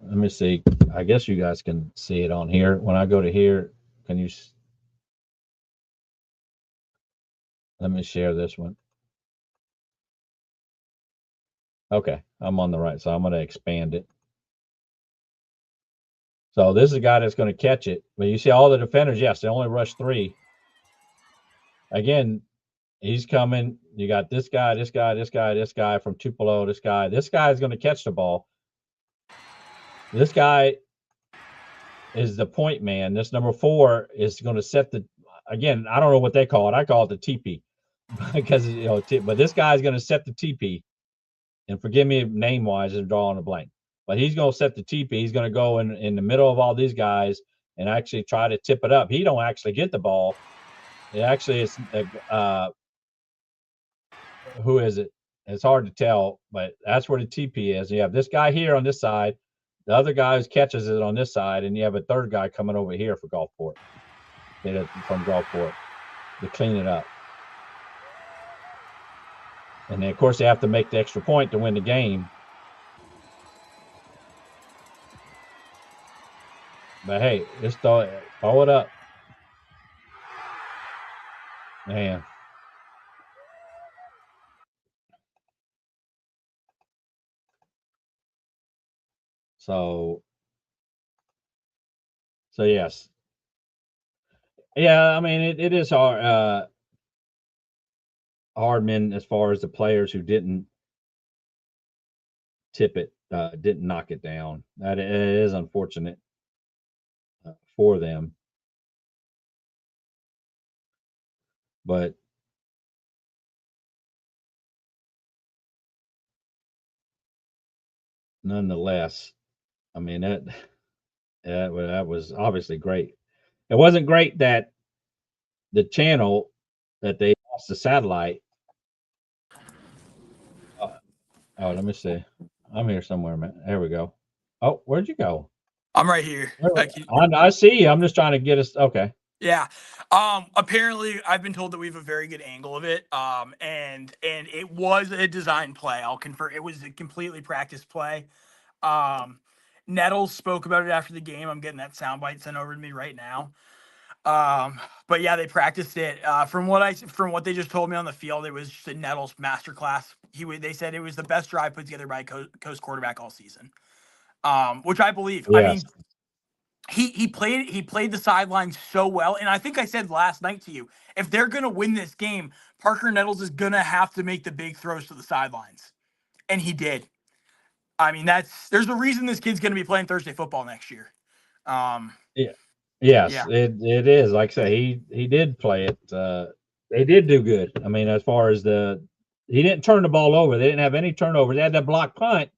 let me see. I guess you guys can see it on here. When I go to here, can you? Let me share this one. Okay, I'm on the right, so I'm going to expand it. So this is a guy that's going to catch it. But you see all the defenders, yes, they only rush 3. Again, he's coming. You got this guy, this guy, this guy, this guy from Tupelo, this guy. This guy is going to catch the ball. This guy is the point man. This number 4 is going to set the, again, I don't know what they call it. I call it the TP because, you know, but this guy is going to set the TP. And forgive me name-wise, I'm drawing a blank. But he's going to set the TP. He's going to go in the middle of all these guys and actually try to tip it up. He don't actually get the ball. It actually is, who is it? It's hard to tell, but that's where the TP is. You have this guy here on this side. The other guy who catches it on this side, and you have a third guy coming over here for Gulfport. From Gulfport to clean it up. And then, of course, they have to make the extra point to win the game. But, hey, just throw it up. Man. So yes. Yeah, I mean, it is hard. Hardman, as far as the players who didn't tip it, didn't knock it down. That it is unfortunate for them. But nonetheless, I mean, that was obviously great. It wasn't great that the channel that they lost the satellite. Oh, let me see. I'm here somewhere, man. There we go. Oh, where'd you go? I'm right here. I see you. I'm just trying to get us. Okay. Yeah. Apparently I've been told that we have a very good angle of it. And it was a design play. I'll confirm it was a completely practiced play. Nettles spoke about it after the game. I'm getting that soundbite sent over to me right now. But yeah, they practiced it. From what they just told me on the field, it was just a Nettles masterclass. They said it was the best drive put together by a Coast quarterback all season. Which I believe. Yes. I mean, he played the sidelines so well, and I think I said last night to you, if they're gonna win this game, Parker Nettles is gonna have to make the big throws to the sidelines, and he did. I mean, there's a reason this kid's gonna be playing Thursday football next year. Yeah. Yes, yeah. It is. Like I say, he did play it. They did do good. I mean, as far as he didn't turn the ball over. They didn't have any turnovers. They had that block punt,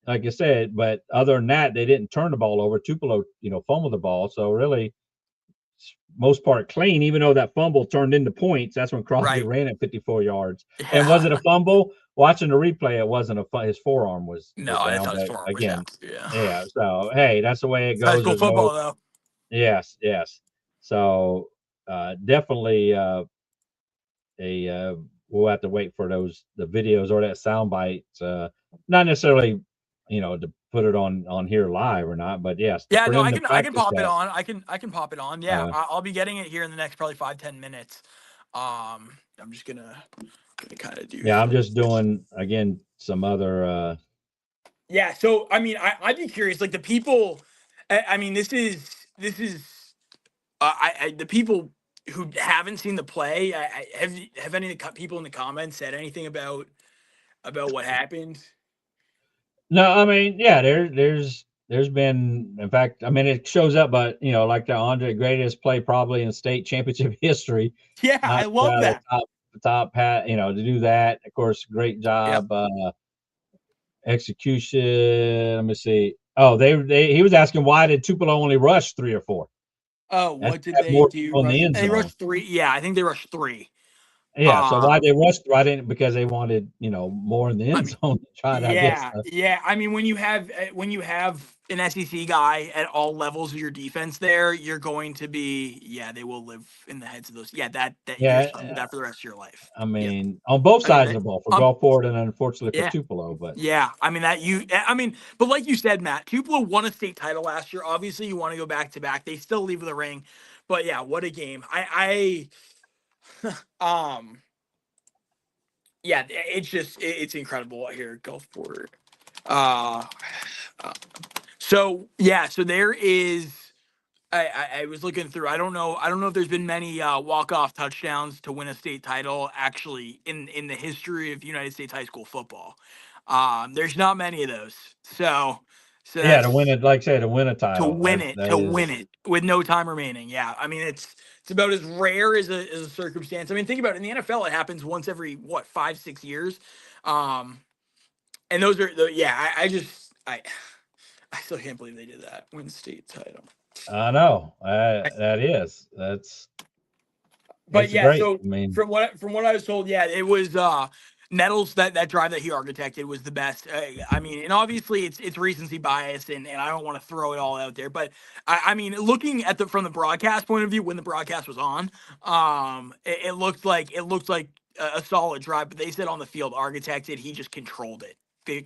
like I said, but other than that, they didn't turn the ball over. Tupelo, fumbled the ball. So really, most part clean, even though that fumble turned into points. That's when Crosby ran at 54 yards. Yeah. And was it a fumble? Watching the replay, it wasn't his forearm was down, I thought his forearm again. Was down. Yeah. So, hey, that's the way it goes. High school football, though. Yes. So, definitely we'll have to wait for the videos or that soundbite. Not necessarily, to put it on here live or not, but yes. Yeah, no, I can pop it on. I can pop it on. Yeah, I'll be getting it here in the next probably 5-10 minutes. I'm just gonna kind of do. Yeah, I'm just doing again some other. Yeah, so I mean, I'd be curious, like the people. I mean, this is the people who haven't seen the play. Have any of the people in the comments said anything about what happened? No, I mean, yeah, there's been, in fact, I mean, it shows up, but like the Andre greatest play probably in state championship history. Yeah, I love that. Top hat, to do that. Of course, great job. Yep. Execution. Let me see. Oh, he was asking why did Tupelo only rush 3 or 4? Oh, what did they do? They rushed 3. Yeah, I think they rushed 3. Yeah. So why they rushed right in? Because they wanted, more in the end zone to try to, I guess. Yeah. I mean, when you have an SEC guy at all levels of your defense there, you're going to be, they will live in the heads of those. Yeah, you're stuck with that for the rest of your life. I mean, on both sides of the ball for Gulfport and unfortunately for Tupelo, but but like you said, Matt, Tupelo won a state title last year. Obviously, you want to go back to back. They still leave with a ring, but yeah, what a game. It's incredible here at Gulfport. So there is. I was looking through. I don't know if there's been many walk-off touchdowns to win a state title actually in the history of United States high school football. There's not many of those. So to win it, like I said, to win a title, to win it with no time remaining. Yeah, I mean it's about as rare as a circumstance. I mean, think about it. In the NFL, it happens once every 5-6 years, and those are I still can't believe they did that. Win state title. I know that's. But yeah, great. so I mean, from what I was told, it was Nettles that drive that he architected was the best. I mean, and obviously it's recency bias, and I don't want to throw it all out there, but I mean, looking at from the broadcast point of view, when the broadcast was on, it looked like a solid drive. But they said on the field, architected, he just controlled it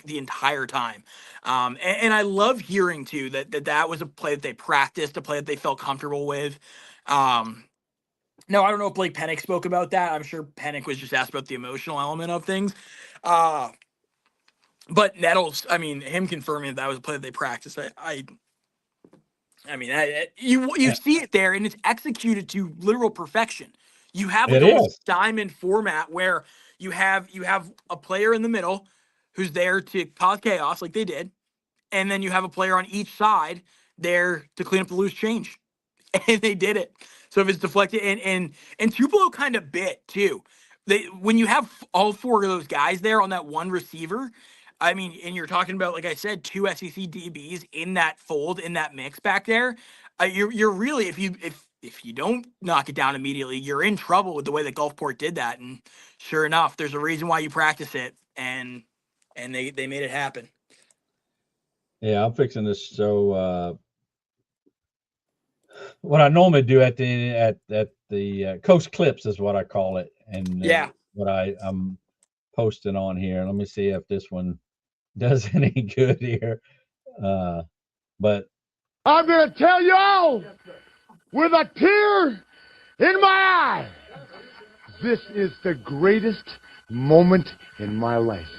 the entire time. And I love hearing too that was a play that they practiced, a play that they felt comfortable with. No, I don't know if Blake Pennick spoke about that. I'm sure Pennick was just asked about the emotional element of things. But Nettles, I mean, him confirming that was a play that they practiced. You see it there, and it's executed to literal perfection. You have a diamond format where you have a player in the middle who's there to cause chaos, like they did, and then you have a player on each side there to clean up the loose change, and they did it. So if it's deflected, and Tupelo kind of bit too. When you have all four of those guys there on that one receiver, I mean, and you're talking about, like I said, two SEC DBs in that fold, in that mix back there. You're really, if you don't knock it down immediately, you're in trouble with the way that Gulfport did that. And sure enough, there's a reason why you practice it, and they made it happen. Yeah, I'm fixing this. So what I normally do at the Coast Clips is what I call it, and what I'm posting on here. Let me see if this one does any good here. But I'm gonna tell y'all with a tear in my eye, this is the greatest moment in my life.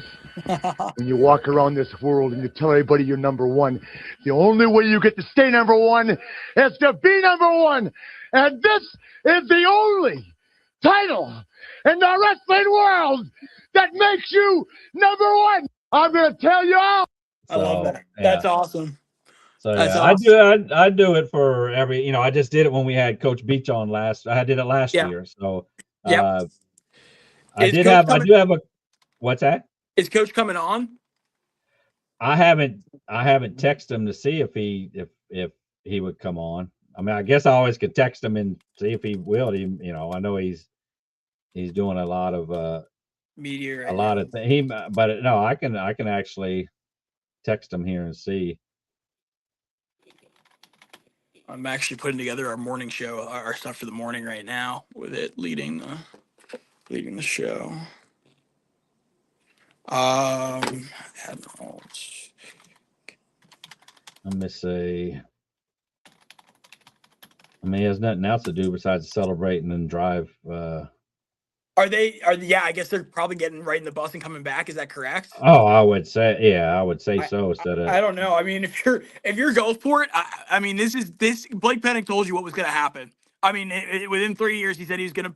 When you walk around this world and you tell everybody you're number one, the only way you get to stay number one is to be number one. And this is the only title in the wrestling world that makes you number one. I'm going to tell you all. I love that. Yeah. That's awesome. So awesome. I do it for every, I just did it when we had Coach Beach on I did it last year. So I do have what's that? Is Coach coming on? I haven't texted him to see if he would come on. I mean, I guess I always could text him and see if he will. I know he's doing a lot of media, a lot of things. But no, I can actually text him here and see. I'm actually putting together our morning show, our stuff for the morning right now, with it leading the show. Admirals. Let me see. I mean, he has nothing else to do besides celebrate and then drive. I guess they're probably getting right in the bus and coming back. Is that correct? Oh, I would say so. Instead of, I don't know. I mean, if you're Gulfport, I mean, this Blake Pennick told you what was going to happen. I mean, within 3 years, he said he was going to.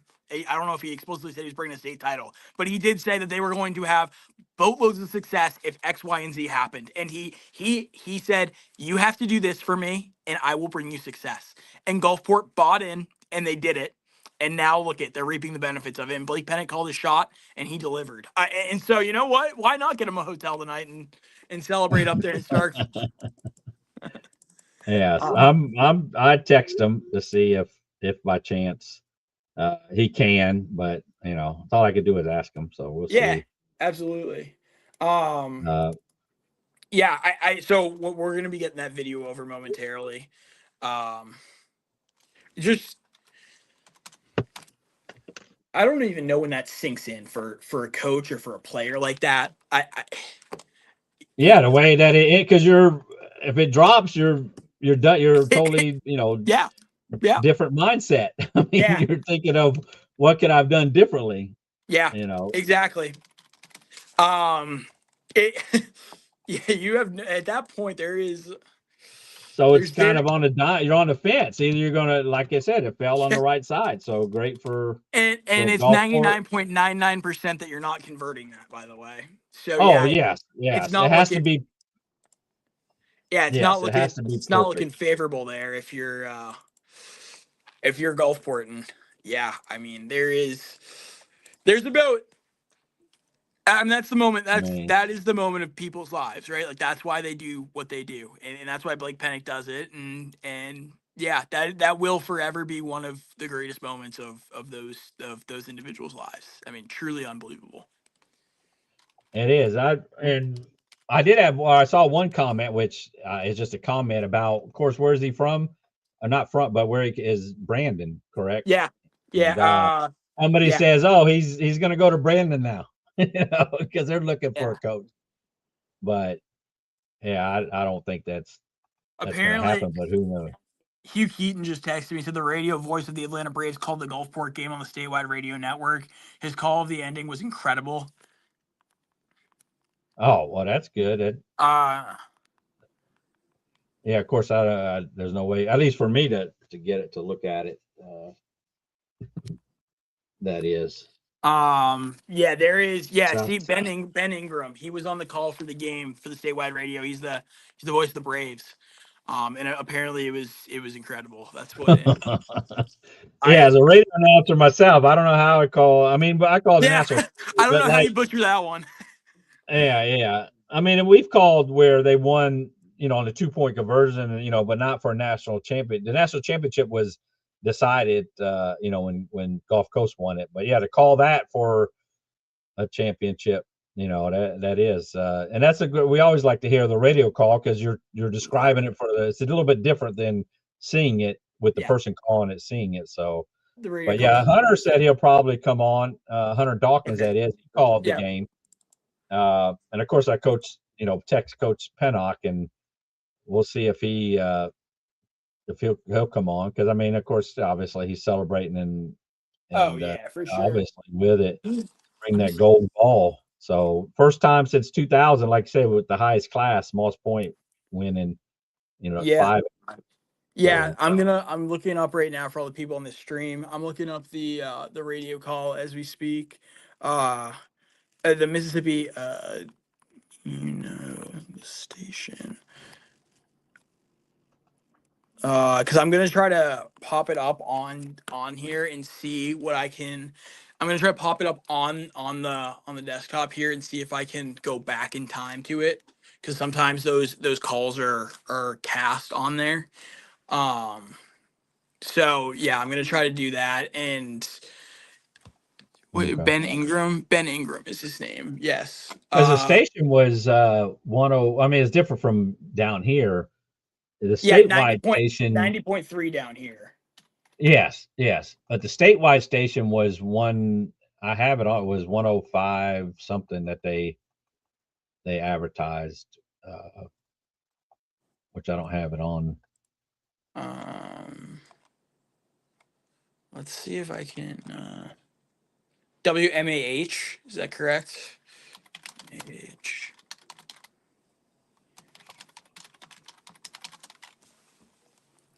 I don't know if he explicitly said he was bringing a state title, but he did say that they were going to have boatloads of success if X, Y, and Z happened. And he said, you have to do this for me, and I will bring you success. And Gulfport bought in, and they did it. And now look they're reaping the benefits of it. And Blake Pennick called his shot, and he delivered. And so, you know what? Why not get him a hotel tonight and celebrate up there in Stark? Yes, I text him to see if by chance he can, but that's all I could do is ask him. So we'll Yeah, see. absolutely. So we're going to be getting that video over momentarily. Just, I don't even know when that sinks in for a coach or for a player like that. Yeah, the way that because if it drops, you're done. You're totally, different mindset. I mean, you're thinking of what could I've done differently. Yeah, exactly. You have at that point there is. So it's kind of on you're on the fence. Either you're gonna, like I said, it fell on the right side. So great for and it's 99.99% that you're not converting that, by the way. So yes, it's not it has to be. Yeah, it's not looking. It's not looking favorable there if you're Gulfporting. Yeah, I mean there's about. And that's the moment. That is the moment of people's lives, right? Like that's why they do what they do, and that's why Blake Pennick does it. And yeah, that will forever be one of the greatest moments of those individuals' lives. I mean, truly unbelievable. It is. I saw one comment, which is just a comment about, of course, where is he from? Not from, but where he is. Brandon, correct? Yeah. And, somebody says, "Oh, he's going to go to Brandon now." Because they're looking for a coach. But I don't think that's apparently gonna happen, but who knows? Hugh Keaton just texted me, said the radio voice of the Atlanta Braves called the Gulfport game on the statewide radio network. His call of the ending was incredible. Oh, well, that's good. Of course, there's no way, at least for me to get it to look at it. That is. There is. Yeah, see, Ben Ingram. He was on the call for the game for the statewide radio. He's the voice of the Braves. And apparently it was incredible. That's what. As a radio announcer myself, I don't know how I call. I mean, but I call the national. I don't know how you butcher that one. Yeah. I mean, we've called where they won, on a 2-point conversion, but not for a national champion. The national championship was decided, when Gulf Coast won it. But to call that for a championship, that is, and that's we always like to hear the radio call because you're describing it it's a little bit different than seeing it with the person calling it, seeing it. So, but Hunter said he'll probably come on. Hunter Dawkins, that is, he called the game, and of course I coach, text Coach Pennock, and we'll see if he'll come on, because I mean, of course, obviously he's celebrating and for sure, obviously with it, bring that golden ball. So first time since 2000, like I said, with the highest class, Moss Point winning, 5. Yeah, I'm looking up right now for all the people on the stream. I'm looking up the radio call as we speak. The Mississippi, station. Because I'm gonna try to pop it up on here and see what I can. I'm gonna try to pop it up on the desktop here and see if I can go back in time to it, because sometimes those calls are cast on there. So yeah, I'm gonna try to do that. And Ben Ingram is his name. Yes. Because the station was 10. I mean, it's different from down here. The statewide station 90.3 down here. Yes. But the statewide station was one. I have it on. It was 105 something that they advertised, which I don't have it on. Let's see if I can. WMAH, is that correct? MAH.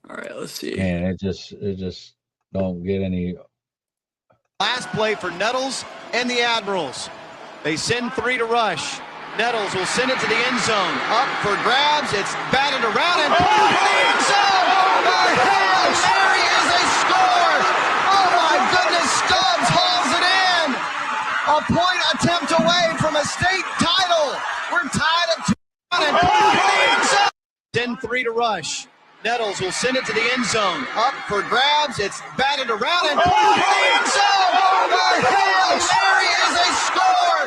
All right, let's see. And it just don't get any. Last play for Nettles and the Admirals. They send 3 to rush. Nettles will send it to the end zone. Up for grabs. It's batted around and pulled to the end zone. The Hail Mary is a score. Oh my goodness, Stubbs hauls it in. A point attempt away from a state title. We're tied at 2 and pulled to the end zone. Send 3 to rush. Nettles will send it to the end zone. Up for grabs. It's batted around and pulled to the end zone. Oh my Hail Mary is a score!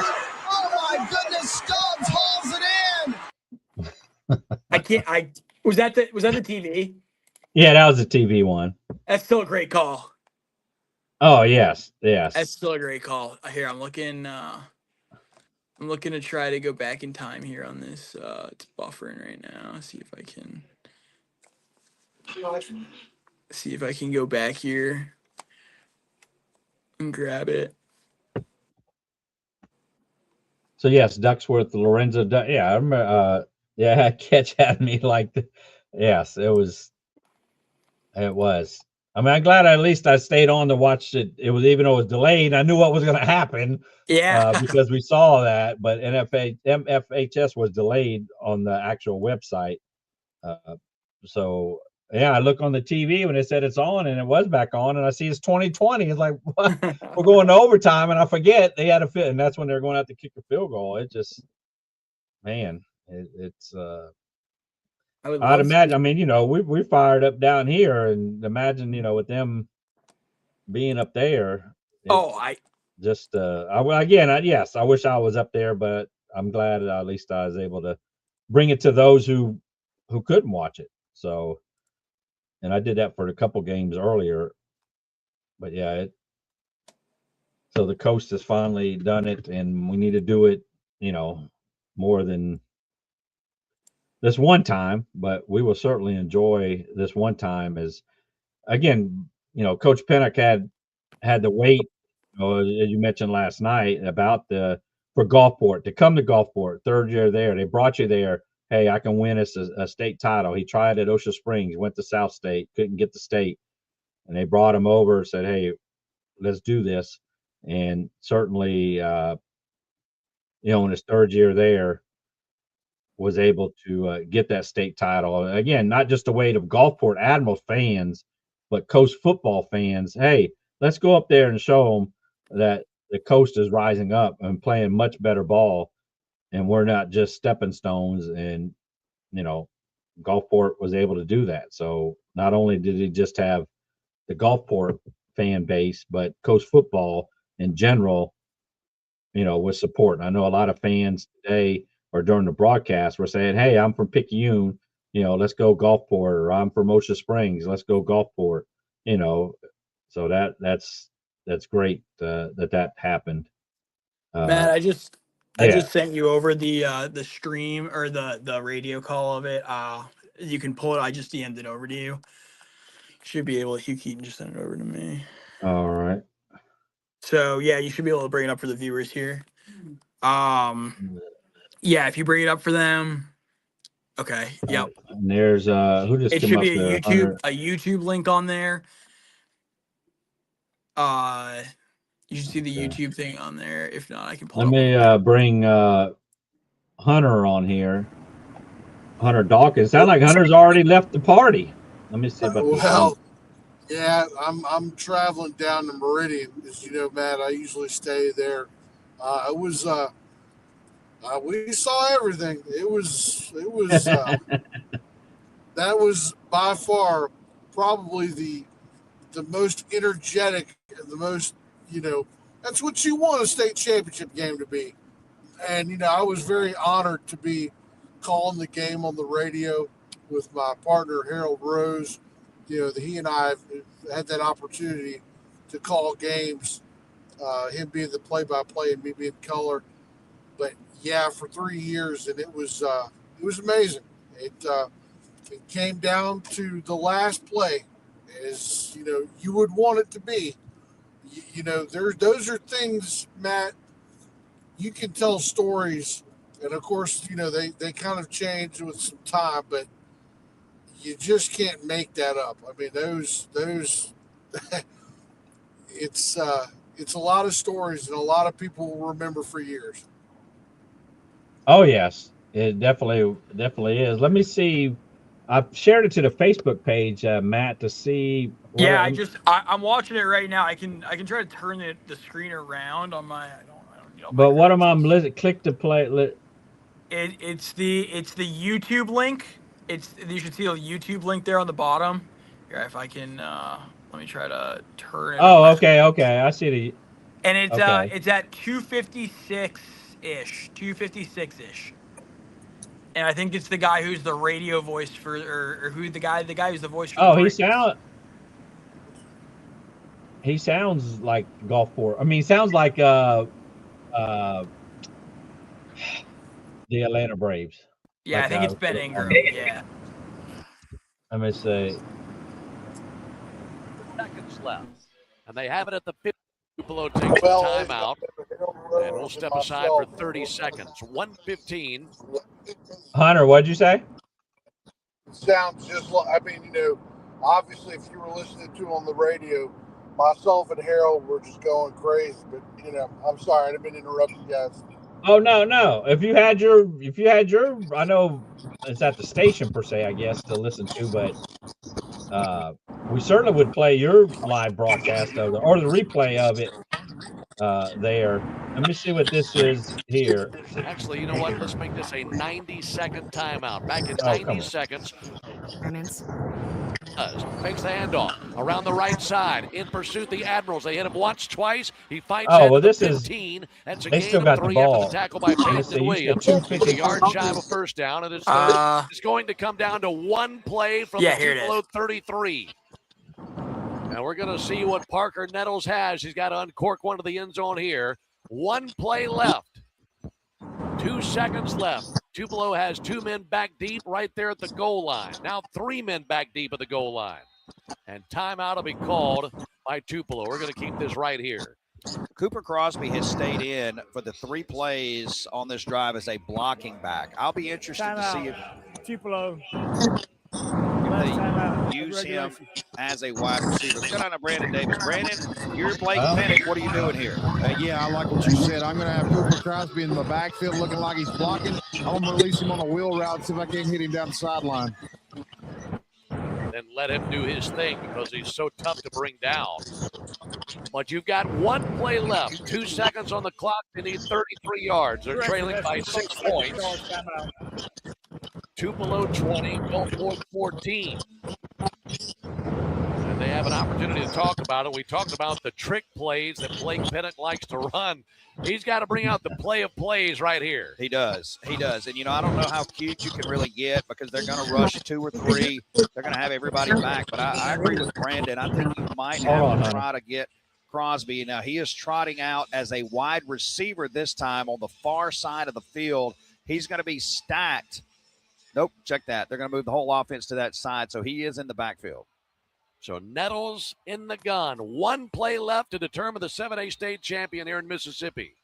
Oh my goodness, Stubbs hauls it in! I can't. Was that the TV? Yeah, that was the TV one. That's still a great call. Oh yes, That's yes. still a great call. Here, I'm looking to try to go back in time here on this. It's buffering right now. See if I can go back here and grab it. So yes, Ducksworth, Lorenzo. Yeah, I remember. Yeah, catch had me like. Yes, it was. It was. I mean, I'm glad at least I stayed on to watch it. It was, even though it was delayed, I knew what was going to happen. Yeah, because we saw that. But MFHS was delayed on the actual website. So yeah, I look on the TV when it said it's on, and it was back on, and I see it's 2020. It's like, what? We're going to overtime, and I forget they had a fit, and that's when they're going out to kick a field goal. It just, man, it's. I'd imagine. I mean, you know, we fired up down here, and imagine, you know, with them being up there. Just yes, I wish I was up there, but I'm glad at least I was able to bring it to those who couldn't watch it. So, and I did that for a couple games earlier, but yeah, so the coast has finally done it, and we need to do it, you know, more than this one time, but we will certainly enjoy this one time. As again, you know, Coach Pennock had to wait, you know, as you mentioned last night about for Gulfport to come to Gulfport, third year there. They brought you there. Hey, I can win us a state title. He tried at Osha Springs, went to South State, couldn't get the state, and they brought him over, said, hey, let's do this. And certainly, you know, in his third year there, was able to get that state title. Again, not just the weight of Gulfport Admirals fans, but Coast football fans. Hey, let's go up there and show them that the Coast is rising up and playing much better ball, and we're not just stepping stones. And, you know, Gulfport was able to do that. So not only did he just have the Gulfport fan base, but Coast football in general, you know, was supporting. I know a lot of fans today, or during the broadcast, were saying, hey, I'm from Picayune, you know, let's go Gulfport, or I'm from Osha Springs, let's go Gulfport, you know. So that's great that happened. Matt, I just sent you over the stream, or the radio call of it. You can pull it. I just DM'd it over to you. Should be able to. Hugh Keaton just sent it over to me. All right. So yeah, you should be able to bring it up for the viewers here. Yeah, if you bring it up for them. Okay. Yep. And there's who just it came should up be there? a YouTube link on there. You should see the YouTube thing on there. If not, I can pull Let me bring Hunter on here. Hunter Dawkins. Sound like Hunter's already left the party. Let me see about well, yeah, I'm traveling down to Meridian. As you know, Matt, I usually stay there. We saw everything. It was that was by far probably the most energetic and the most, you know, that's what you want a state championship game to be. And, you know, I was very honored to be calling the game on the radio with my partner, Harold Rose. You know, he and I have had that opportunity to call games, him being the play-by-play and me being color. But yeah, for 3 years, and it was amazing. It came down to the last play, as you know you would want it to be. You know, those are things, Matt. You can tell stories, and of course, you know they kind of change with some time, but you just can't make that up. I mean, those it's a lot of stories, and a lot of people will remember for years. Oh yes, it definitely is. Let me see. I've shared it to the Facebook page, Matt, to see. Yeah, I'm watching it right now. I can try to turn the screen around on my. I don't but what am I? Click to play. It's the YouTube link. You should see a YouTube link there on the bottom. Here, if I can Let me try to turn it. Oh, okay. I see the. And it's okay. it's at 256-ish, 256-ish. And I think it's the guy who's the radio voice for, or who the guy who's the voice for. Oh, the he sounds like Gulfport. I mean, he sounds like the Atlanta Braves. Yeah, like, I think it's Ben Ingram. Yeah. Let me see. Seconds left, and they have it at the 50. Tupelo takes the timeout, and we'll step aside for 30 seconds. 1:15. Hunter, what'd you say? Sounds just like, I mean, you know, obviously if you were listening to on the radio, myself and Harold were just going crazy, but you know, I'm sorry, I didn't mean to interrupt you guys. Oh no. If you had your, I know it's at the station per se, I guess, to listen to, but we certainly would play your live broadcast of or the replay of it there. Let me see what this is here. Actually, you know what? Let's make this a 90-second timeout. Back in 90 seconds. Fakes the handoff around the right side. In pursuit, the Admirals. They hit him once, twice. He fights well, this 15. That's a they gain still of got 3 the ball. after the tackle by Peyton Williams. He's a yard shy of a first down, and it's going to come down to one play from the Tupelo 33. And we're going to see what Parker Nettles has. He's got to uncork one to the end zone here. One play left. 2 seconds left. Tupelo has 2 men back deep right there at the goal line. Now 3 men back deep at the goal line. And timeout will be called by Tupelo. We're going to keep this right here. Cooper Crosby has stayed in for the 3 plays on this drive as a blocking back. I'll be interested to see if Tupelo. They use him as a wide receiver. Let's go down to Brandon Davis. Brandon, you're Blake Pennick. What are you doing here? Yeah, I like what you said. I'm going to have Cooper Crosby in the backfield looking like he's blocking. I'm going to release him on a wheel route, see if I can't hit him down the sideline. Then let him do his thing because he's so tough to bring down. But you've got 1 play left. 2 seconds on the clock. They need 33 yards. They're trailing by 6 points. Tupelo 20, Gulfport 14. And they have an opportunity to talk about it. We talked about the trick plays that Blake Pennick likes to run. He's got to bring out the play of plays right here. He does. And, you know, I don't know how cute you can really get because they're going to rush 2 or 3. They're going to have everybody back. But I agree with Brandon. I think you might have to try to get Crosby. Now, he is trotting out as a wide receiver this time on the far side of the field. He's going to be stacked. Nope, check that. They're going to move the whole offense to that side, so he is in the backfield. So Nettles in the gun. 1 play left to determine the 7A state champion here in Mississippi.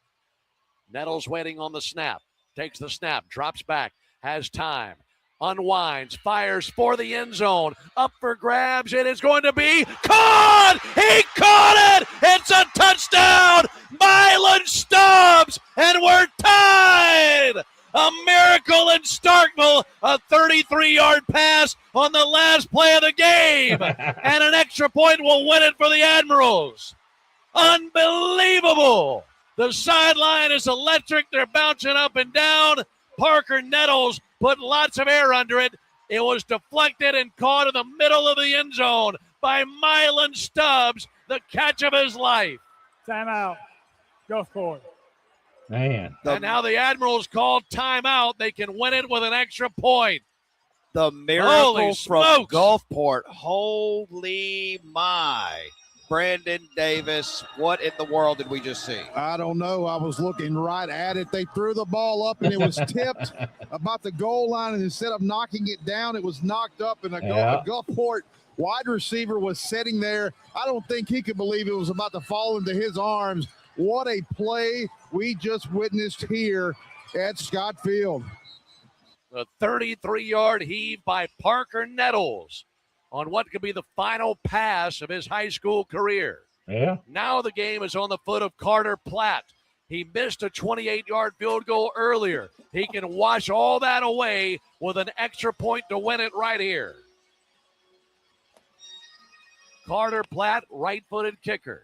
Nettles waiting on the snap. Takes the snap, drops back, has time, unwinds, fires for the end zone. Up for grabs, and it's going to be caught! He caught it! It's a touchdown! Milan Stubbs, and we're tied! A miracle in Starkville, a 33-yard pass on the last play of the game, and an extra point will win it for the Admirals. Unbelievable. The sideline is electric. They're bouncing up and down. Parker Nettles put lots of air under it. It was deflected and caught in the middle of the end zone by Milan Stubbs, the catch of his life. Timeout. Gulfport. Man. And now the Admirals called timeout. They can win it with an extra point. The miracle from Gulfport. Holy my. Brandon Davis, what in the world did we just see? I don't know. I was looking right at it. They threw the ball up, and it was tipped about the goal line, and instead of knocking it down, it was knocked up, and a Gulfport wide receiver was sitting there. I don't think he could believe it was about to fall into his arms. What a play we just witnessed here at Scott Field. A 33-yard heave by Parker Nettles on what could be the final pass of his high school career. Yeah. Now the game is on the foot of Carter Platt. He missed a 28-yard field goal earlier. He can wash all that away with an extra point to win it right here. Carter Platt, right-footed kicker.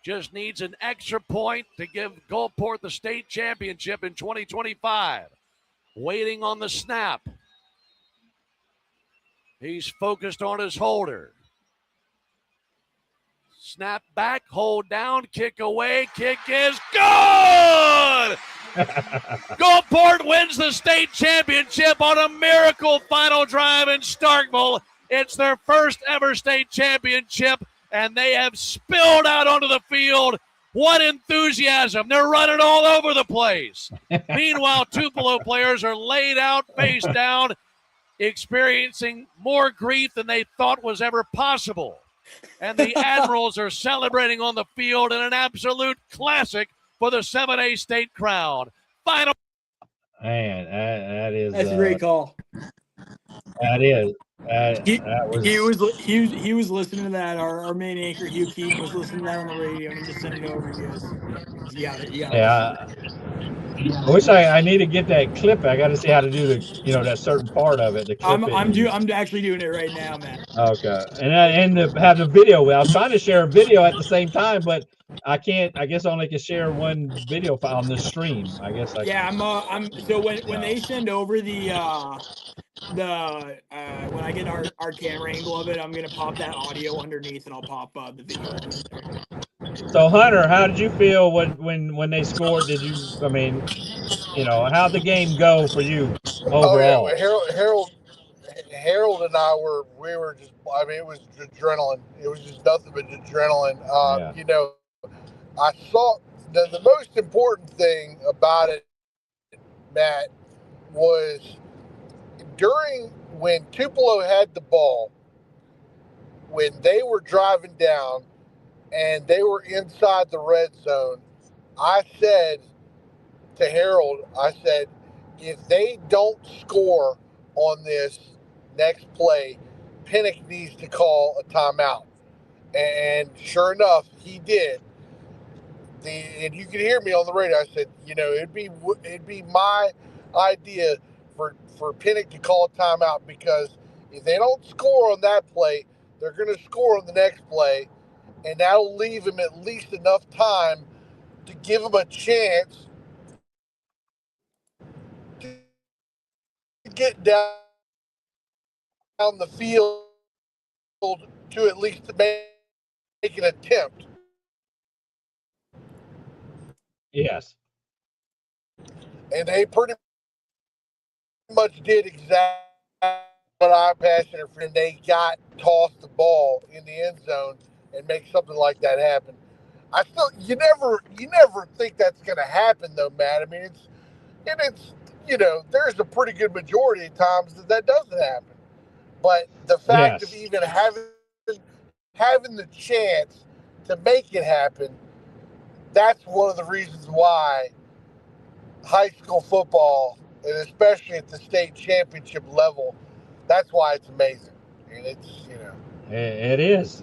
Just needs an extra point to give Gulfport the state championship in 2025. Waiting on the snap. He's focused on his holder. Snap back, hold down, kick away, kick is good! Gulfport wins the state championship on a miracle final drive in Starkville. It's their first ever state championship, and they have spilled out onto the field. What enthusiasm. They're running all over the place. Meanwhile, Tupelo players are laid out, face down, experiencing more grief than they thought was ever possible. And the Admirals are celebrating on the field in an absolute classic for the 7A state crowd. Final. Man, that is. That's a great call. That is. He was listening to that. Our main anchor, Hugh Keaton, was listening to that on the radio, and he just sent it over. He goes, "You got it. Yeah. I wish I need to get that clip. I got to see how to do that certain part of it. I'm actually doing it right now, man. Okay, and to have the video. I was trying to share a video at the same time, but I can't. I guess I only can share one video file on the stream. I guess. So when they send over when I get our camera angle of it, I'm gonna pop that audio underneath, and I'll pop the video. So Hunter, how did you feel when they scored? Did you? I mean, how'd the game go for you overall? Oh, yeah. Harold and I we were just. I mean, it was adrenaline. It was just nothing but adrenaline. I saw the most important thing about it, Matt, was when Tupelo had the ball, when they were driving down and they were inside the red zone, I said to Harold, if they don't score on this next play, Pinnock needs to call a timeout. And sure enough, he did. And you can hear me on the radio. I said, it'd be my idea for Pinnock to call a timeout, because if they don't score on that play, they're going to score on the next play, and that'll leave him at least enough time to give him a chance to get down the field to at least make an attempt. Yes. And they pretty much did exactly what I passionate for, and they tossed the ball in the end zone and make something like that happen. You never think that's going to happen, though, Matt. I mean, it's there's a pretty good majority of times that doesn't happen. But the fact of even having the chance to make it happen, that's one of the reasons why high school football, and especially at the state championship level, that's why it's amazing. And it's, It is.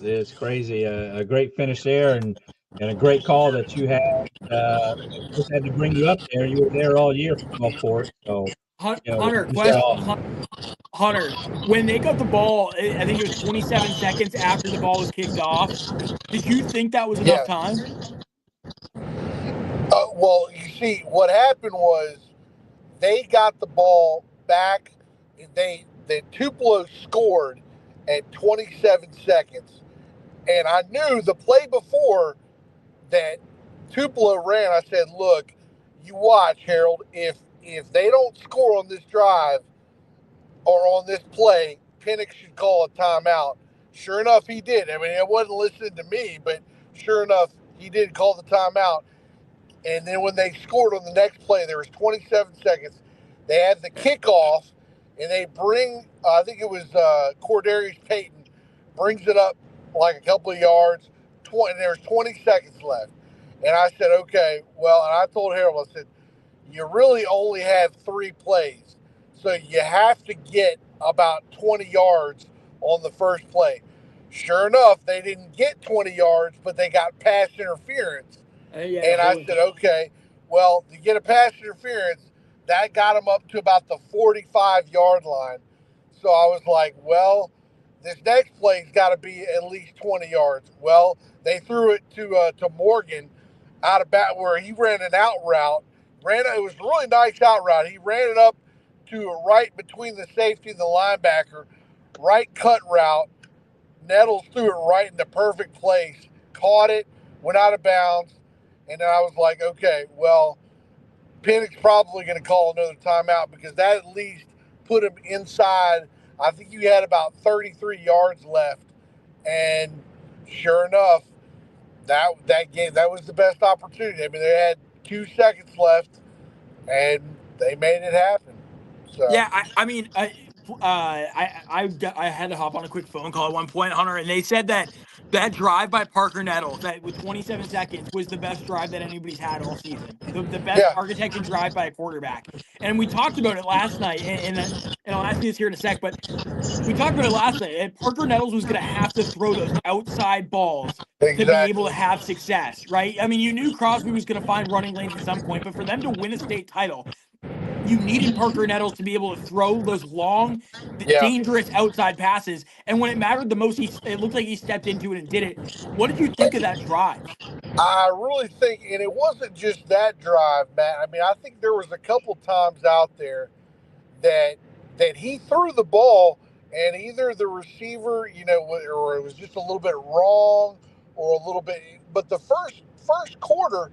It's crazy. A great finish there, and a great call that you had. Just had to bring you up there. You were there all year for Gulfport. So, Hunter, when they got the ball, I think it was 27 seconds after the ball was kicked off. Did you think that was enough time? Well, you see, what happened was they got the ball back. The Tupelo scored at 27 seconds. And I knew the play before that Tupelo ran, I said, look, you watch, Harold, if they don't score on this drive or on this play, Pinnock should call a timeout. Sure enough, he did. I mean, it wasn't listening to me, but sure enough, he did call the timeout. And then when they scored on the next play, there was 27 seconds. They had the kickoff, and they bring, I think it was Cordarius Payton, brings it up like a couple of yards, and there's 20 seconds left. And I said, okay, well, and I told Harold, I said, you really only have 3 plays. So you have to get about 20 yards on the first play. Sure enough, they didn't get 20 yards, but they got pass interference. And I said, okay, well, to get a pass interference, that got them up to about the 45-yard line. So I was like, well, this next play's got to be at least 20 yards. Well, they threw it to Morgan out of bat where he ran an out route. It was a really nice out route. He ran it up to a right between the safety and the linebacker, right cut route, Nettles threw it right in the perfect place, caught it, went out of bounds, and then I was like, okay, well, Pennick's probably going to call another timeout because that at least put him inside. I think you had about 33 yards left, and sure enough, that game, that was the best opportunity. I mean, they had 2 seconds left, and they made it happen. So Yeah, I mean, I had to hop on a quick phone call at one point, Hunter, and they said that drive by Parker Nettles, that with 27 seconds, was the best drive that anybody's had all season. The best architected drive by a quarterback. And we talked about it last night, and I'll ask you this here in a sec, but we talked about it last night, and Parker Nettles was going to have to throw those outside balls to be able to have success, right? I mean, you knew Crosby was going to find running lanes at some point, but for them to win a state title, you needed Parker Nettles to be able to throw those long, dangerous outside passes. And when it mattered the most, it looked like he stepped into it and did it. What did you think of that drive? I really think, and it wasn't just that drive, Matt. I mean, I think there was a couple times out there that he threw the ball, and either the receiver, or it was just a little bit wrong, or a little bit. But the first quarter,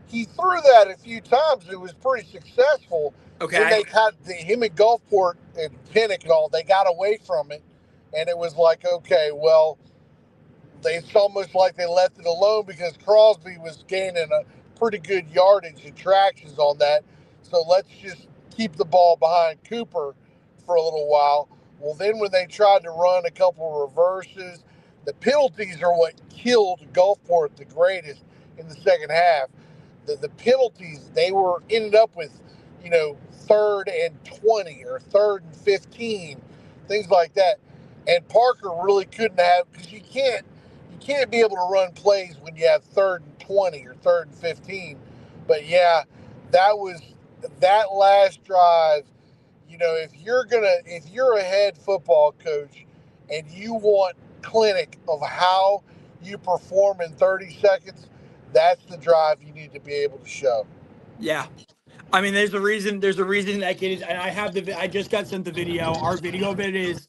he threw that a few times. It was pretty successful. Okay. Then they got him and Gulfport and Pennick and all. They got away from it, and it was like, okay, well, it's almost like they left it alone because Crosby was gaining a pretty good yardage and tractions on that. So let's just keep the ball behind Cooper for a little while. Well, then when they tried to run a couple of reverses, the penalties are what killed Gulfport the greatest in the second half. The penalties, they ended up with, 3rd and 20 or 3rd and 15, things like that. And Parker really couldn't have, because you can't be able to run plays when you have 3rd and 20 or 3rd and 15. But yeah, that last drive. If you're a head football coach and you want clinic of how you perform in 30 seconds, that's the drive you need to be able to show. Yeah. I mean, there's a reason that kid is, and I just got sent the video. Our video of it is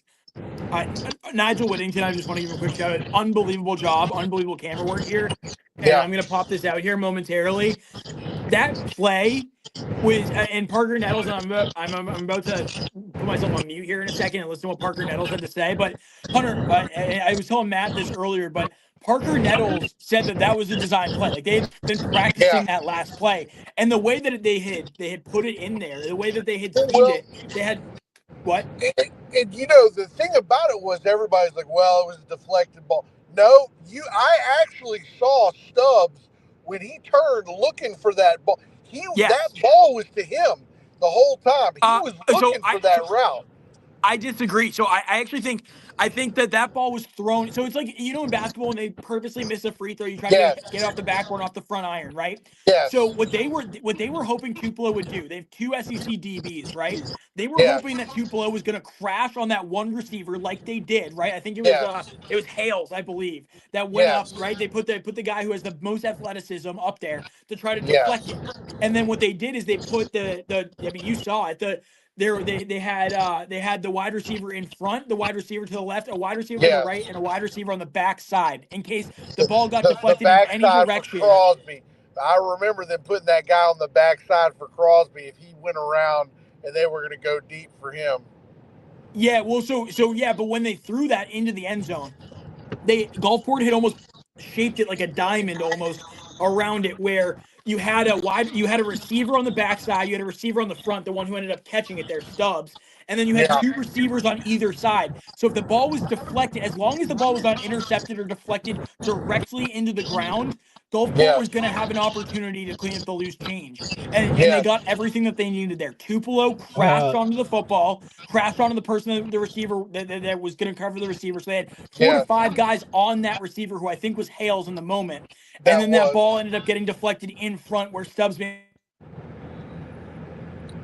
Nigel Whittington. I just want to give a quick shout out. Unbelievable job, unbelievable camera work here. And I'm going to pop this out here momentarily. That play was, and Parker Nettles, and I'm about to put myself on mute here in a second and listen to what Parker Nettles had to say. But Hunter, I was telling Matt this earlier, but Parker Nettles said that was a design play. Like, they'd been practicing that last play, and the way that they had put it in there, the way that they had schemed it, they had what? And the thing about it was everybody's like, well, it was a deflected ball. No, I actually saw Stubbs when he turned looking for that ball. That ball was to him the whole time. He was looking for that route. I disagree. So I actually think that ball was thrown. So it's like, in basketball, when they purposely miss a free throw, you try to get off the backboard, off the front iron, right? Yes. So what they were hoping Tupelo would do, they have 2 SEC DBs, right? They were hoping that Tupelo was going to crash on that one receiver like they did, right? I think it was Hales, I believe, that went up, right? They put the guy who has the most athleticism up there to try to deflect it. And then what they did is they put you saw it, they had the wide receiver in front, the wide receiver to the left, a wide receiver on the right, and a wide receiver on the back side in case the ball got deflected in any direction. For Crosby. I remember them putting that guy on the backside for Crosby if he went around and they were going to go deep for him. Yeah, well, but when they threw that into the end zone, Gulfport had almost shaped it like a diamond almost around it, where you had a receiver on the backside, you had a receiver on the front, the one who ended up catching it there, Stubbs, and then you had 2 receivers on either side. So if the ball was deflected, as long as the ball was not intercepted or deflected directly into the ground, Gulfport was going to have an opportunity to clean up the loose change. And they got everything that they needed there. Tupelo crashed onto the football, crashed onto the person, the receiver that was going to cover the receiver. So they had 4 to 5 guys on that receiver, who I think was Hales in the moment. And then that ball ended up getting deflected in front where Stubbs made.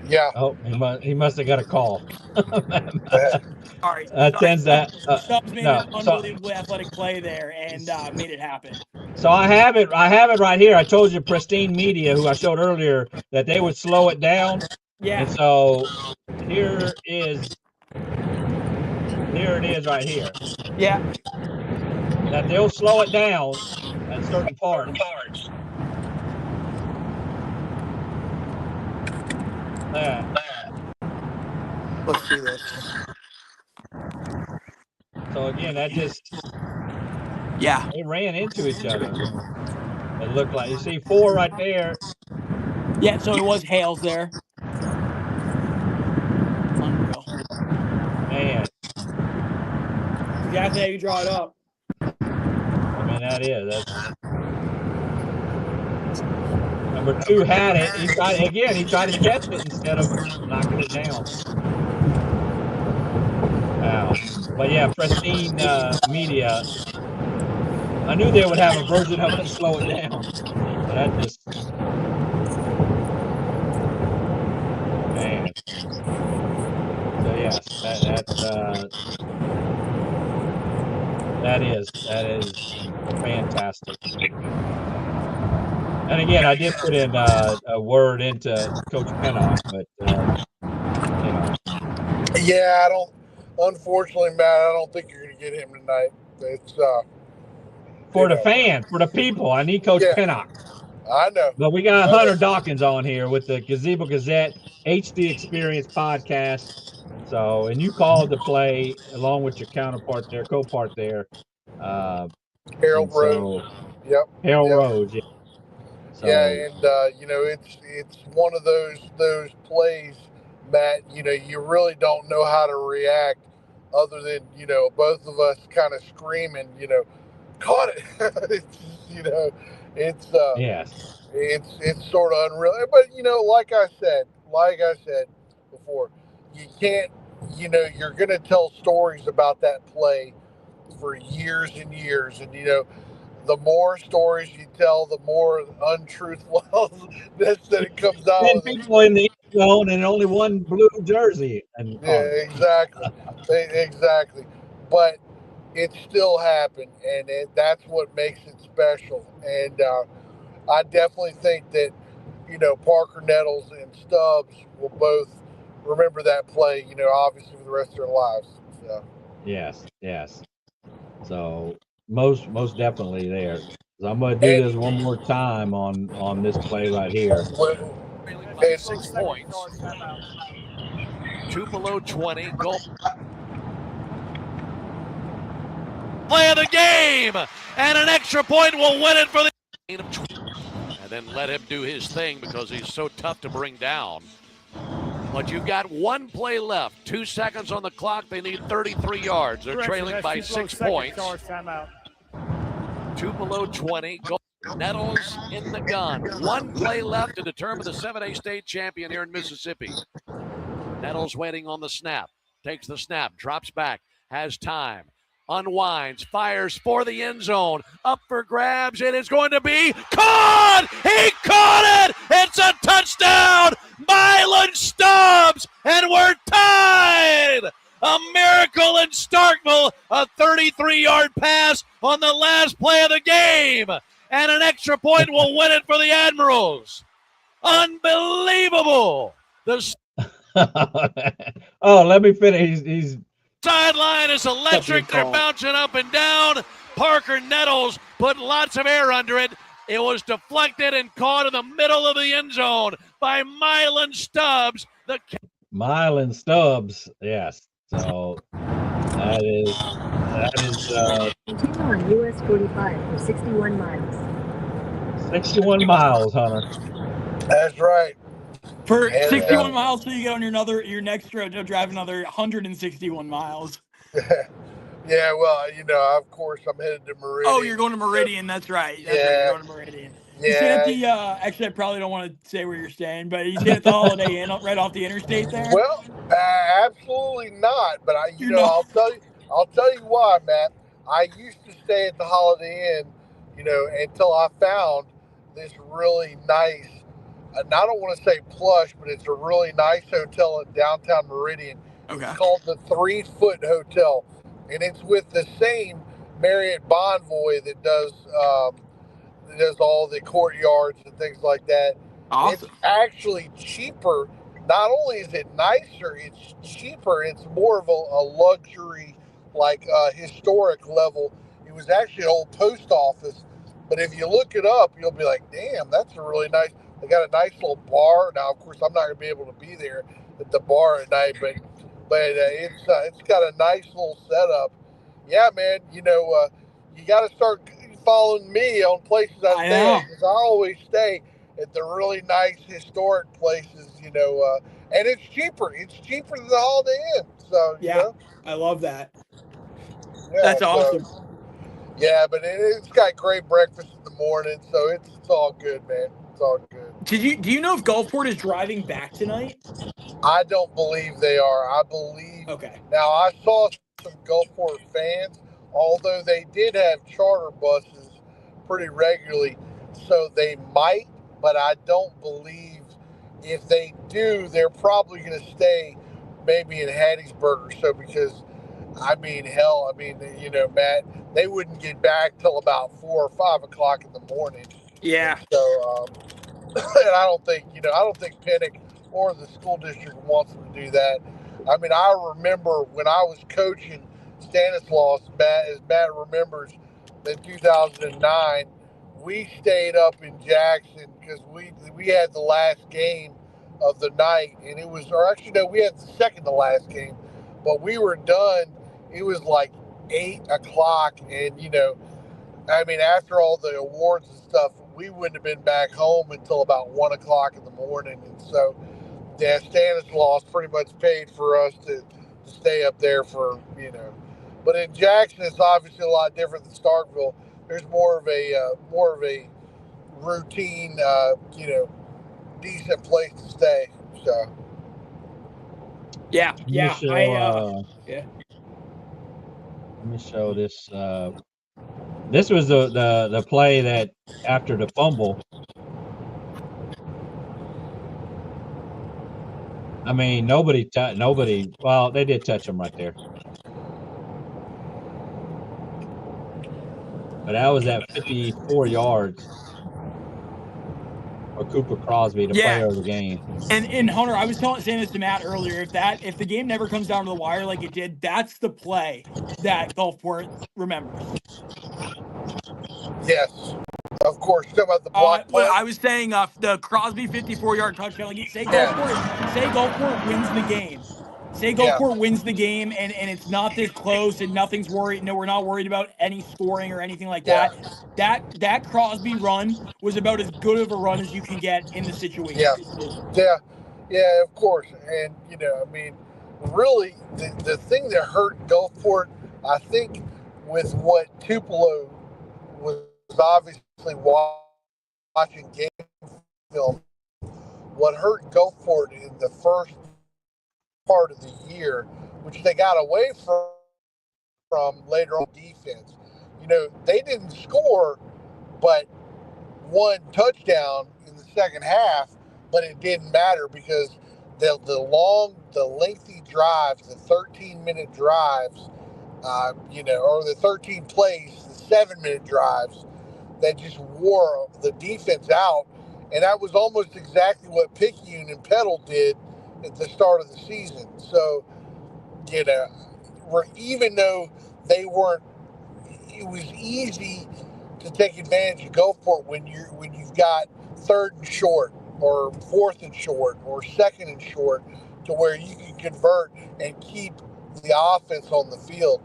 Yeah. Oh, he must have got a call. All right. Sends that. Stubbs made an unbelievably athletic play there and made it happen. So I have it right here. I told you Pristine Media, who I showed earlier, that they would slow it down. Yeah. And so here it is right here. Yeah. that they'll slow it down at certain parts. Let's see this. So again, that just they ran into each other. It looked like you see 4 right there. Yeah, so it was Hales there. Unreal. Man, Exactly how you draw it up. I mean that's number 2 had it. He tried to catch it instead of knocking it down. Wow. But yeah, Pristine Media. I knew they would have a version of it and slow it down. But that just man. So yes, that is fantastic. And again, I did put in a word into Coach Pennock, but Yeah, unfortunately, Matt, I don't think you're going to get him tonight. It's for the fans, for the people. I need Coach Pennock. I know. But we got Hunter Dawkins on here with the Gazebo Gazette HD Experience podcast. So, and you called the play along with your counterpart there, co-part there. Harold Rhodes. Yep. Harold Rhodes, yeah. So, and it's one of those plays, Matt, you really don't know how to react other than, both of us kind of screaming, caught it. It's sort of unreal. But, like I said before, you can't, you're going to tell stories about that play for years and years. And, the more stories you tell, the more untruthfulness that it comes out. 10 people in the end zone and only one blue jersey. Exactly. But it still happened, and that's what makes it special. And I definitely think that, Parker Nettles and Stubbs will both remember that play, obviously for the rest of their lives. So. Yes. So most definitely there. So I'm going to do this one more time on this play right here. 6 points. Tupelo 20. Goal. Play of the game, and an extra point will win it for the. And then let him do his thing because he's so tough to bring down. But you've got 1 play left, 2 seconds on the clock. They need 33 yards. They're trailing by 6 points. Tupelo 20. Nettles in the gun. 1 play left to determine the 7A state champion here in Mississippi. Nettles waiting on the snap. Takes the snap, drops back, has time, unwinds, fires for the end zone. Up for grabs. It is going to be caught. He caught it. It's a touchdown. Milan Stubbs. And we're tied. A miracle in Starkville. A 33-yard pass on the last play of the game. And an extra point will win it for the Admirals. Unbelievable. Oh, let me finish. He's sideline is electric. They're bouncing up and down. Parker Nettles put lots of air under it. It was deflected and caught in the middle of the end zone by Milan Stubbs. Milan Stubbs, yes. So that is continue on US 45 for 61 miles. 61 miles, Hunter. That's right. For 61 miles, so you get on your next road, you'll drive another 161 miles. Yeah, well, of course, I'm headed to Meridian. Oh, you're going to Meridian. That's right. Right. You're going to Meridian. You stay at the, actually, I probably don't want to say where you're staying, but you stay at the Holiday Inn right off the interstate there? Well, absolutely not. But I'll tell you why, Matt. I used to stay at the Holiday Inn, until I found this really nice, and I don't want to say plush, but it's a really nice hotel in downtown Meridian. Okay. It's called the 3 Foot Hotel, and it's with the same Marriott Bonvoy that does all the courtyards and things like that. Awesome. It's actually cheaper. Not only is it nicer, it's cheaper. It's more of a luxury, like historic level. It was actually an old post office, but if you look it up, you'll be like, damn, that's a really nice. They got a nice little bar. Now, of course, I'm not going to be able to be there at the bar at night, but it's got a nice little setup. Yeah, man. You got to start following me on places I stay at, because I always stay at the really nice historic places. And it's cheaper. It's cheaper than the Holiday Inn. So I love that. Yeah, That's awesome. Yeah, but it's got great breakfast in the morning, so it's all good, man. It's all good. Do you know if Gulfport is driving back tonight? I don't believe they are. I believe. Okay. Now, I saw some Gulfport fans, although they did have charter buses pretty regularly, so they might, but I don't believe if they do, they're probably going to stay maybe in Hattiesburg or so, because, Matt, they wouldn't get back till about 4 or 5 o'clock in the morning. Yeah. So, and I don't think Pinnock or the school district wants them to do that. I mean, I remember when I was coaching Stanislaus, as Matt remembers, in 2009, we stayed up in Jackson because we had the last game of the night, and we had the second to last game, but we were done. It was like 8 o'clock, and after all the awards and stuff, we wouldn't have been back home until about 1 o'clock in the morning, and so Stanislaus pretty much paid for us to stay up there for. But in Jackson, it's obviously a lot different than Starkville. There's more of a routine, decent place to stay. So. Yeah. Let me show this. This was the play that after the fumble. I mean, nobody. Well, they did touch him right there. But that was at 54 yards for Cooper Crosby, the player of the game. And Hunter, I was saying this to Matt earlier. If the game never comes down to the wire like it did, that's the play that Gulfport remembers. Yes, of course. Talking about the block play. I was saying the Crosby 54-yard touchdown. Like, say Gulfport wins the game. Say Gulfport wins the game, and it's not this close, and nothing's worried. No, we're not worried about any scoring or anything like that. That Crosby run was about as good of a run as you can get in the situation. Yeah, of course. And really, the thing that hurt Gulfport, I think, with what Tupelo was obviously watching game film, what hurt Gulfport in the first part of the year, which they got away from later on defense. They didn't score but one touchdown in the second half, but it didn't matter because the lengthy drives, the 13-minute drives, or the 13 plays, the 7-minute drives that just wore the defense out. And that was almost exactly what Picayune and Petal did at the start of the season. So, even though they weren't, it was easy to take advantage of Gulfport when you've got 3rd and short or 4th and short or 2nd and short, to where you can convert and keep the offense on the field.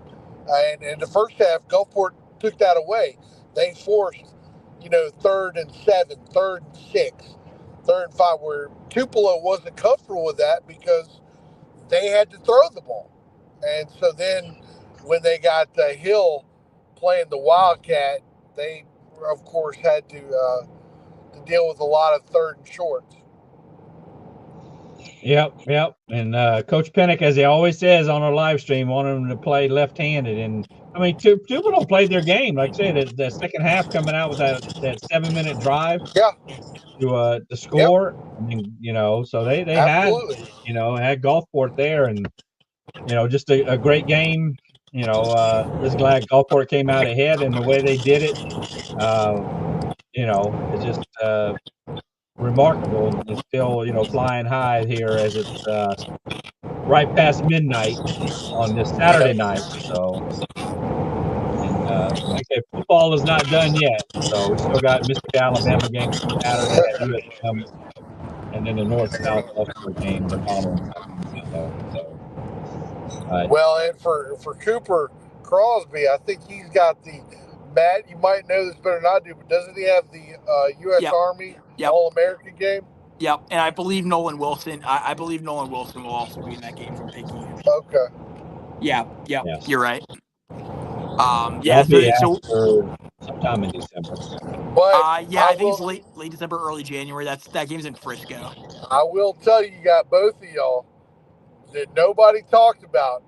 And in the first half, Gulfport took that away. They forced, 3rd and 7, 3rd and 6, 3rd and 5, where Tupelo wasn't comfortable with that because they had to throw the ball. And so then when they got Hill playing the Wildcat, they, of course, had to deal with a lot of 3rd and shorts. Yep. And Coach Pinnock, as he always says on our live stream, wanted them to play left-handed. And I mean, Tupelo played their game. Like I said, the second half coming out with that 7-minute drive to score. Yep. I mean, so they had, had Gulfport there, and just a great game. Just glad Gulfport came out ahead, and the way they did it, it's just remarkable. It's still, flying high here as it's right past midnight on this Saturday night. So, like I say, football is not done yet. So we still got Mississippi Alabama game Saturday at USM, and then the North-South Gulfport game the following Saturday. Well, and for Cooper Crosby, I think he's got the Matt. You might know this better than I do, but doesn't he have the U.S. Army All-American game? Yep, and I believe Nolan Wilson. I believe Nolan Wilson will also be in that game from Picayune. Okay. Yeah, Yes. You're right. That'll be after sometime in December. I think it's late December, early January. That game's in Frisco. I will tell you, got both of y'all that nobody talked about,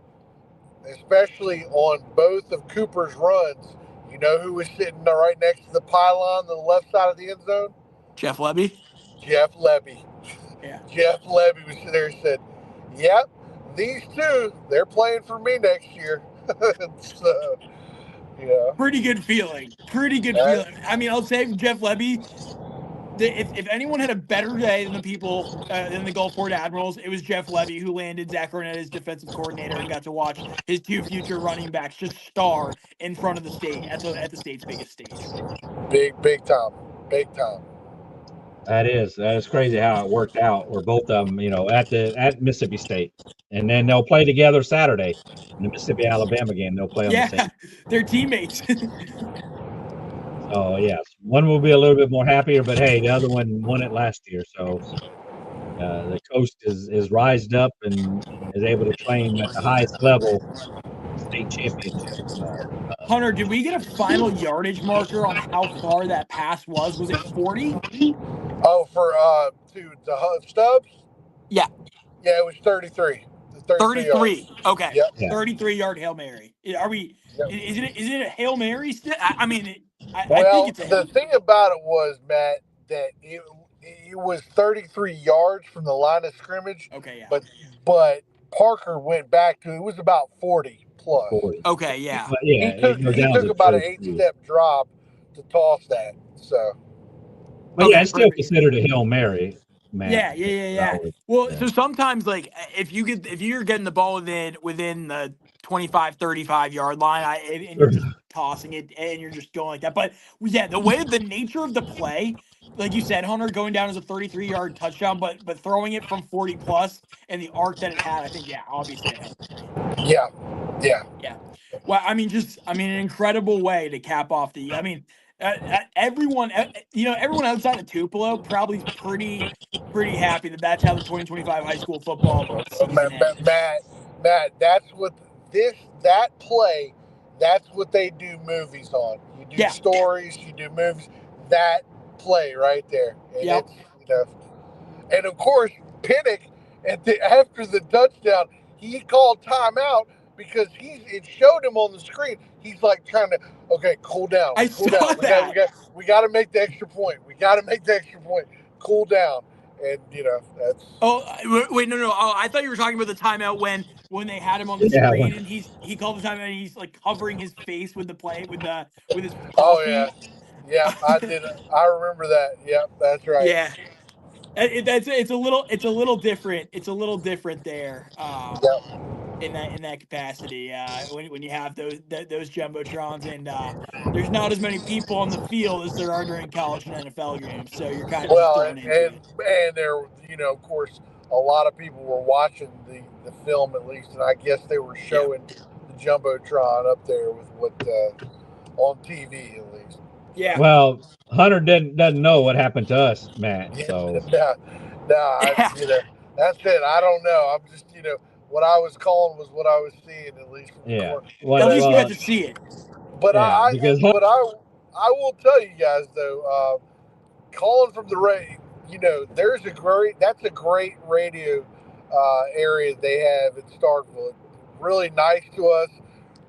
especially on both of Cooper's runs. You know who was sitting right next to the pylon on the left side of the end zone? Jeff Lebby. Jeff Lebby. Yeah. Jeff Lebby was sitting there and said, "Yep, these two, they're playing for me next year." So, yeah. Pretty good feeling. Feeling. I mean, I'll say Jeff Lebby, if anyone had a better day than the people, than the Gulfport Admirals, it was Jeff Lebby who landed Zach Arnett as defensive coordinator and got to watch his two future running backs just star in front of the state at the state's biggest stage. Big time. That is crazy how it worked out. Or both of them, at Mississippi State, and then they'll play together Saturday in the Mississippi Alabama game. They'll play on the same. They're teammates. Oh yes, one will be a little bit more happier, but hey, the other one won it last year, so the coast is rised up and is able to claim at the highest level state championship. Hunter, did we get a final yardage marker on how far that pass was? Was it 40? Oh, for to Stubbs? Yeah. Yeah, it was 33. 33. Okay. Yep. Yeah. 33-yard Hail Mary. Are we? Yep. Is it a Hail Mary still? I mean, I Well, think it's the thing about it was, Matt, that it was 33 yards from the line of scrimmage. Okay, yeah. But Parker went back to, it was about 40 plus. 40. Okay, yeah. But yeah, He took about an 8-step drop to toss that. So. But yeah, it's still considered a Hail Mary. Man. Yeah. Well, so sometimes like if you're getting the ball within the 25, 35 yard line, and you're just tossing it and you're just going like that. But yeah, the nature of the play, like you said, Hunter, going down as a 33-yard touchdown, but throwing it from 40 plus and the arc that it had, I think, obviously. Yeah. Well, I mean, an incredible way to cap off the. I mean, everyone outside of Tupelo probably pretty happy that's how the 2025 high school football season ends. Matt, that's what that's what they do movies on. You do stories, you do movies. That play right there, and it's, and of course Pinnock after the touchdown, he called timeout because it showed him on the screen. He's like trying to, cool down. We got to make the extra point. Cool down. And, that's. Oh, wait, no. Oh, I thought you were talking about the timeout when they had him on the screen and he called the timeout and he's like covering his face with the play, with his. Oh, yeah. Yeah, I did. I remember that. Yep, that's right. Yeah. It's a little different. It's a little different there. In that capacity, when you have those jumbotrons and there's not as many people on the field as there are during college and NFL games, so you're kind of thrown into it. And there, of course, a lot of people were watching the film at least, and I guess they were showing the jumbotron up there with what on TV at least. Yeah. Well, Hunter doesn't know what happened to us, Matt. So. That's it. I don't know. I'm just, what I was calling was what I was seeing, at least from the court. Well, at least you got to see it. But I will tell you guys though, calling from the radio, that's a great radio area they have in Starkville. Really nice to us,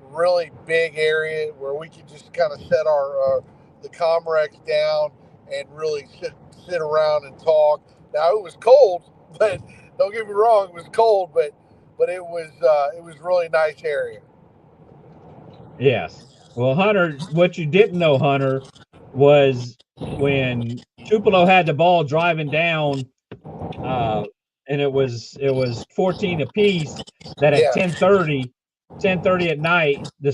really big area where we can just kind of set our the Comrex down and really sit around and talk. Now it was cold, but don't get me wrong, it was cold, but it was really nice area. Yes. Well, Hunter, what you didn't know, Hunter, was when Tupelo had the ball driving down, and it was 14 apiece. That at 10:30 at night, the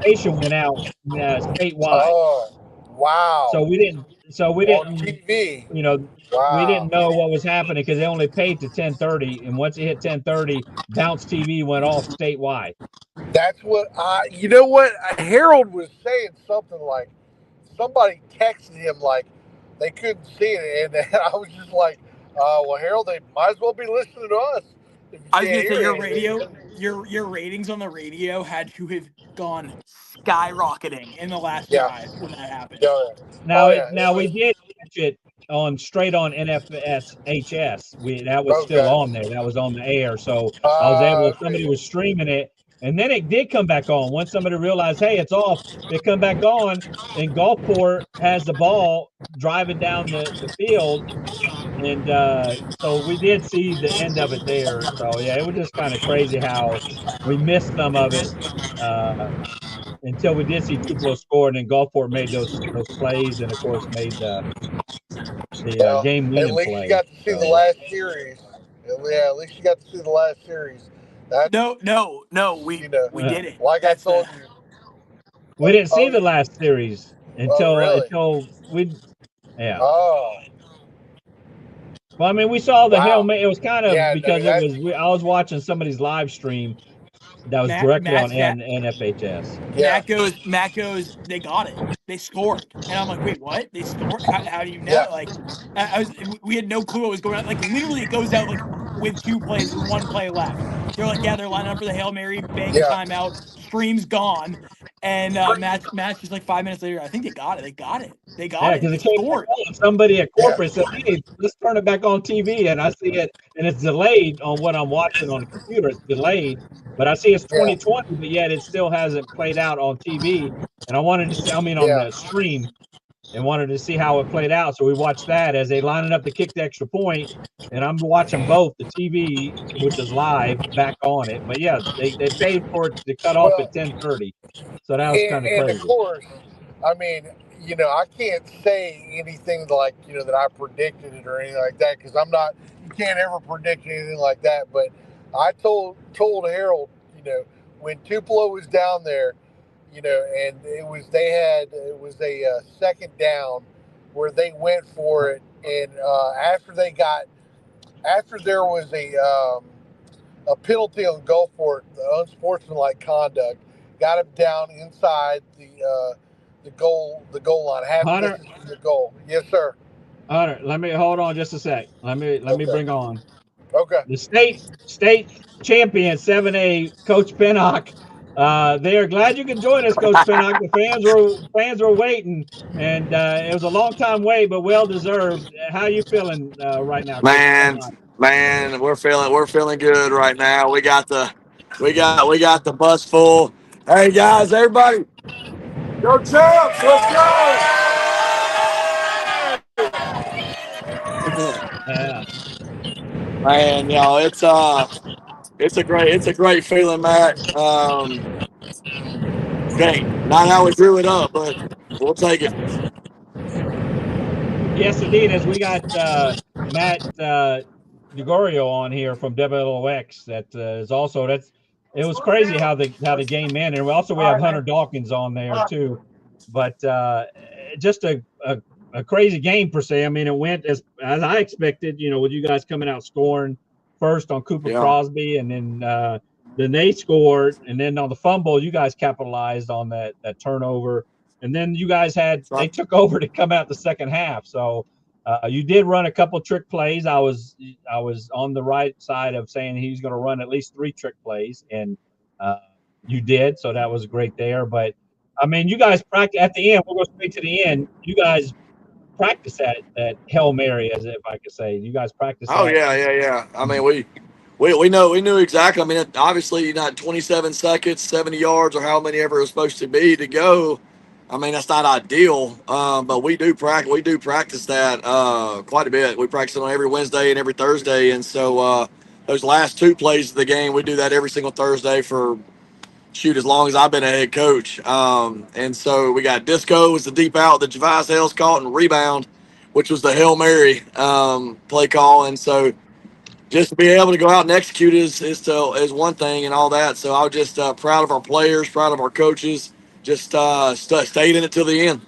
notification went out statewide. Oh, wow. So we didn't. On TV. You know, we didn't know what was happening because they only paid to 10:30, and once it hit 10:30, Bounce TV went off statewide. That's what you know what? Harold was saying something like, somebody texted him like they couldn't see it, and I was just like, well, Harold, they might as well be listening to us. I was gonna say your radio, your ratings on the radio had to have gone skyrocketing in the last drive when that happened. Now we did catch it straight on NFS HS. That was still on there. That was on the air. So I was able. Somebody was streaming it, and then it did come back on. Once somebody realized, hey, it's off, they come back on, and Gulfport has the ball driving down the field. And so we did see the end of it there. So, yeah, it was just kind of crazy how we missed some of it until we did see Tupelo score, and then Gulfport made those plays and, of course, made the game-winning play. At least you got to see the last series. Yeah, at least you got to see the last series. No, we didn't. Like I told you. We didn't see the last series until we – yeah. Oh. Well, I mean, we saw the Hail Mary. It was kind of because I was watching somebody's live stream that was directly on NFHS. Matt goes, they got it. They scored. And I'm like, wait, what? They scored? How do you know? Like, we had no clue what was going on. Like, literally, it goes out like with 2 plays, with 1 play left. They're like, they're lining up for the Hail Mary, bang timeout, stream's gone. And Matt's just like 5 minutes later, I think they got it. They got it. They scored. Somebody at corporate said, hey, let's turn it back on TV. And I see it, and it's delayed on what I'm watching on the computer. It's delayed. But I see it's 2020, but yet it still hasn't played out on TV. And I wanted to see, on the stream, and wanted to see how it played out. So we watched that as they lined up to kick the extra point. And I'm watching both the TV, which is live, back on it. But yeah, they paid for it to cut off at 10:30. So that was kind of crazy. And of course, I mean, you know, I can't say anything like, you know, that I predicted it or anything like that, because you can't ever predict anything like that. But I told Harold, you know, when Tupelo was down there, you know, and it was a second down where they went for it, and after there was a penalty on Gulfport, the unsportsmanlike conduct, got him down inside the goal line, half distance from the goal. Yes, sir. Hunter, let me hold on just a sec. Let me bring on. Okay. The state champion 7A, Coach Pinnock. They are glad you could join us, Coach Pinnock. The fans were waiting, and it was a long time wait, but well deserved. How you feeling right now, man? We're feeling good right now. We got the bus full. Hey guys, everybody, go Champs! Let's go! Yeah. Man, you know, it's a great feeling, Matt. Okay, not how we drew it up, but we'll take it. Yes, indeed. As we got Matt DeGorio on here from WLOX, that is also it was crazy how the game ended. And we have Hunter Dawkins on there too, but just a crazy game per se. I mean, it went as I expected. You know, with you guys coming out scoring first on Cooper Crosby, and then they scored, and then on the fumble, you guys capitalized on that turnover, and then you guys they took over to come out the second half. So you did run a couple trick plays. I was on the right side of saying he's going to run at least 3 trick plays, and you did. So that was great there. But I mean, you guys practice at the end. We'll go straight to the end. You guys practice that Hail Mary, as if I could say. You guys practice. Oh yeah. I mean, we knew exactly. I mean, obviously, you're not 27 seconds, 70 yards, or how many ever it was supposed to be to go. I mean, that's not ideal, but we do practice that quite a bit. We practice it on every Wednesday and every Thursday, and so those last 2 plays of the game, we do that every single Thursday for as long as I've been a head coach. And so we got disco was the deep out that Javice Hales caught, and rebound, which was the Hail Mary play call. And so just to be able to go out and execute is one thing and all that. So I was just proud of our players, proud of our coaches, just stayed in it till the end.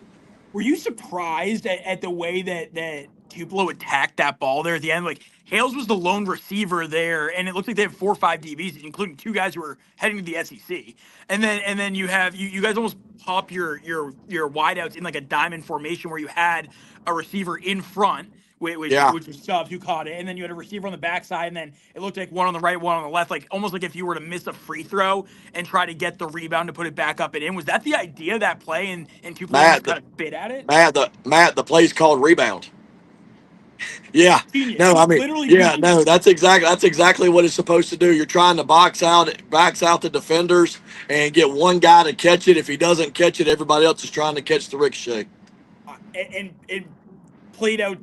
Were you surprised at the way that Tupelo attacked that ball there at the end? Like Hales was the lone receiver there, and it looked like they had 4 or 5 DBs, including 2 guys who were heading to the SEC. And then you have you guys almost pop your wideouts in like a diamond formation where you had a receiver in front, which was Stubbs who caught it, and then you had a receiver on the backside, and then it looked like one on the right, one on the left, like almost like if you were to miss a free throw and try to get the rebound to put it back up and in. Was that the idea of that play, and Tupelo kind of bit at it? Matt, the play's called rebound. Yeah. Genius. No, I mean, Literally yeah, genius. no, that's exactly what it's supposed to do. You're trying to box out the defenders and get one guy to catch it. If he doesn't catch it, everybody else is trying to catch the ricochet. And it played out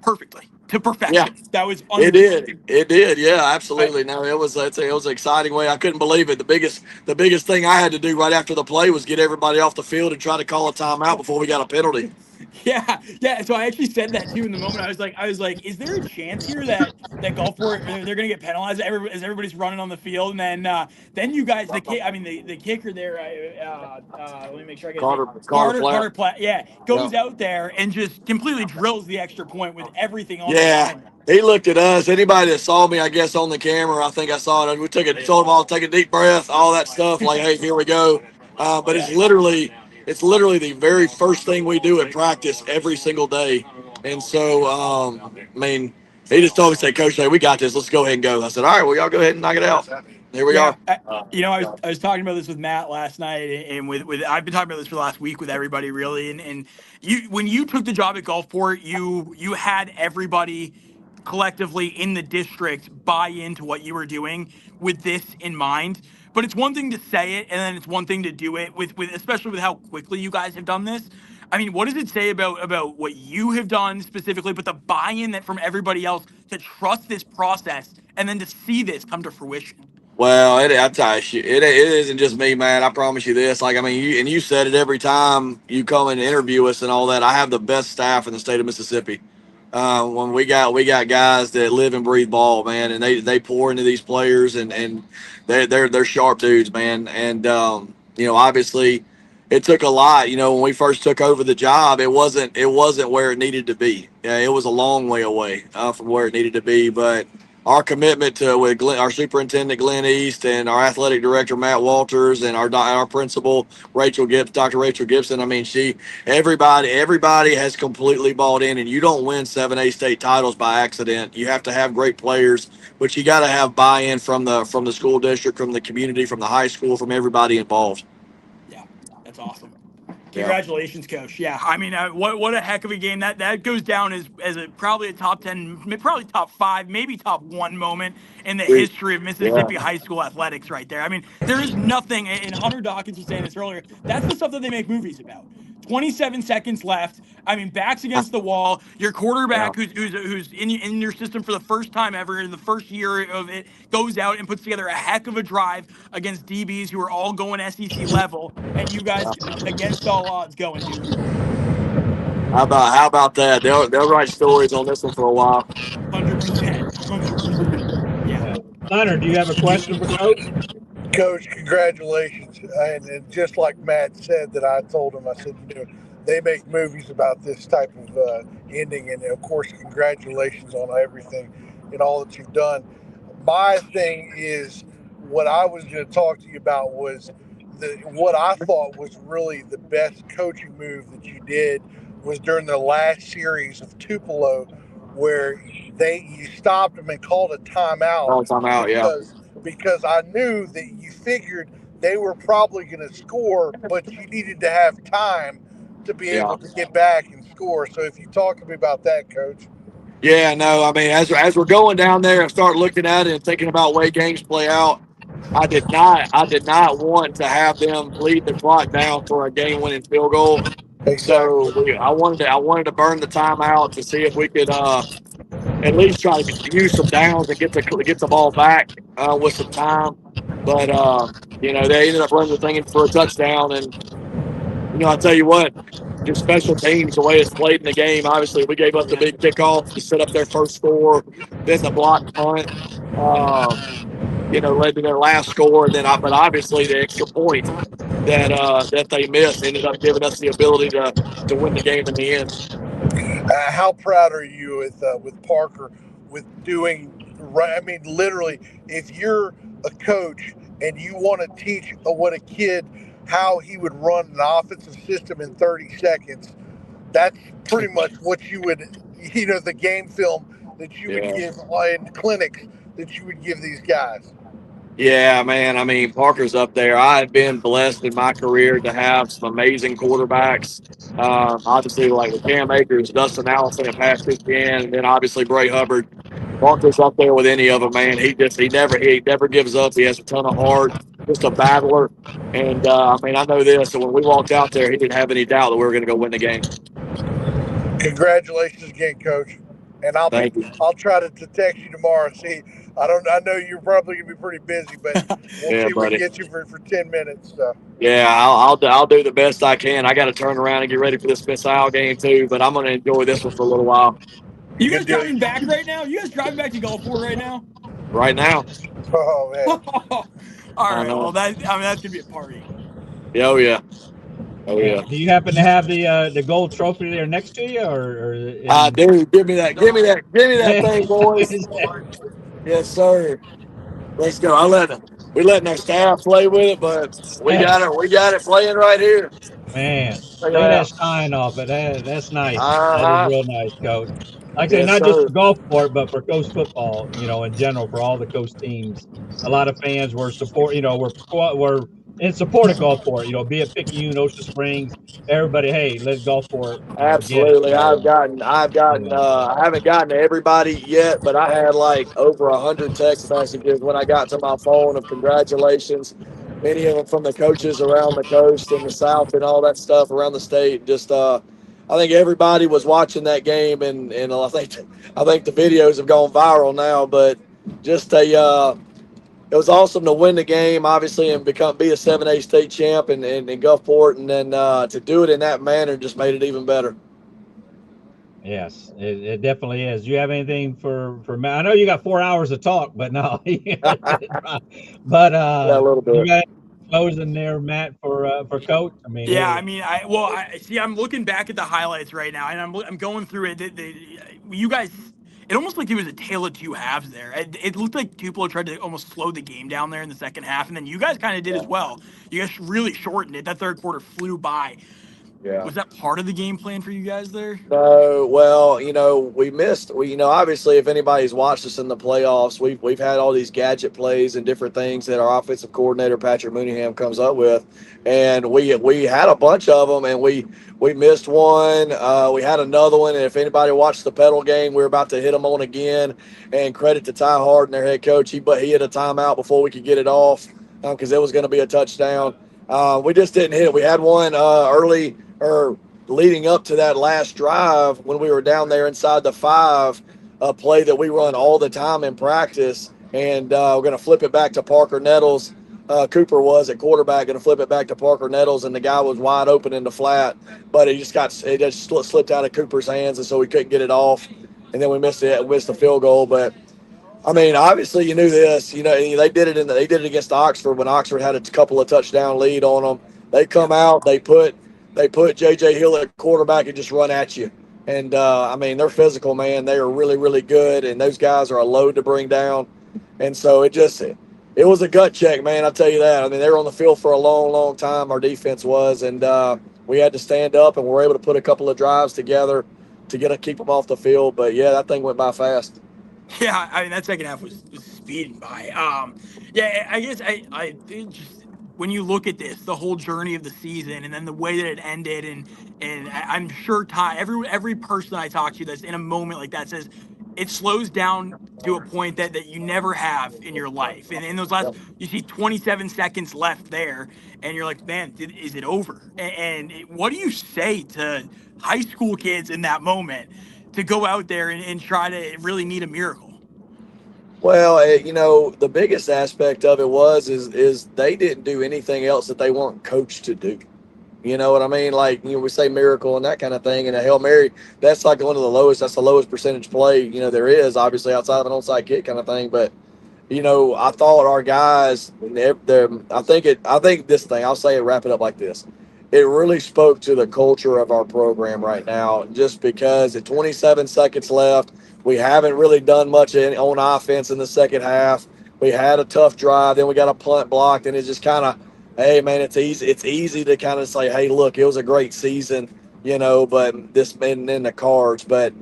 perfectly to perfection. Yeah. That was It did. Yeah, absolutely. No, it was an exciting way. I couldn't believe it. The biggest thing I had to do right after the play was get everybody off the field and try to call a timeout before we got a penalty. Yeah. So I actually said that too in the moment. I was like, is there a chance here that Gulfport they're going to get penalized as everybody's running on the field? And then you guys, the kicker there. Let me make sure I get Carter Platt. Yeah, goes out there and just completely drills the extra point with everything on. Yeah. He looked at us. Anybody that saw me, I guess, on the camera, I think I saw it. We told them all to take a deep breath, all that stuff. Like, hey, here we go. But it's literally the very first thing we do at practice every single day. And so, I mean, he just told me, say, Coach, hey, we got this. Let's go ahead and go. I said, all right, well, y'all go ahead and knock it out. Here we are. I was talking about this with Matt last night, and with I've been talking about this for the last week with everybody, really. And you, when you took the job at Gulfport, you had everybody collectively in the district buy into what you were doing with this in mind. But it's one thing to say it, and then it's one thing to do it with especially with how quickly you guys have done this. I mean, what does it say about what you have done specifically, but the buy-in that from everybody else to trust this process and then to see this come to fruition? Well, I tell you, it isn't just me, man. I promise you this. Like, I mean, you said it every time you come and interview us and all that. I have the best staff in the state of Mississippi. When we got guys that live and breathe ball, man, and they pour into these players, and they're sharp dudes, man. And obviously, it took a lot. When we first took over the job, it wasn't where it needed to be. Yeah, it was a long way away from where it needed to be, but our commitment with our superintendent Glenn East and our athletic director Matt Walters and our principal Dr. Rachel Gibson. I mean, everybody has completely bought in, and you don't win 7A state titles by accident. You have to have great players, but you got to have buy-in from the school district, from the community, from the high school, from everybody involved. Yeah, that's awesome. Congratulations, Coach. Yeah, I mean, what a heck of a game. That goes down as probably a top 10, probably top 5, maybe top 1 moment in the history of Mississippi high school athletics right there. I mean, there is nothing, and Hunter Dawkins was saying this earlier, that's the stuff that they make movies about. 27 seconds left. I mean, backs against the wall. Your quarterback, who's in your system for the first time ever in the first year of it, goes out and puts together a heck of a drive against DBs who are all going SEC level, and you guys, against all odds, go and do it. How about that? They'll write stories on this one for a while. 100%. Yeah. Leonard, do you have a question for Coach? Coach, congratulations. And just like Matt said, that I told him, I said, they make movies about this type of ending. And of course, congratulations on everything and all that you've done. My thing is, what I was going to talk to you about was what I thought was really the best coaching move that you did was during the last series of Tupelo, where you stopped them and called a timeout. Because I knew that you figured they were probably going to score, but you needed to have time to be able to get back and score. So if you talk to me about that, Coach. Yeah, no, I mean, as we're going down there and start looking at it and thinking about way games play out, I did not want to have them lead the clock down for a game-winning field goal. So I wanted to burn the timeout to see if we could at least try to use some downs and get the ball back with some time. But they ended up running the thing in for a touchdown. And I'll tell you what, just special teams, the way it's played in the game. Obviously, we gave up the big kickoff to set up their first score, then the block punt. led to their last score, and then but obviously the extra point that they missed ended up giving us the ability to win the game in the end. How proud are you with Parker with doing right? I mean, literally, if you're a coach and you want to teach what a kid how he would run an offensive system in 30 seconds, that's pretty much what you would, the game film that you would give in clinics that you would give these guys. Yeah, man. I mean, Parker's up there. I've been blessed in my career to have some amazing quarterbacks. Obviously, like with Cam Akers, Dustin Allison, and Pat Christian, and then obviously Bray Hubbard. Parker's up there with any of them, man. He never gives up. He has a ton of heart. Just a battler. And I mean, I know this. So when we walked out there, he didn't have any doubt that we were going to go win the game. Congratulations again, Coach. And I'll try to text you tomorrow and see. I know you're probably gonna be pretty busy, but we'll see if we can get you for 10 minutes. So. Yeah, I'll do the best I can. I got to turn around and get ready for this Missile game too, but I'm gonna enjoy this one for a little while. You guys driving back right now? You guys driving back to Gulfport right now? Right now. Oh man. All right. Well, that's gonna be a party. Oh yeah. Oh yeah. Do you happen to have the gold trophy there next to you, or? Dude, give me that thing, boys. Yes, sir. Let's go. We're letting our staff play with it, but we got it playing right here. Man, throw that shine off it. That's nice. That is real nice, Coach. Like I said, not just for Gulfport, but for Coast football, in general, for all the Coast teams. A lot of fans were were in support of Gulfport, be it Picayune, Ocean Springs, everybody, hey, let's Gulfport. Absolutely. I haven't gotten to everybody yet, but I had like over 100 text messages when I got to my phone of congratulations. Many of them from the coaches around the coast and the South and all that stuff around the state. Just, I think everybody was watching that game, and I think the videos have gone viral now, but just it was awesome to win the game, obviously, and be a 7A state champ in Gulfport, and then to do it in that manner just made it even better. Yes, it definitely is. Do you have anything for Matt? I know you got 4 hours to talk, but no. But a little bit. You got closing there, Matt, for Coach. I mean, I see. I'm looking back at the highlights right now, and I'm going through it. You guys. It almost like it was a tale of two halves there. It looked like Tupelo tried to almost slow the game down there in the second half, and then you guys kind of did as well. You guys really shortened it. That third quarter flew by. Yeah. Was that part of the game plan for you guys there? No, well, we missed. Obviously, if anybody's watched us in the playoffs, we've had all these gadget plays and different things that our offensive coordinator Patrick Mooneyham comes up with, and we had a bunch of them, and we missed one. We had another one, and if anybody watched the pedal game, we were about to hit them on again. And credit to Ty Harden, their head coach, he hit a timeout before we could get it off because it was going to be a touchdown. We just didn't hit it. We had one early or leading up to that last drive when we were down there inside the 5, a play that we run all the time in practice, and we're going to flip it back to Parker Nettles. Cooper was at quarterback, going to flip it back to Parker Nettles, and the guy was wide open in the flat, but it just slipped out of Cooper's hands, and so we couldn't get it off, and then we missed the field goal. But I mean, obviously you knew this. They did it against Oxford when Oxford had a couple of touchdown lead on them. They come out, they put J.J. Hill at quarterback and just run at you. And, I mean, they're physical, man. They are really, really good, and those guys are a load to bring down. And so it was a gut check, man, I'll tell you that. I mean, they were on the field for a long, long time, our defense was, and we had to stand up, and we were able to put a couple of drives together to keep them off the field. But, yeah, that thing went by fast. Yeah, I mean, that second half was speeding by. I guess I just – when you look at this, the whole journey of the season and then the way that it ended, and I'm sure Ty, every person I talk to that's in a moment like that says it slows down to a point that you never have in your life. And in those last, you see 27 seconds left there, and you're like, man, is it over? And what do you say to high school kids in that moment to go out there and try to really need a miracle? Well, the biggest aspect of it is they didn't do anything else that they weren't coached to do. You know what I mean? Like, we say miracle and that kind of thing, and a Hail Mary, that's like one of the lowest. That's the lowest percentage play, there is, obviously, outside of an onside kick kind of thing. But, I thought our guys, I think this thing, I'll say it, wrap it up like this. It really spoke to the culture of our program right now, just because at 27 seconds left, we haven't really done much on offense in the second half. We had a tough drive, then we got a punt blocked, and it's just kind of, hey man, it's easy. It's easy to kind of say, hey, look, it was a great season, but this been in the cards. But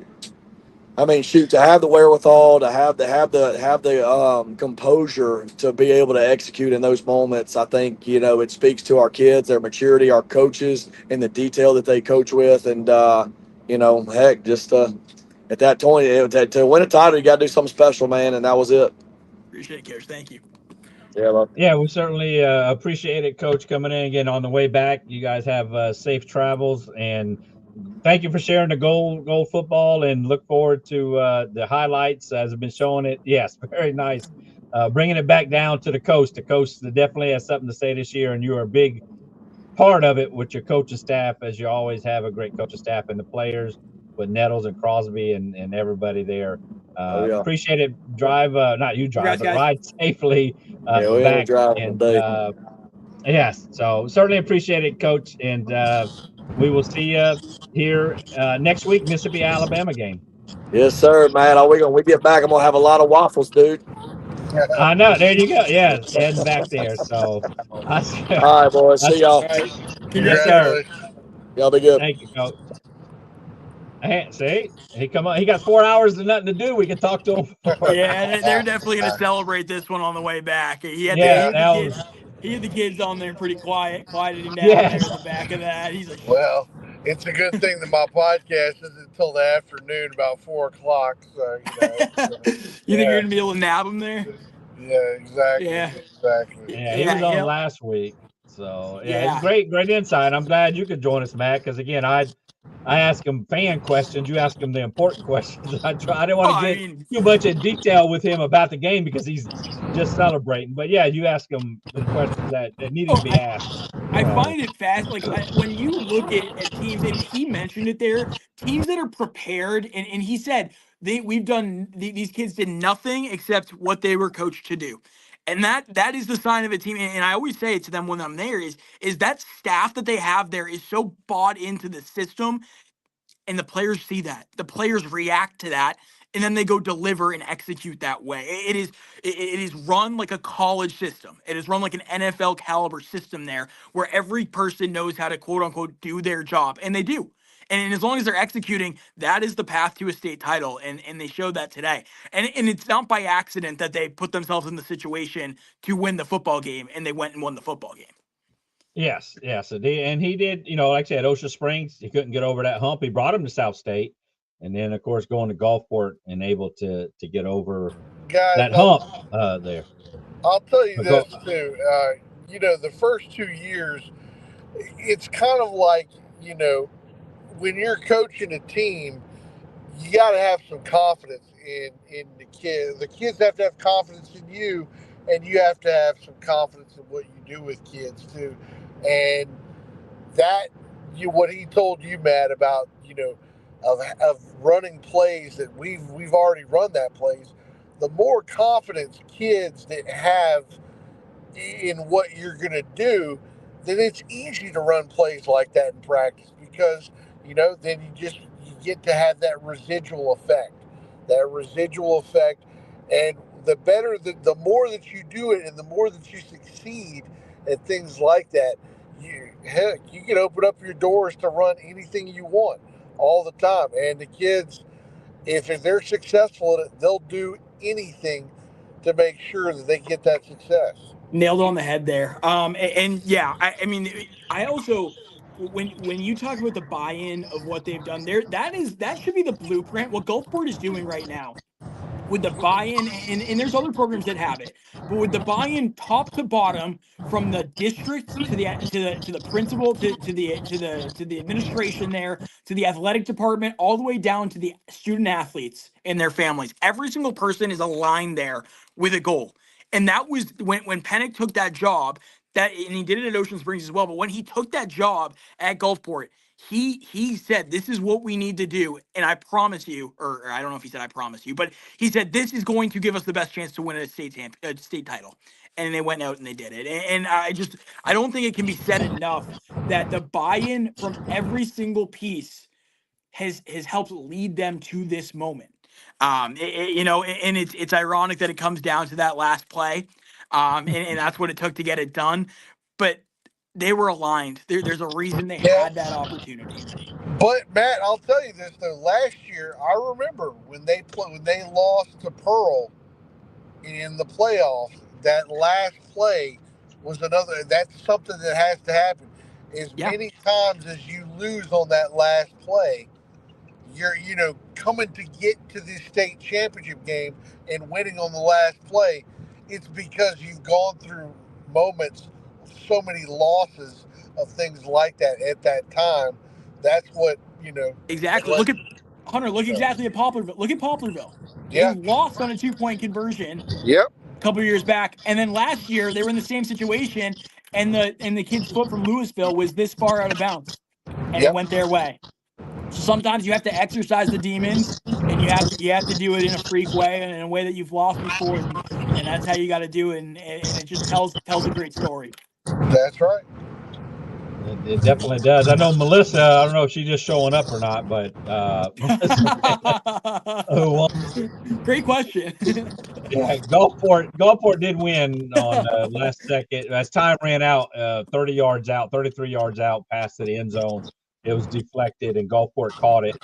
I mean, shoot, to have the wherewithal, to have the composure to be able to execute in those moments, I think it speaks to our kids, their maturity, our coaches, and the detail that they coach with, and heck, just at that point, to win a title, you got to do something special, man, and that was it. Appreciate it, Coach. Thank you. Yeah, we certainly appreciate it, Coach, coming in again on the way back. You guys have safe travels, and thank you for sharing the goal football, and look forward to the highlights as I've been showing it. Yes, very nice. Bringing it back down to the coast. The coast definitely has something to say this year, and you are a big part of it with your coaching staff, as you always have a great coaching staff, and the players with Nettles and Crosby and everybody there. Appreciate it. Not you drive, but ride safely back. And yes, so certainly appreciate it, Coach. And we will see you here next week, Mississippi Alabama game. Yes, sir, man. When we get back, I'm gonna have a lot of waffles, dude. I know. There you go. Yeah, heading back there. So, all right, boys. See y'all. Yes, sir. Y'all be good. Thank you, Coach. See, he got 4 hours and nothing to do. We can talk to him. Yeah, they're definitely going to celebrate this one on the way back. He had the kids on there pretty quieted him down there in the back of that. He's like, well, it's a good thing that my podcast isn't until the afternoon, about 4 o'clock. So you think you're going to be able to nab him there? Yeah, exactly. Yeah, exactly. Yeah, he was on last week. So it's great insight. I'm glad you could join us, Matt, because again, I ask him fan questions. You ask him the important questions. I didn't want to get too much in detail with him about the game because he's just celebrating. But yeah, you ask him the questions that needed to be asked. I find it fast. Like when you look at teams, and he mentioned it there, teams that are prepared, and he said these kids did nothing except what they were coached to do. And that is the sign of a team. And I always say it to them when I'm there is that staff that they have there is so bought into the system, and the players see that. The players react to that, and then they go deliver and execute that way. It is run like a college system. It is run like an NFL caliber system there, where every person knows how to quote unquote do their job, and they do. And as long as they're executing, that is the path to a state title. And they showed that today. And it's not by accident that they put themselves in the situation to win the football game, and they went and won the football game. Yes. And he did, like I said, Ocean Springs, he couldn't get over that hump. He brought him to South State. And then, of course, going to Gulfport and able to get over that hump there. I'll tell you this, too. The first 2 years, it's kind of like, when you're coaching a team, you got to have some confidence in the kids. The kids have to have confidence in you, and you have to have some confidence in what you do with kids too. And what he told you, Matt, about of running plays that we've already run that plays. The more confidence kids that have in what you're going to do, then it's easy to run plays like that in practice because. Then you get to have that residual effect, and the more that you do it, and the more that you succeed at things like that, you can open up your doors to run anything you want all the time. And the kids, if they're successful at it, they'll do anything to make sure that they get that success. Nailed on the head there. I also. When you talk about the buy-in of what they've done there, that should be the blueprint. What Gulfport is doing right now with the buy-in, and there's other programs that have it, but with the buy-in top to bottom, from the district to the principal to the administration there, to the athletic department, all the way down to the student athletes and their families. Every single person is aligned there with a goal. And that was when Pennick took that job. and he did it at Ocean Springs as well. But when he took that job at Gulfport, he said, this is what we need to do. And I promise you, or I don't know if he said I promise you, but he said, this is going to give us the best chance to win a state title. And they went out and they did it. And I don't think it can be said enough that the buy-in from every single piece has helped lead them to this moment. And it's ironic that it comes down to that last play. And that's what it took to get it done. But they were aligned. There's a reason they had that opportunity. But Matt, I'll tell you this though. Last year, I remember when they lost to Pearl in the playoffs. That last play was another. That's something that has to happen. As many times as you lose on that last play, you're coming to get to this state championship game and winning on the last play. It's because you've gone through moments, so many losses of things like that at that time. That's what Exactly. Look at Hunter. Look exactly at Poplarville. Look at Poplarville. Yeah. They lost on a 2-point conversion. Yep. A couple of years back, and then last year they were in the same situation, and the kid's foot from Louisville was this far out of bounds, and it went their way. So sometimes you have to exercise the demons, and you have to do it in a freak way and in a way that you've lost before, and that's how you got to do it, and it just tells a great story. That's right. It definitely does. I know Melissa. I don't know if she's just showing up or not, but who won? Great question. Yeah, Gulfport did win on last second as time ran out. 33 yards out past the end zone. It was deflected, and Gulfport caught it.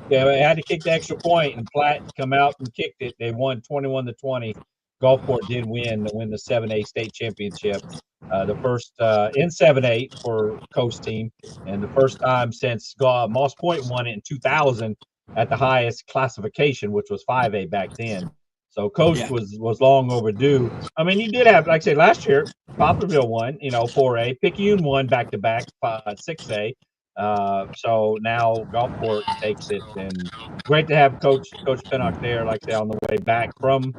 They had to kick the extra point, and Platt come out and kicked it. They won 21-20. Gulfport did win the 7A state championship. The first in 7A for Coast team, and the first time since Moss Point won it in 2000 at the highest classification, which was 5A back then. So Coast was long overdue. I mean, you did have, like I say, last year Poplarville won, 4A. Picayune won back to back 6A. So now Gulfport takes it, and great to have Coach Pinnock there, like I say, on the way back from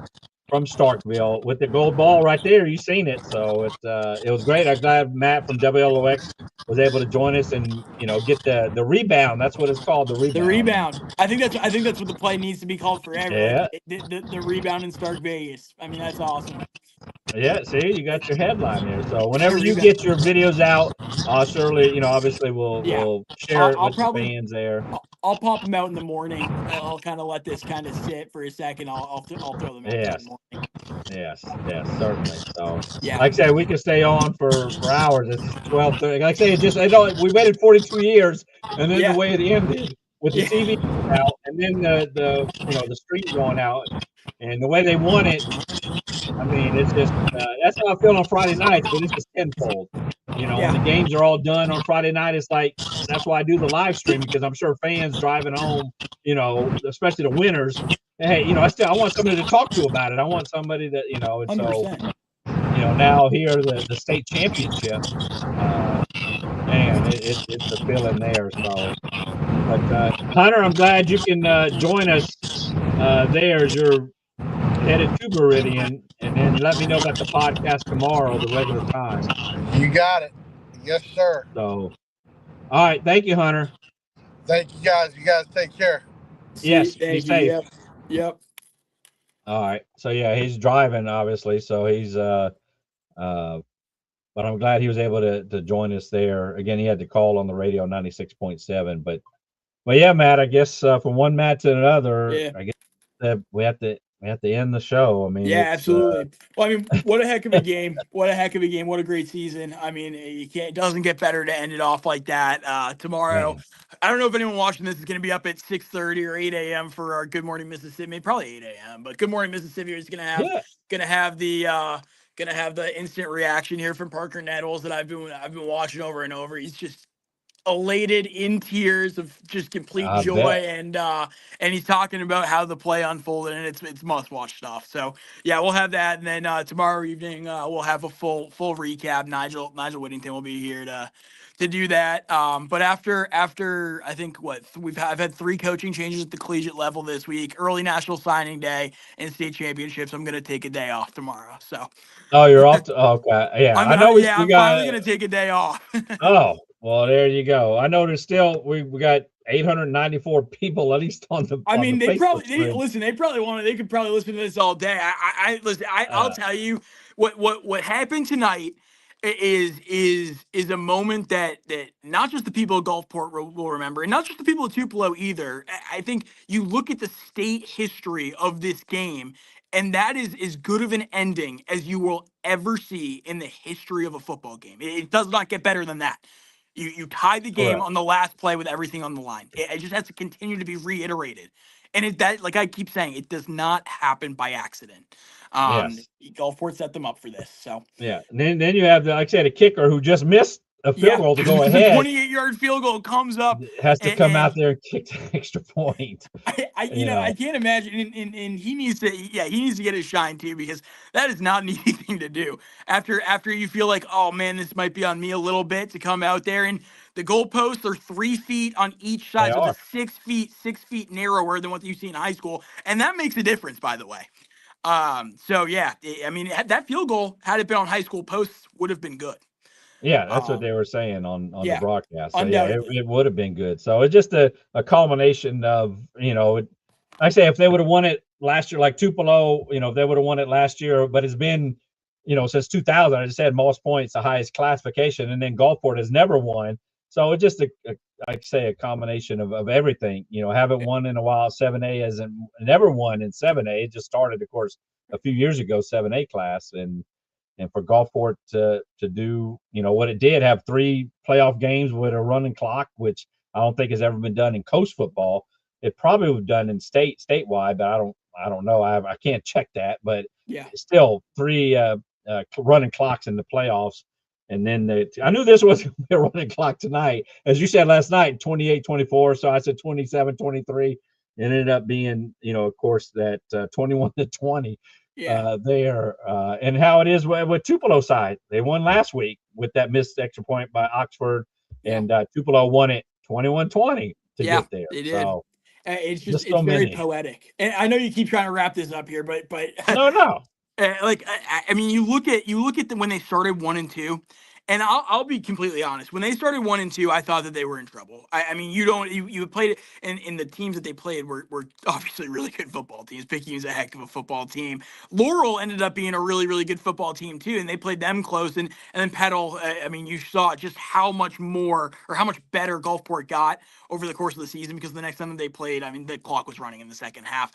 Starkville with the gold ball right there. You seen it, so it was great. I'm glad Matt from WLOX was able to join us and get the rebound. That's what it's called, the rebound. The rebound. I think that's what the play needs to be called forever. Yeah. The rebound in Stark Vegas. I mean, that's awesome. Yeah, see, you got your headline there. So whenever you get your videos out, surely, obviously we'll share it with the fans there. I'll pop them out in the morning. I'll kind of let this kind of sit for a second. I'll throw them out in the morning. Yes, certainly. So, yeah. Like I said, we could stay on for hours. It's 12:30. Like I say, we waited 42 years, and then the way it ended with the TV out, and then the street going out, and the way they won it. I mean, it's just that's how I feel on Friday nights, but it's just tenfold. When the games are all done on Friday night, it's like that's why I do the live stream, because I'm sure fans driving home, especially the winners. Hey, I want somebody to talk to about it. I want somebody that and so now here the state championship, man, it's a feeling there. So, but Hunter, I'm glad you can join us there as you're headed to Meridian, and then let me know about the podcast tomorrow, the regular time. You got it. Yes, sir. So, all right. Thank you, Hunter. Thank you, guys. You guys take care. Yes. Be safe. Yep. All right. So yeah, he's driving, obviously. So he's but I'm glad he was able to join us there. Again, he had to call on the radio 96.7. But yeah, Matt, I guess from one Matt to another, I guess that we have to end the show. I mean, absolutely. Well, I mean, what a heck of a game. What a great season. I mean, it doesn't get better to end it off like that. Tomorrow, I don't know if anyone watching this is going to be up at 6:30 or 8 a.m. for our Good Morning Mississippi. Probably 8 a.m. But Good Morning Mississippi is going to have the instant reaction here from Parker Nettles that I've been watching over and over. He's just elated, in tears of just complete I joy, bet. and he's talking about how the play unfolded, and it's must watch stuff. So yeah, we'll have that, and then tomorrow evening we'll have a full recap. Nigel Whittington will be here to do that. But after I think I've had 3 coaching changes at the collegiate level this week, early national signing day and state championships. I'm gonna take a day off tomorrow. So Oh, you're off to, okay. Yeah, I know we I'm got, finally gonna take a day off. oh, well, there you go. I know there's still, we got 894 people at least on the, I on mean, the they Facebook probably thread. listen. They probably want to. They could probably listen to this all day. Listen. I'll tell you what happened tonight is a moment that not just the people of Gulfport will remember, and not just the people of Tupelo either. I think you look at the state history of this game, and that is as good of an ending as you will ever see in the history of a football game. It does not get better than that. You tie the game Correct. on the last play with everything on the line. It just has to continue to be reiterated. And that, like I keep saying, it does not happen by accident. Yes. Gulfport set them up for this. So Yeah. And then you have, like I said, a kicker who just missed a field goal to go the ahead. 28-yard field goal comes up. Has to come out and there and kick the extra point. I can't imagine, and he needs to get his shine too, because that is not an easy thing to do. After you feel like, oh man, this might be on me a little bit, to come out there, and the goalposts are 3 feet on each side, They so are. it's 6 feet narrower than what you see in high school, and that makes a difference, by the way. So yeah, I mean, that field goal, had it been on high school posts, would have been good. Yeah, that's what they were saying on the broadcast. So yeah, undoubtedly. it would have been good. So it's just a culmination of, I say if they would have won it last year, like Tupelo, if they would have won it last year, but it's been, since 2000, I just said most points, the highest classification, and then Gulfport has never won. So it's just a combination of everything. Haven't won in a while. 7A hasn't never won in 7A. It just started, of course, a few years ago, 7A class, and for Gulfport to do, what it did, have 3 playoff games with a running clock, which I don't think has ever been done in coast football. It probably was done in statewide, but I don't know. I can't check that, but still 3 running clocks in the playoffs. And then I knew this was a running clock tonight. As you said last night, 28-24. So I said 27-23. It ended up being, of course, that 21-20. There, and how it is with Tupelo side. They won last week with that missed extra point by Oxford, and Tupelo won it 21-20 to get there. They did. So it's just it's very poetic. And I know you keep trying to wrap this up here, but no. I mean, you look at when they started 1 and 2, and I'll be completely honest. When they started 1 and 2, I thought that they were in trouble. I mean, you played it, and the teams that they played were obviously really good football teams. Picayune's a heck of a football team. Laurel ended up being a really, really good football team too, and they played them close. And then Petal, I mean, you saw just how much more, or how much better Gulfport got over the course of the season, because the next time that they played, I mean, the clock was running in the second half.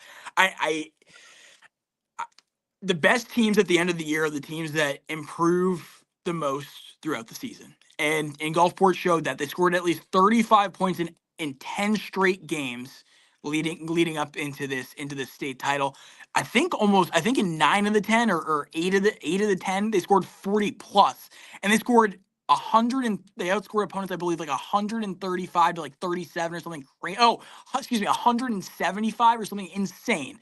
The best teams at the end of the year are the teams that improve the most throughout the season. And Gulfport showed that. They scored at least 35 points in 10 straight games leading up into this state title. I think in 9 of the 10 or 8 of the 10, they scored 40 plus. And they scored they outscored opponents, I believe, like 135 to like 37 or something. 175 or something insane.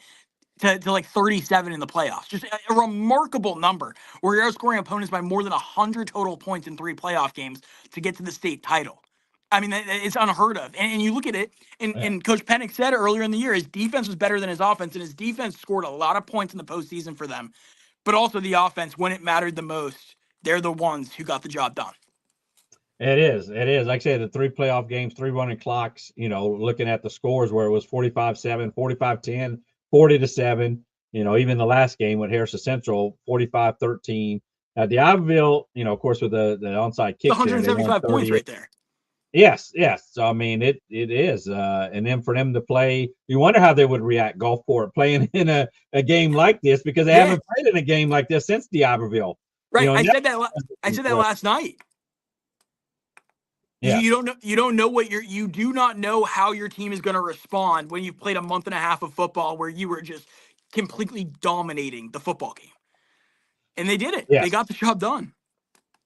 To like 37 in the playoffs. Just a remarkable number, where you're outscoring opponents by more than 100 total points in 3 playoff games to get to the state title. I mean, it's unheard of. And you look at it, and Coach Pennick said earlier in the year, his defense was better than his offense, and his defense scored a lot of points in the postseason for them. But also the offense, when it mattered the most, they're the ones who got the job done. It is. Like I said, the 3 playoff games, 3 running clocks, looking at the scores where it was 45-7, 45-10, 40-7, even the last game with Harrison Central, 45-13. The Iberville, of course, with the onside kick, 175 points right there. Yes. So I mean, it is, and then for them to play, you wonder how they would react. Gulfport playing in a game like this, because they haven't played in a game like this since the Iberville. Right. I said that last night. Yeah. You don't know you do not know how your team is going to respond when you've played a month and a half of football where you were just completely dominating the football game. And they did it. Yes. They got the job done.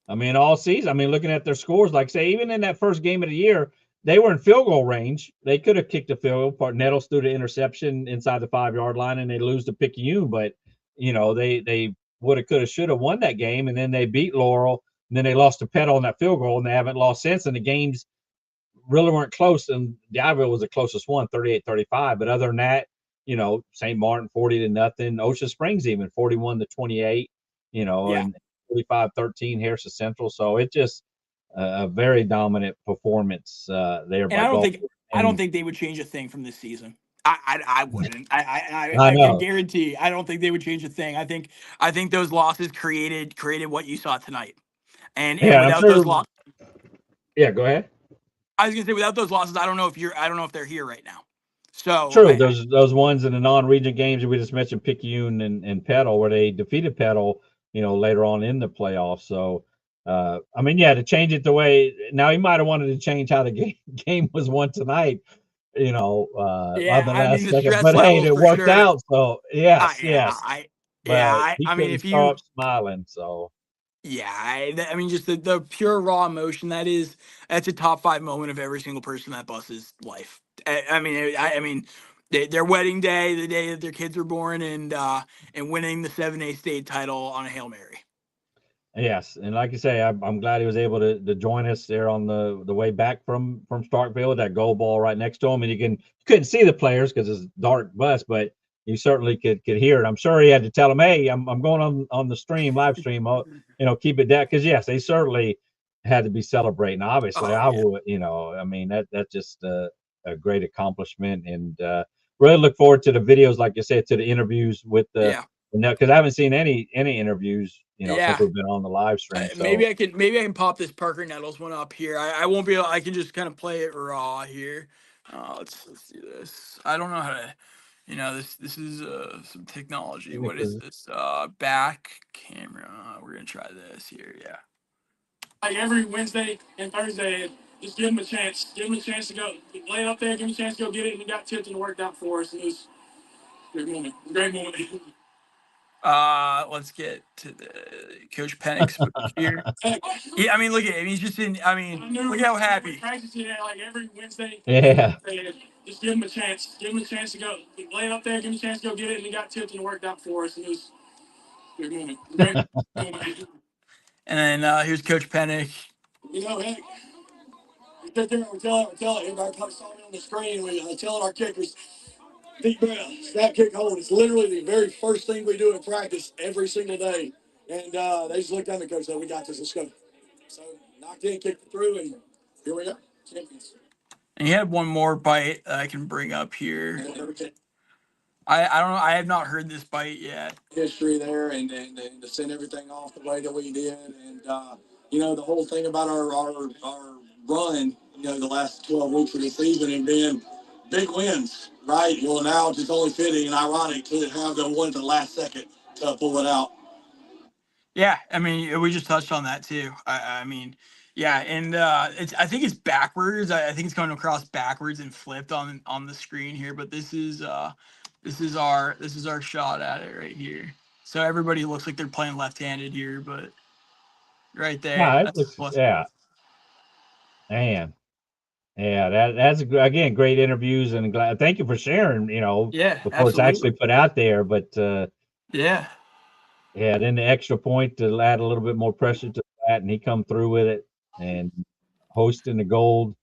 I mean, all season. I mean, looking at their scores, like say, even in that first game of the year, they were in field goal range. They could have kicked a field goal. Nettles threw the interception inside the 5-yard line, and they lose to Picayune. But they would have, could have, should have won that game, and then they beat Laurel, and then they lost to Petal on that field goal, and they haven't lost since. And the games really weren't close, and D'Iberville was the closest one, 38-35. But other than that, St. Martin 40-0, Ocean Springs even 41-28, and 45-13 Harrison Central. So it just a very dominant performance there. And I don't think they would change a thing from this season. I wouldn't. I can guarantee. I don't think they would change a thing. I think those losses created what you saw tonight. And without those losses, go ahead. I was gonna say, without those losses, I don't know if they're here right now. So true. Those ones in the non-region games that we just mentioned, Picayune and Petal, where they defeated Petal, later on in the playoffs. So, to change it the way now, he might have wanted to change how the game was won tonight. By the last second, but hey, it worked out. So yes. If you smiling, so. Yeah, just the pure raw emotion that's a top 5 moment of every single person in that bus's life. Their wedding day, the day that their kids were born, and winning the 7A state title on a Hail Mary. Yes, and like you say, I'm glad he was able to join us there on the way back from Starkville with that goal ball right next to him, and you couldn't see the players because it's a dark bus, but you certainly could hear it. I'm sure he had to tell them, "Hey, I'm going on the live stream. Keep it down," because yes, they certainly had to be celebrating. Obviously, I would. That's just a great accomplishment, and really look forward to the videos, like you said, to the interviews with because I haven't seen any interviews, since we've been on the live stream. So. Maybe I can pop this Parker Nettles one up here. I won't be able. I can just kind of play it raw here. Let's do this. I don't know how to. This is some technology. What is this? Back camera. We're gonna try this here. Yeah. Like every Wednesday and Thursday, just give them a chance. Give them a chance to go lay it up there. Give them a chance to go get it. And we got tipped and it worked out for us. It was a great moment. Great moment. Let's get to the Coach Pennick's here. Yeah, look at him. He's just in. Look how happy. Practice here like every Wednesday. Yeah. Just give them a chance. Give them a chance to go lay it up there. Give them a chance to go get it. And we got tipped and it worked out for us. It was a great moment. Great moment. And then here's Coach Pennick. Heck, we sit there and we tell everybody probably saw me on the screen. We telling our kickers, deep breath, snap, kick, hold. It's literally the very first thing we do in practice every single day. And they just looked at me, coach, and said, "We got this. Let's go." So knocked in, kicked it through, and here we go, champions. And he had one more bite that I can bring up here. I don't know. I have not heard this bite yet. History there, and to send everything off the way that we did, and the whole thing about our run, the last 12 weeks of the season, and being big wins, right? Well, now it's only fitting and ironic to have the one at the last second to pull it out. Yeah, we just touched on that too. Yeah, and I think it's backwards. I think it's going across backwards and flipped on the screen here, but this is our shot at it right here. So everybody looks like they're playing left-handed here, but right there. Yeah. Man. Yeah, that's again great interviews, and thank you for sharing. Before absolutely. It's actually put out there, but yeah. Then the extra point to add a little bit more pressure to that, and he come through with it and hosting the gold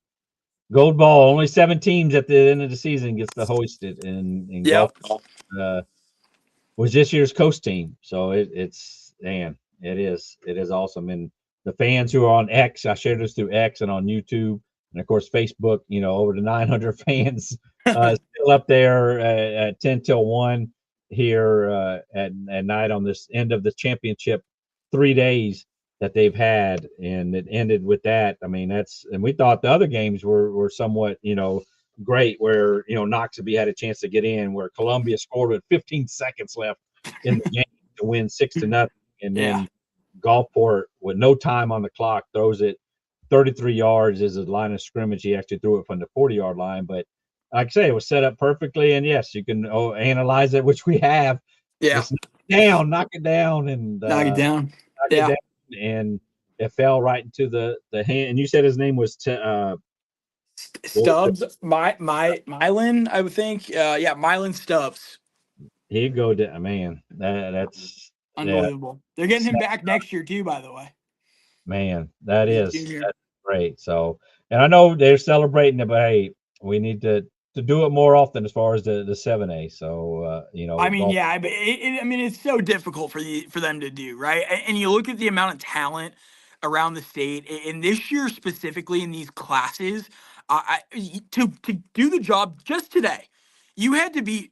ball. Only 7 teams at the end of the season gets to hoist it, and golf was this year's coast team. So it is awesome, and the fans who are on X, I shared this through X and on YouTube. And of course, Facebook, over the 900 fans still up there at 10 till 1 here at night on this end of the championship 3 days that they've had. And it ended with that. And we thought the other games were somewhat, great, where, Noxubee had a chance to get in, where Columbia scored with 15 seconds left in the game to win 6-0. And then Gulfport, with no time on the clock, throws it 33 yards is a line of scrimmage. He actually threw it from the 40-yard line, but like I say, it was set up perfectly. And yes, you can analyze it, which we have. Yeah, knock it down, and knock it down. And it fell right into the hand. And you said his name was Stubbs, Mylan, I would think. Yeah, Mylan Stubbs. Here you go, man. That's unbelievable. They're getting him back next year too, by the way. Man, that's great. So, and I know they're celebrating it, but hey, we need to do it more often as far as the 7A. So, I mean, yeah, but it's so difficult for them to do, right? And you look at the amount of talent around the state, and this year specifically in these classes, to do the job just today, you had to be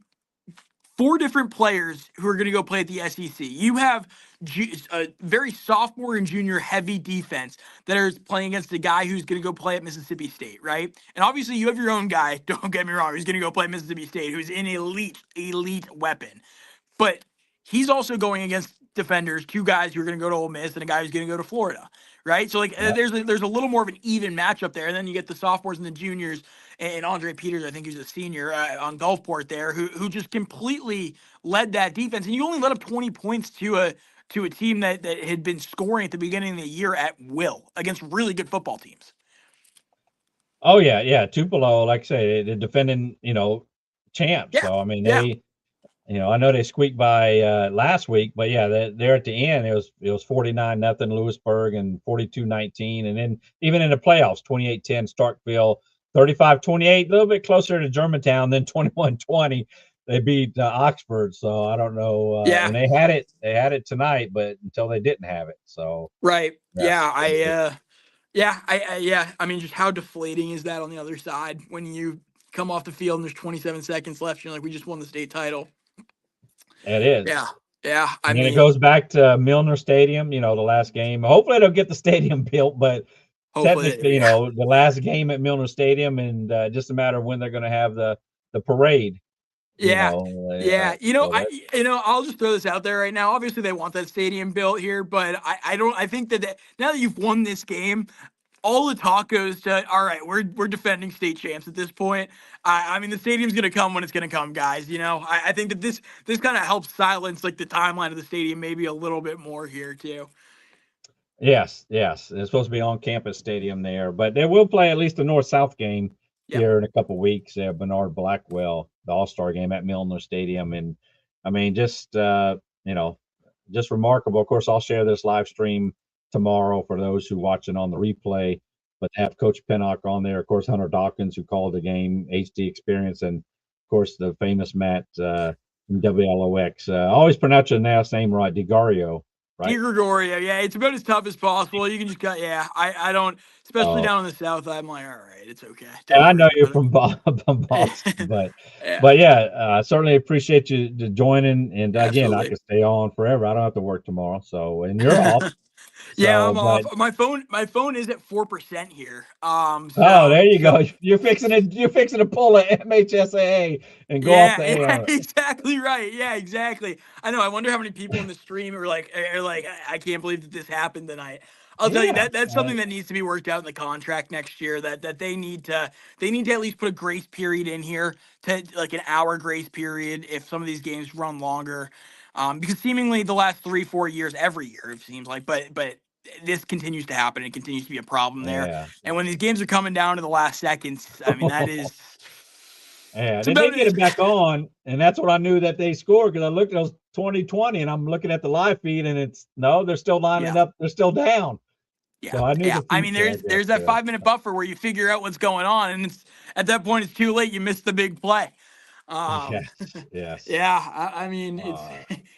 4 different players who are going to go play at the SEC. You have a very sophomore and junior heavy defense that is playing against a guy who's going to go play at Mississippi State, right? And obviously you have your own guy, don't get me wrong, who's going to go play at Mississippi State, who's an elite weapon. But he's also going against defenders, 2 guys who are going to go to Ole Miss and a guy who's going to go to Florida, right? So there's a little more of an even matchup there. And then you get the sophomores and the juniors, and Andre Peters, I think he's a senior on Gulfport there, who just completely led that defense. And you only let up 20 points to a team that had been scoring at the beginning of the year at will against really good football teams. Oh yeah, Tupelo, like I say, they're defending, champs. Yeah. So I mean, they, I know they squeaked by last week, but yeah, they're at the end. It was 49-0 Lewisburg and 42-19, and then even in the playoffs, 28-10 Starkville. 35-28, a little bit closer to Germantown than 21-20. They beat Oxford, so I don't know. And they had it tonight, but until they didn't have it, so right. I mean, just how deflating is that on the other side when you come off the field and there's 27 seconds left? You're like, we just won the state title. It is. Yeah. I mean, it goes back to Milner Stadium. The last game. Hopefully, they'll get the stadium built, but. Technically, the last game at Milner Stadium, and just a matter of when they're going to have the parade. I'll just throw this out there right now. Obviously, they want that stadium built here, but I think that now that you've won this game, all the talk goes to, all right, we're defending state champs at this point. I mean, the stadium's going to come when it's going to come, guys. I think that this kind of helps silence like the timeline of the stadium maybe a little bit more here too. Yes. It's supposed to be on campus stadium there, but they will play at least a North-South game here in a couple of weeks. Bernard Blackwell, the All-Star game at Milner Stadium. And I mean, just remarkable. Of course, I'll share this live stream tomorrow for those who watch it on the replay, but have Coach Pinnock on there. Of course, Hunter Dawkins, who called the game, HD Experience, and of course, the famous Matt from WLOX. I always pronounce your last name right, DiGregorio. Right. DiGregorio, it's about as tough as possible. You can just got, I don't, especially down in the South. I'm like, all right, it's okay. I know you're from Boston, but certainly appreciate you joining. And again, I can stay on forever. I don't have to work tomorrow, and you're off. I'm off. My phone is at 4% here. There you go. You're fixing to pull a MHSAA and go off the air. Yeah, exactly right. Yeah, exactly. I know. I wonder how many people in the stream are like, I can't believe that this happened tonight. I'll tell you that's something that needs to be worked out in the contract next year. That they need to at least put a grace period in here, to like an hour grace period if some of these games run longer. Because seemingly the last 3-4 years, every year it seems like, but this continues to happen. It continues to be a problem there. Yeah. And when these games are coming down to the last seconds, I mean, that is. Yeah, they did get it back on, and that's what I knew that they scored, because I looked at those 2020, and I'm looking at the live feed, and they're still lining up. They're still down. Yeah, so I mean, there's that 5-minute buffer where you figure out what's going on, and at that point it's too late. You missed the big play. Yes. Yeah, I mean, it's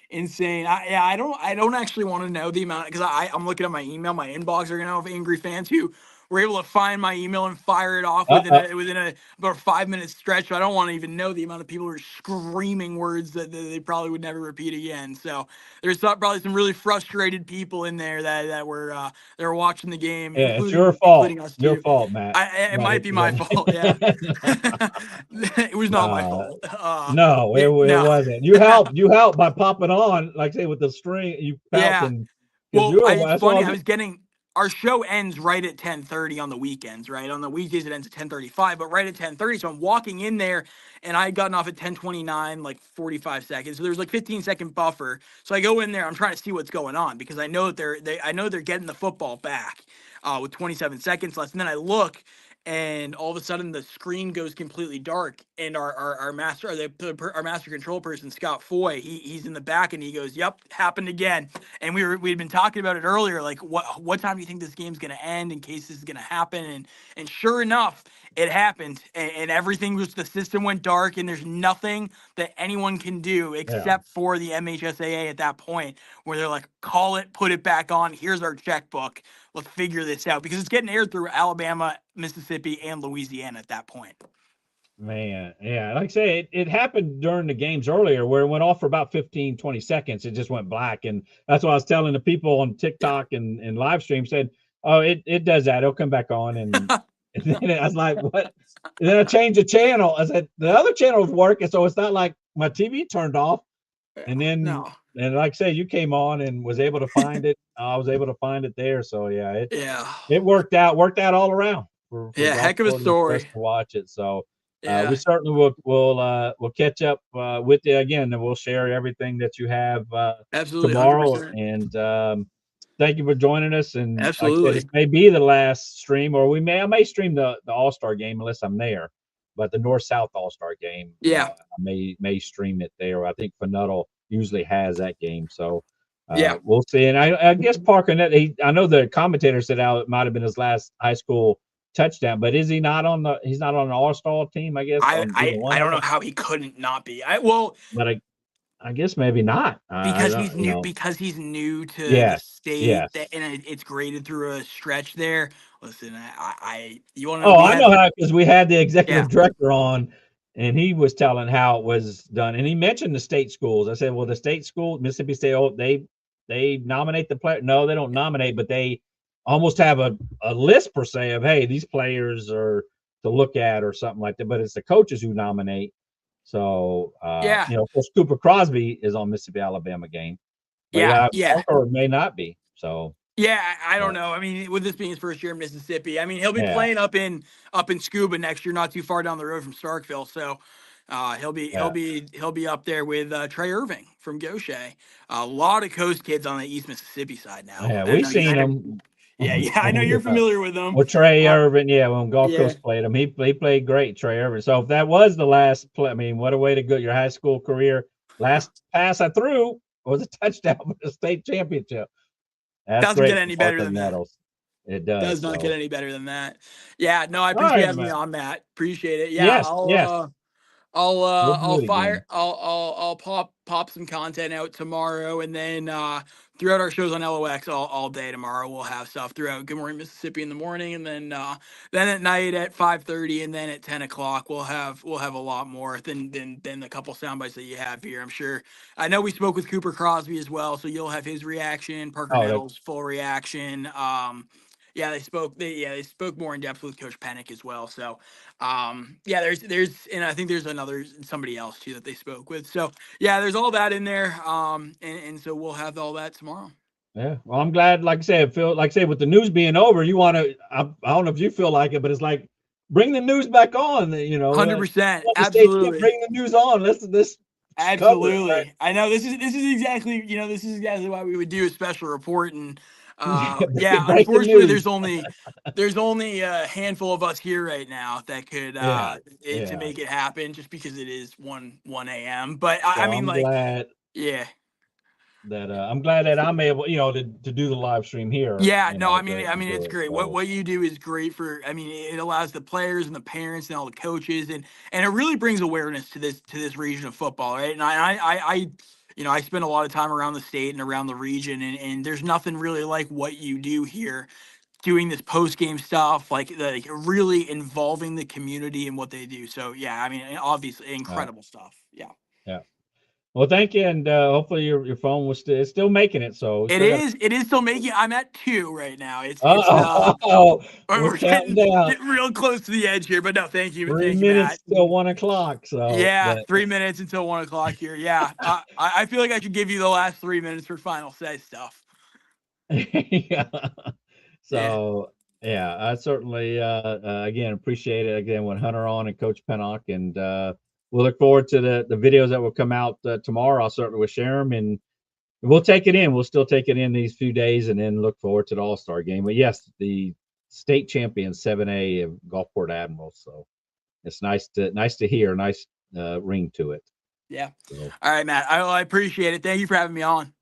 insane. I don't actually want to know the amount, because I'm looking at my email, my inbox are gonna have angry fans who were able to find my email and fire it off within about a 5-minute stretch. So I don't want to even know the amount of people who are screaming words that they probably would never repeat again. So there's probably some really frustrated people in there that were watching the game. Yeah, it's your fault. Your fault, Matt. It might be my fault. Yeah, it was not my fault. No, it wasn't. You helped by popping on, like I say, with the string. You helped. Well, it's funny. our show ends right at 10:30 on the weekends, right? On the weekdays it ends at 10:35, but right at 10:30. So I'm walking in there and I had gotten off at 10:29, like 45 seconds. So there's like 15-second buffer. So I go in there, I'm trying to see what's going on because I know that I know they're getting the football back with 27 seconds left. And then I look and all of a sudden the screen goes completely dark and our master our master control person, Scott Foy, he's in the back and he goes, "Yep, happened again." And we'd been talking about it earlier, like what time do you think this game's gonna end in case this is gonna happen? And sure enough, it happened, and everything the system went dark, and there's nothing that anyone can do except for the MHSAA at that point, where they're like, call it, put it back on. Here's our checkbook. Let's figure this out because it's getting aired through Alabama, Mississippi, and Louisiana at that point. Man, yeah, like I say, it happened during the games earlier where it went off for about 15, 20 seconds. It just went black. And that's what I was telling the people on TikTok and live stream said, oh, it does that. It'll come back on. And, and then I was like, what? And then I changed the channel. I said, the other channel was working. So it's not like my TV turned off. And then, and like I say, you came on and was able to find it. I was able to find it there. So yeah, it worked out all around. For heck of a story to watch it. So we certainly will catch up with you again, and we'll share everything that you have absolutely tomorrow. 100%. And thank you for joining us. And absolutely, like I said, this may be the last stream, or I may stream the All-Star game unless I'm there. But the North-South All-Star game, I may stream it there. I think Funnell usually has that game, so we'll see. And I guess Parker Net, I know the commentator said it might have been his last high school touchdown, but is he not on he's not on an All-Star team? I guess I don't know how he couldn't not be. But I guess maybe not because he's new. Because he's new to the state, and it's graded through a stretch there. Listen, you want to know? I know how, because we had the executive director on, and he was telling how it was done, and he mentioned the state schools. I said, well, the state school, Mississippi State, they nominate the player. No, they don't nominate, but they almost have a list per se of, hey, these players are to look at or something like that. But it's the coaches who nominate. So of course, Cooper Crosby is on Mississippi Alabama game. But Parker may not be. So. Yeah, I don't know. I mean, with this being his first year in Mississippi, I mean, he'll be playing up in Scuba next year, not too far down the road from Starkville. So he'll be up there with Trey Irving from Gaucher. A lot of Coast kids on the East Mississippi side now. Yeah, we've seen him. Yeah, I know you're familiar with him. Well, Trey Irving, when Gulf Coast played him, he played great, Trey Irving. So if that was the last play, I mean, what a way to go your high school career. Last pass I threw was a touchdown for the state championship. Doesn't get any better than that. It does not get any better than that. Yeah, no, I appreciate having me on, Matt. Appreciate it. Yeah, I'll pop some content out tomorrow, and then throughout our shows on LOX all day tomorrow, we'll have stuff throughout Good Morning Mississippi in the morning, and then at night at 5:30, and then at 10 o'clock we'll have a lot more than the couple sound bites that you have here. I'm sure. I know we spoke with Cooper Crosby as well, so you'll have his reaction, Parker Nettles' full reaction. They spoke more in depth with Coach Pennick as well. So, there's and I think there's somebody else too that they spoke with. So, there's all that in there. And so we'll have all that tomorrow. Yeah. Well, I'm glad, like I said, with the news being over, you want to, I don't know if you feel like it, but it's like, bring the news back on, 100%. Absolutely. Bring the news on. Let's absolutely. Right? I know this is exactly why we would do a special report. And unfortunately there's only a handful of us here right now that could to make it happen, just because it is 1 a.m. But I'm glad that I'm able, to do the live stream here. It's great. What you do is great it allows the players and the parents and all the coaches, and it really brings awareness to this region of football, right? And I spend a lot of time around the state and around the region, and there's nothing really like what you do here, doing this post-game stuff, like really involving the community in what they do. So, obviously incredible stuff. Yeah. Well, thank you, and hopefully your phone was still making it. So it is still making. I'm at 2 right now. We're getting real close to the edge here, but no, thank you. 3 minutes till 1 o'clock. So 3 minutes until 1 o'clock here. Yeah, I feel like I should give you the last 3 minutes for final say stuff. So yeah, I certainly again appreciate it again with Hunter on and Coach Pennock, and we'll look forward to the videos that will come out tomorrow. I'll certainly will share them, and we'll take it in. We'll still take it in these few days, and then look forward to the All-Star game. But yes, the state champion 7A of Gulfport Admirals. So it's nice to hear, nice ring to it. Yeah. So, All right, Matt. I appreciate it. Thank you for having me on.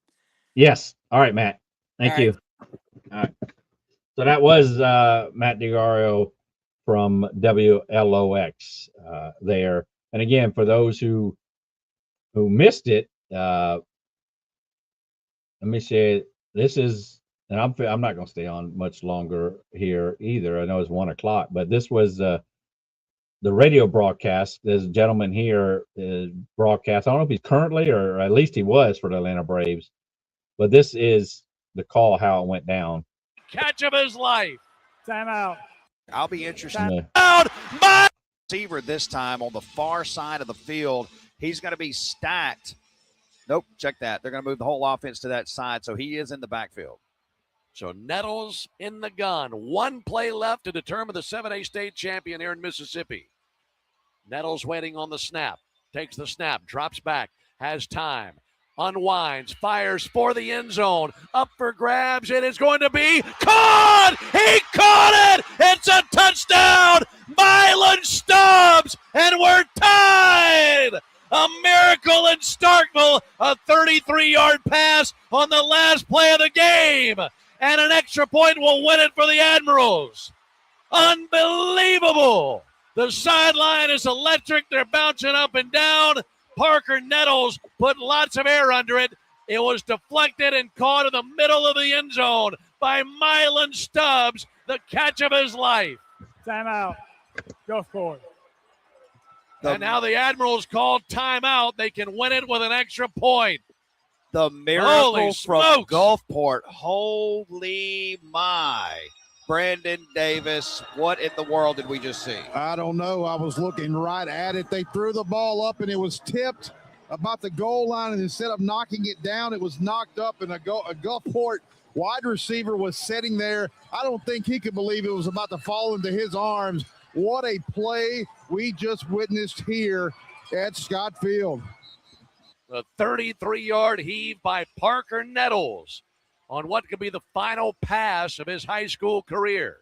yes. All right, Matt. Thank All you. All right. So that was Matt DeGario from WLOX there. And again, for those who missed it, let me say this is, and I'm not going to stay on much longer here either. I know it's 1 o'clock, but this was the radio broadcast. There's a gentleman here broadcast. I don't know if he's currently, or at least he was for the Atlanta Braves, but this is the call, how it went down. Catch of his life. Timeout. I'll be interested. Yeah. Out by receiver this time on the far side of the field. He's going to be stacked. Nope, check that. They're going to move the whole offense to that side, so he is in the backfield. So Nettles in the gun. 1 play left to determine the 7A state champion here in Mississippi. Nettles waiting on the snap. Takes the snap, drops back, has time, unwinds, fires for the end zone. Up for grabs. It is going to be caught. He caught it. It's a touchdown. Milan Stubbs, and we're tied. A miracle in Starkville. A 33-yard pass on the last play of the game. And an extra point will win it for the Admirals. Unbelievable. The sideline is electric. They're bouncing up and down. Parker Nettles put lots of air under it. It was deflected and caught in the middle of the end zone by Milan Stubbs, the catch of his life. Timeout. Go for it. And now the Admirals called timeout. They can win it with an extra point. The miracle Holy from smokes. Gulfport. Holy my. Brandon Davis, what in the world did we just see? I don't know. I was looking right at it. They threw the ball up and it was tipped about the goal line, and instead of knocking it down, it was knocked up, and a Gulfport wide receiver was sitting there. I don't think he could believe it was about to fall into his arms. What a play we just witnessed here at Scott Field. The 33-yard heave by Parker Nettles on what could be the final pass of his high school career.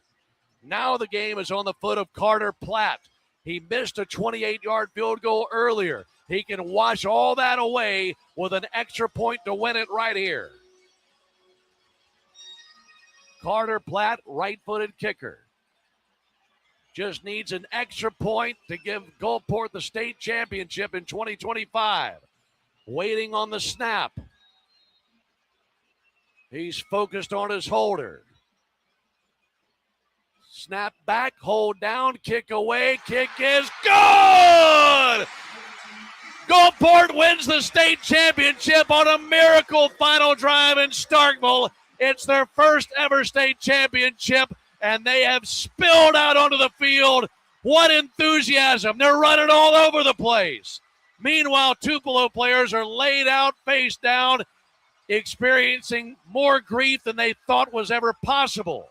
Now the game is on the foot of Carter Platt. He missed a 28-yard field goal earlier. He can wash all that away with an extra point to win it right here. Carter Platt, right-footed kicker. Just needs an extra point to give Gulfport the state championship in 2025. Waiting on the snap. He's focused on his holder. Snap back, hold down, kick away, kick is good! Gulfport wins the state championship on a miracle final drive in Starkville. It's their first ever state championship, and they have spilled out onto the field. What enthusiasm. They're running all over the place. Meanwhile, Tupelo players are laid out face down, experiencing more grief than they thought was ever possible.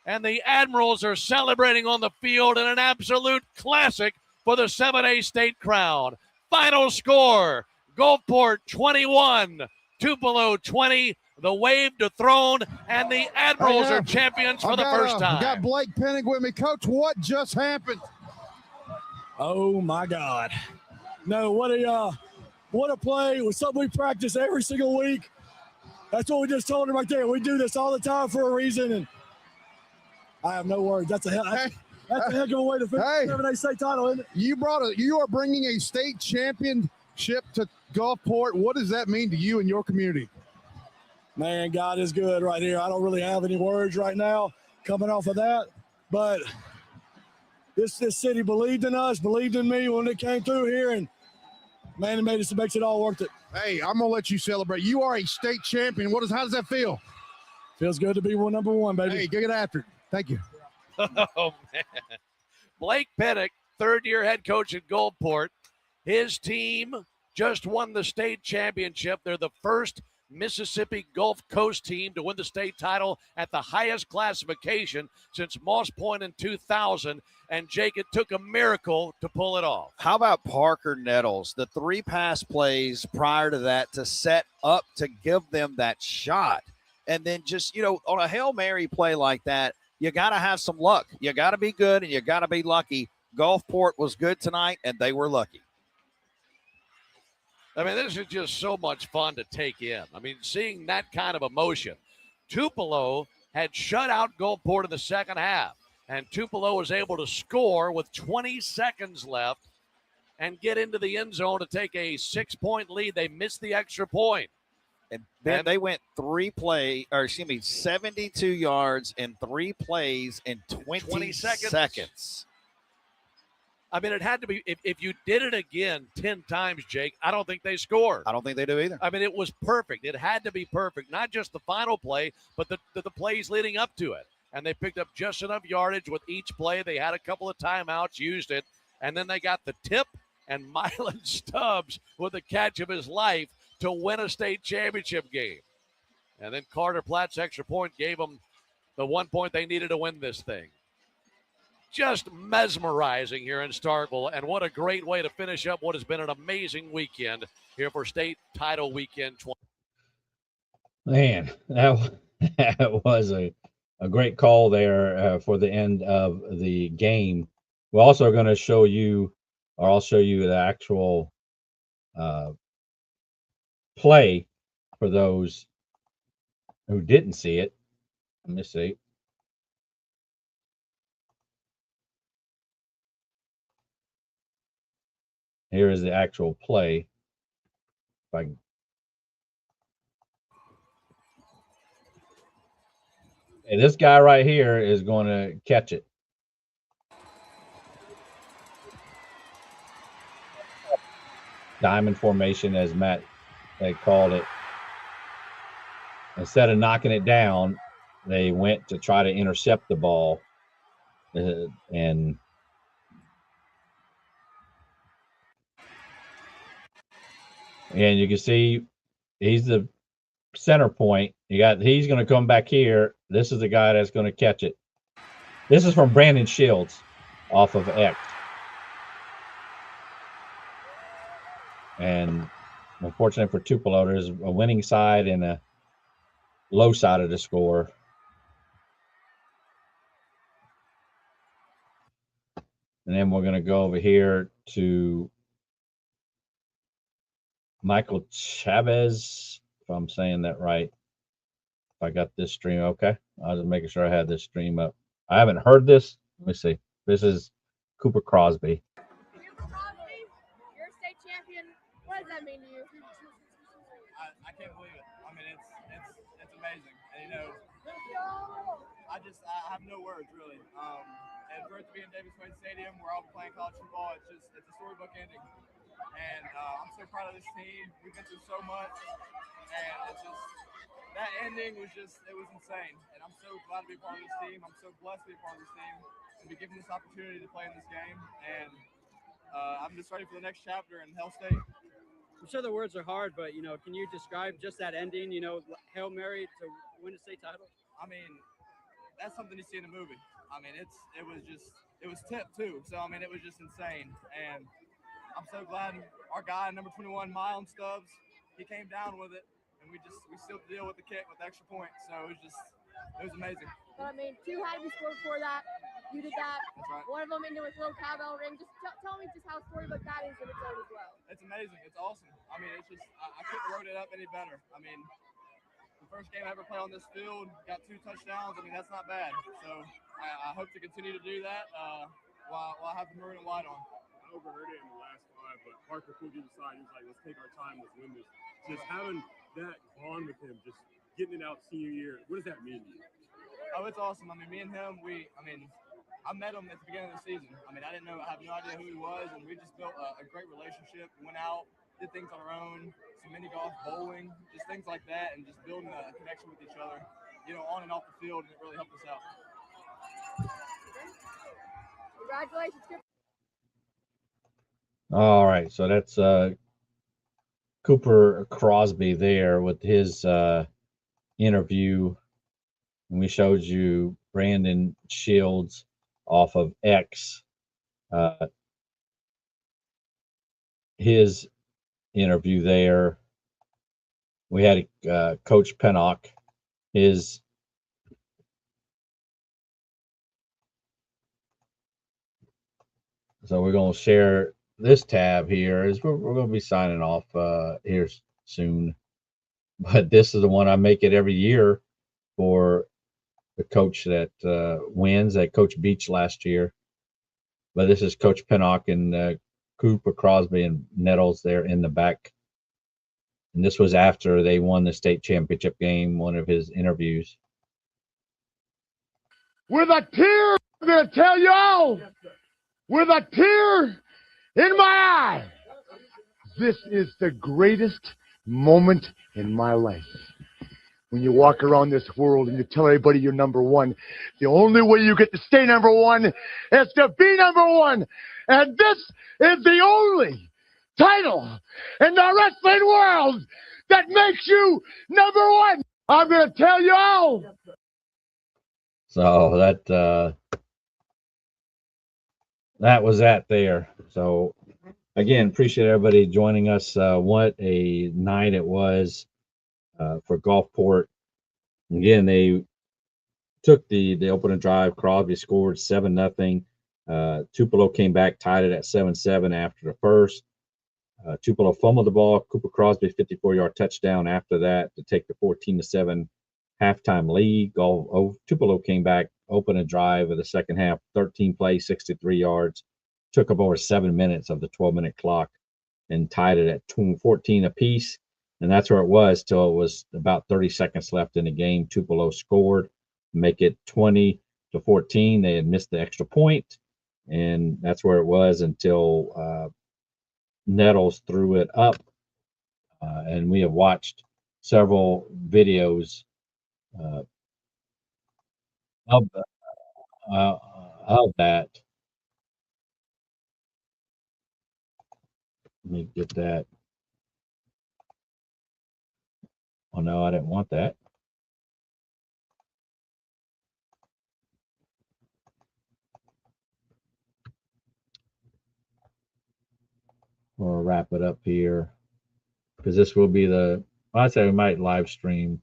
And the Admirals are celebrating on the field in an absolute classic for the 7A state crown. Final score, Gulfport 21, Tupelo 20. The wave dethroned, and the Admirals are champions for the first time. I got Blake Pennock with me. Coach, what just happened? Oh, my God. No, what a play. It was something we practice every single week. That's what we just told him right there. We do this all the time for a reason, and I have no words. That's a heck of a way to finish the 7A state title, isn't it? You are bringing a state championship to Gulfport. What does that mean to you and your community? Man, God is good right here. I don't really have any words right now coming off of that, but this city believed in us, believed in me when it came through here, and man, it makes it all worth it. Hey, I'm gonna let you celebrate. You are a state champion. How does that feel? Feels good to be number one, baby. Hey, get after it. Thank you. Oh, man. Blake Pennock, third-year head coach at Gulfport. His team just won the state championship. They're the first Mississippi Gulf Coast team to win the state title at the highest classification since Moss Point in 2000. And Jake, it took a miracle to pull it off. How about Parker Nettles? The 3 pass plays prior to that to set up to give them that shot. And then just, on a Hail Mary play like that, you got to have some luck. You got to be good and you got to be lucky. Gulfport was good tonight and they were lucky. I mean, this is just so much fun to take in. I mean, seeing that kind of emotion. Tupelo had shut out Gulfport in the second half, and Tupelo was able to score with 20 seconds left and get into the end zone to take a 6-point lead. They missed the extra point. And then they went 72 yards in 3 plays in 20 seconds. I mean, it had to be, if you did it again 10 times, Jake, I don't think they scored. I don't think they do either. I mean, it was perfect. It had to be perfect, not just the final play, but the plays leading up to it. And they picked up just enough yardage with each play. They had a couple of timeouts, used it, and then they got the tip and Milan Stubbs with the catch of his life to win a state championship game. And then Carter Platt's extra point gave them the 1 point they needed to win this thing. Just mesmerizing here in Starkville, and what a great way to finish up what has been an amazing weekend here for state title weekend 20. Man, that was a great call there for the end of the game. We're also going to show you, or I'll show you the actual play for those who didn't see it. Let me see. Here is the actual play. If I can. And this guy right here is going to catch it. Diamond formation, as Matt had called it. Instead of knocking it down, they went to try to intercept the ball. And you can see he's the center point. He's going to come back here. This is the guy that's going to catch it. This is from Brandon Shields off of X. And unfortunately for Tupelo, there's a winning side and a low side of the score. And then we're going to go over here to Michael Chavez, if I'm saying that right. If I got this stream okay. I was just making sure I had this stream up. I haven't heard this. Let me see. This is Cooper Crosby. Cooper Crosby, you're a state champion. What does that mean to you? I can't believe it. I mean, it's amazing. And, I have no words really. And for it to be in Davis Wade Stadium, where I'll be playing college football, it's a storybook ending. And I'm so proud of this team. We've been through so much, and that ending was it was insane. And I'm so glad to be a part of this team. I'm so blessed to be a part of this team and be given this opportunity to play in this game. And I'm just ready for the next chapter in Hail State. I'm sure the words are hard, but can you describe just that ending? Hail Mary to win a state title. I mean, that's something you see in a movie. I mean, it was tipped too. So I mean, it was just insane. And I'm so glad our guy, number 21, Milan Stubbs, he came down with it, and we sealed the deal with the kick with the extra point. So it was amazing. But I mean, 2 had to be scored before that. You did that. That's right. One of them into his little cowbell ring. Just tell me just how storybook that is in its own as well. It's amazing. It's awesome. I mean, I couldn't have wrote it up any better. I mean, the first game I ever played on this field, got 2 touchdowns. I mean, that's not bad. So I hope to continue to do that while I have the maroon and white on. I overheard it in the last 5, but Parker pulled you aside. He was like, let's take our time, let's win this. Just having that bond with him, just getting it out senior year, what does that mean to you? Oh, it's awesome. I mean, me and him, I met him at the beginning of the season. I mean, I have no idea who he was, and we just built a great relationship. We went out, did things on our own, some mini golf, bowling, just things like that, and just building a connection with each other, on and off the field, and it really helped us out. Congratulations. All right, so that's Cooper Crosby there with his interview. And we showed you Brandon Shields off of X. His interview there. We had Coach Pennock, his so we're going to share this tab here as we're going to be signing off here soon. But this is the one I make it every year for the coach that wins, that Coach Beach last year. But this is Coach Pennock and Cooper Crosby and Nettles there in the back. And this was after they won the state championship game, one of his interviews. With a tear, I'm going to tell y'all, with a tear in my eye, this is the greatest moment in my life. When you walk around this world and you tell everybody you're number one, the only way you get to stay number one is to be number one. And this is the only title in the wrestling world that makes you number one. I'm going to tell you all. So that was that there. So again, appreciate everybody joining us. What a night it was for Gulfport. Again, they took the opening drive. Crosby scored 7-0. Tupelo came back, tied it at 7-7 after the first. Tupelo fumbled the ball. Cooper Crosby 54-yard touchdown after that to take the 14-7 halftime lead. Tupelo came back, opened a drive of the second half, 13 plays, 63 yards. Took up over 7 minutes of the 12-minute clock and tied it at 14 apiece. And that's where it was till it was about 30 seconds left in the game. Tupelo scored, make it 20-14. They had missed the extra point, and that's where it was until Nettles threw it up. And we have watched several videos of that. Let me get that. Oh, no, I didn't want that. We'll wrap it up here because this will be I'd say we might live stream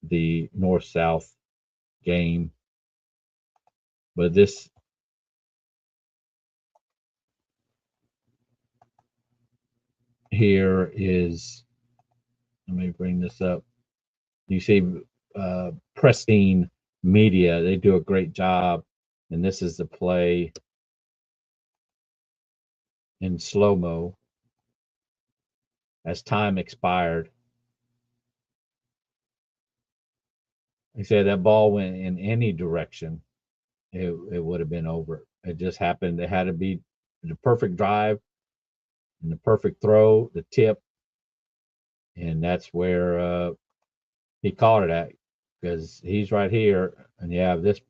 the North-South game. But this here is, let me bring this up. You see Pristine Media, they do a great job. And this is the play in slow-mo as time expired. They said that ball went in any direction, it would have been over. It just happened. It had to be the perfect drive and the perfect throw, the tip. And that's where he caught it at, because he's right here, and you have this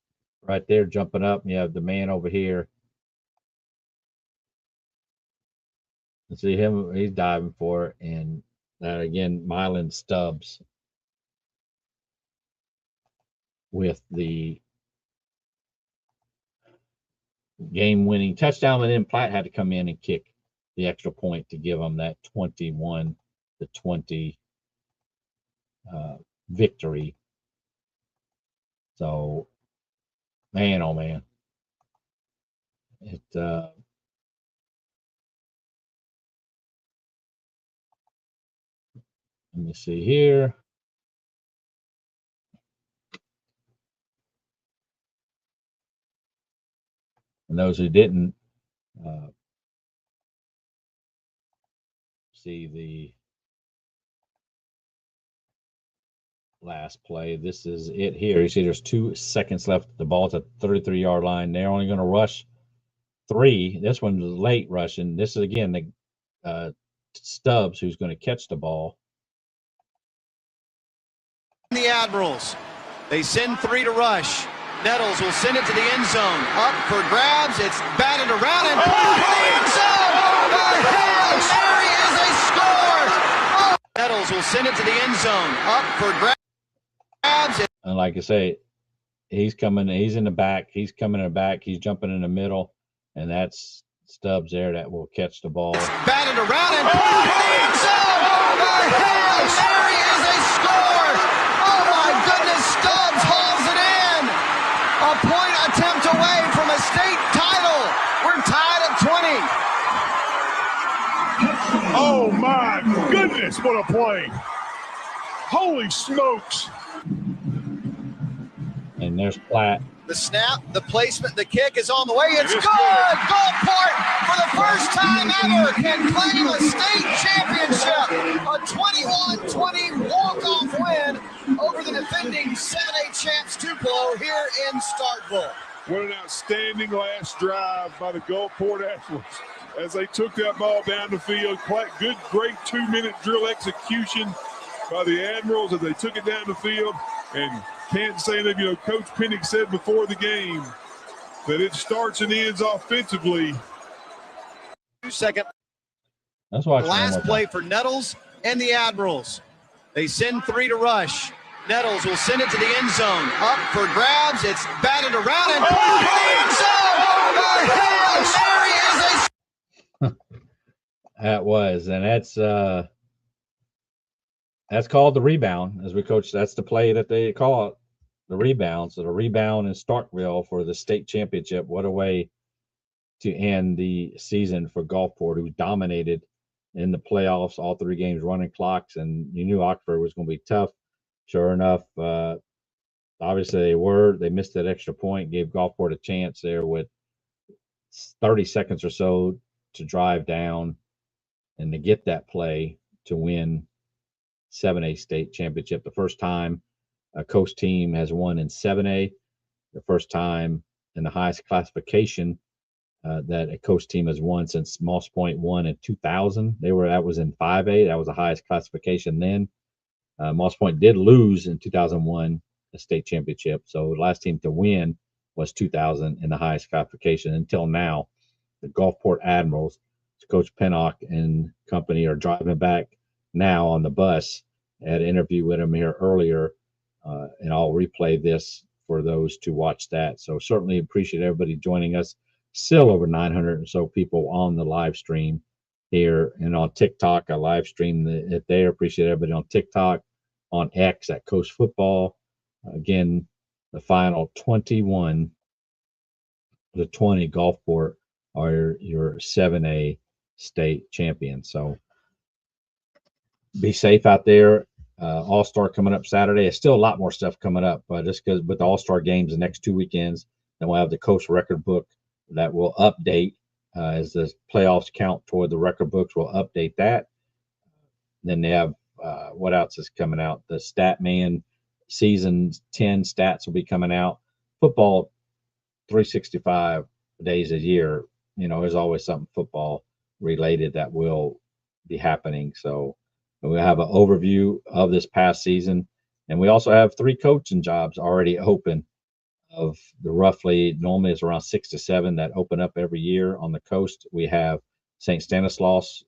right there jumping up, and you have the man over here. And see him, he's diving for it, and that again, Mylan Stubbs with the game-winning touchdown, and then Platt had to come in and kick the extra point to give them that 21-20 victory. So, man, oh man, let me see here. And those who didn't see the last play, this is it here. You see there's 2 seconds left. The ball's at the 33-yard line. They're only going to rush 3. This one's late rushing. This is, again, the Stubbs who's going to catch the ball. The Admirals, they send 3 to rush. Nettles will send it to the end zone. Up for grabs. It's batted around and put in the end zone. The Hail Mary is a score. Nettles will send it to the end zone. Up for grabs. And like I say, he's coming. He's in the back. He's coming in the back. He's jumping in the middle, and that's Stubbs there that will catch the ball. Batted around and end zone. Hail Mary is a score. Oh my goodness, Stubbs hauls it in. A point attempt away from a state title. We're tied at 20. Oh my goodness, what a play. Holy smokes. And there's Platt. The snap, the placement, the kick is on the way. It's good. Gulfport, for the first time ever, can claim a state championship. A 21-20 walk-off win over the defending 7A champs Tupelo here in Starkville. What an outstanding last drive by the Gulfport Admirals as they took that ball down the field. Quite good, great 2-minute drill execution by the Admirals as they took it down the field. And can't say that, Coach Pennick said before the game that it starts and ends offensively. 2 second. That's why. Last play for Nettles and the Admirals. They send 3 to rush. Nettles will send it to the end zone. Up for grabs. It's batted around and end zone. Hail Mary is a. That was, and that's called the rebound, as we coach. That's the play that they call it, the rebound. So the rebound in Starkville for the state championship. What a way to end the season for Gulfport, who dominated in the playoffs, all 3 games running clocks, and you knew Oxford was going to be tough. Sure enough, obviously they missed that extra point, gave Gulfport a chance there with 30 seconds or so to drive down and to get that play to win 7A state championship. The first time a coast team has won in 7A, the first time in the highest classification that a coast team has won since Moss Point won in 2000. That was in 5A. That was the highest classification then. Moss Point did lose in 2001 a state championship. So the last team to win was 2000 in the highest classification. Until now, the Gulfport Admirals, Coach Pennock and company are driving back now on the bus. I had an interview with him here earlier, and I'll replay this for those to watch that. So certainly appreciate everybody joining us. Still over 900 or so people on the live stream here, and on TikTok. I live stream it there. Appreciate everybody on TikTok, on X at Coast Football. Again, the final 21 to 20 Gulfport are your 7A state champions. So be safe out there. All-Star coming up Saturday. There's still a lot more stuff coming up, just because with the All-Star games the next 2 weekends, then we'll have the Coast record book that will update as the playoffs count toward the record books. We'll update that. Then they have what else is coming out? The Statman season 10 stats will be coming out. Football 365 days a year. There's always something football related that will be happening. So we'll have an overview of this past season. And we also have 3 coaching jobs already open of the roughly, normally it's around 6 to 7 that open up every year on the coast. We have St. Stanislaus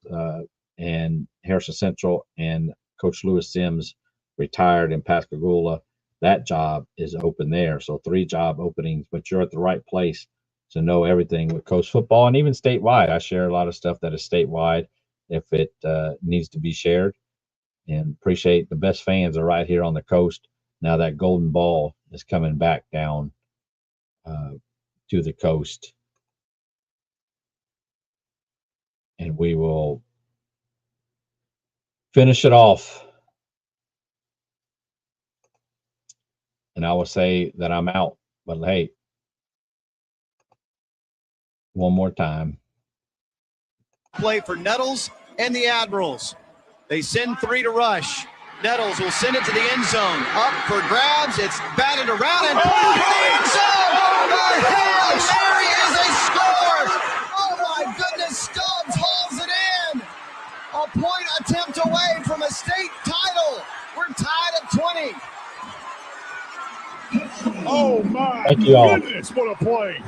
and Harrison Central, and Coach Lewis Sims retired in Pascagoula. That job is open there. So 3 job openings, but you're at the right place to know everything with coast football and even statewide. I share a lot of stuff that is statewide if it needs to be shared. And appreciate the best fans are right here on the coast. Now that golden ball is coming back down to the coast. And we will finish it off. And I will say that I'm out. But hey, one more time. Play for Nettles and the Admirals. They send 3 to rush. Nettles will send it to the end zone. Up for grabs. It's batted around and end zone. Hail Mary is a score. Oh my goodness, Stubbs hauls it in. A point attempt away from a state title. We're tied at 20. Oh my Thank you all. goodness, what a play.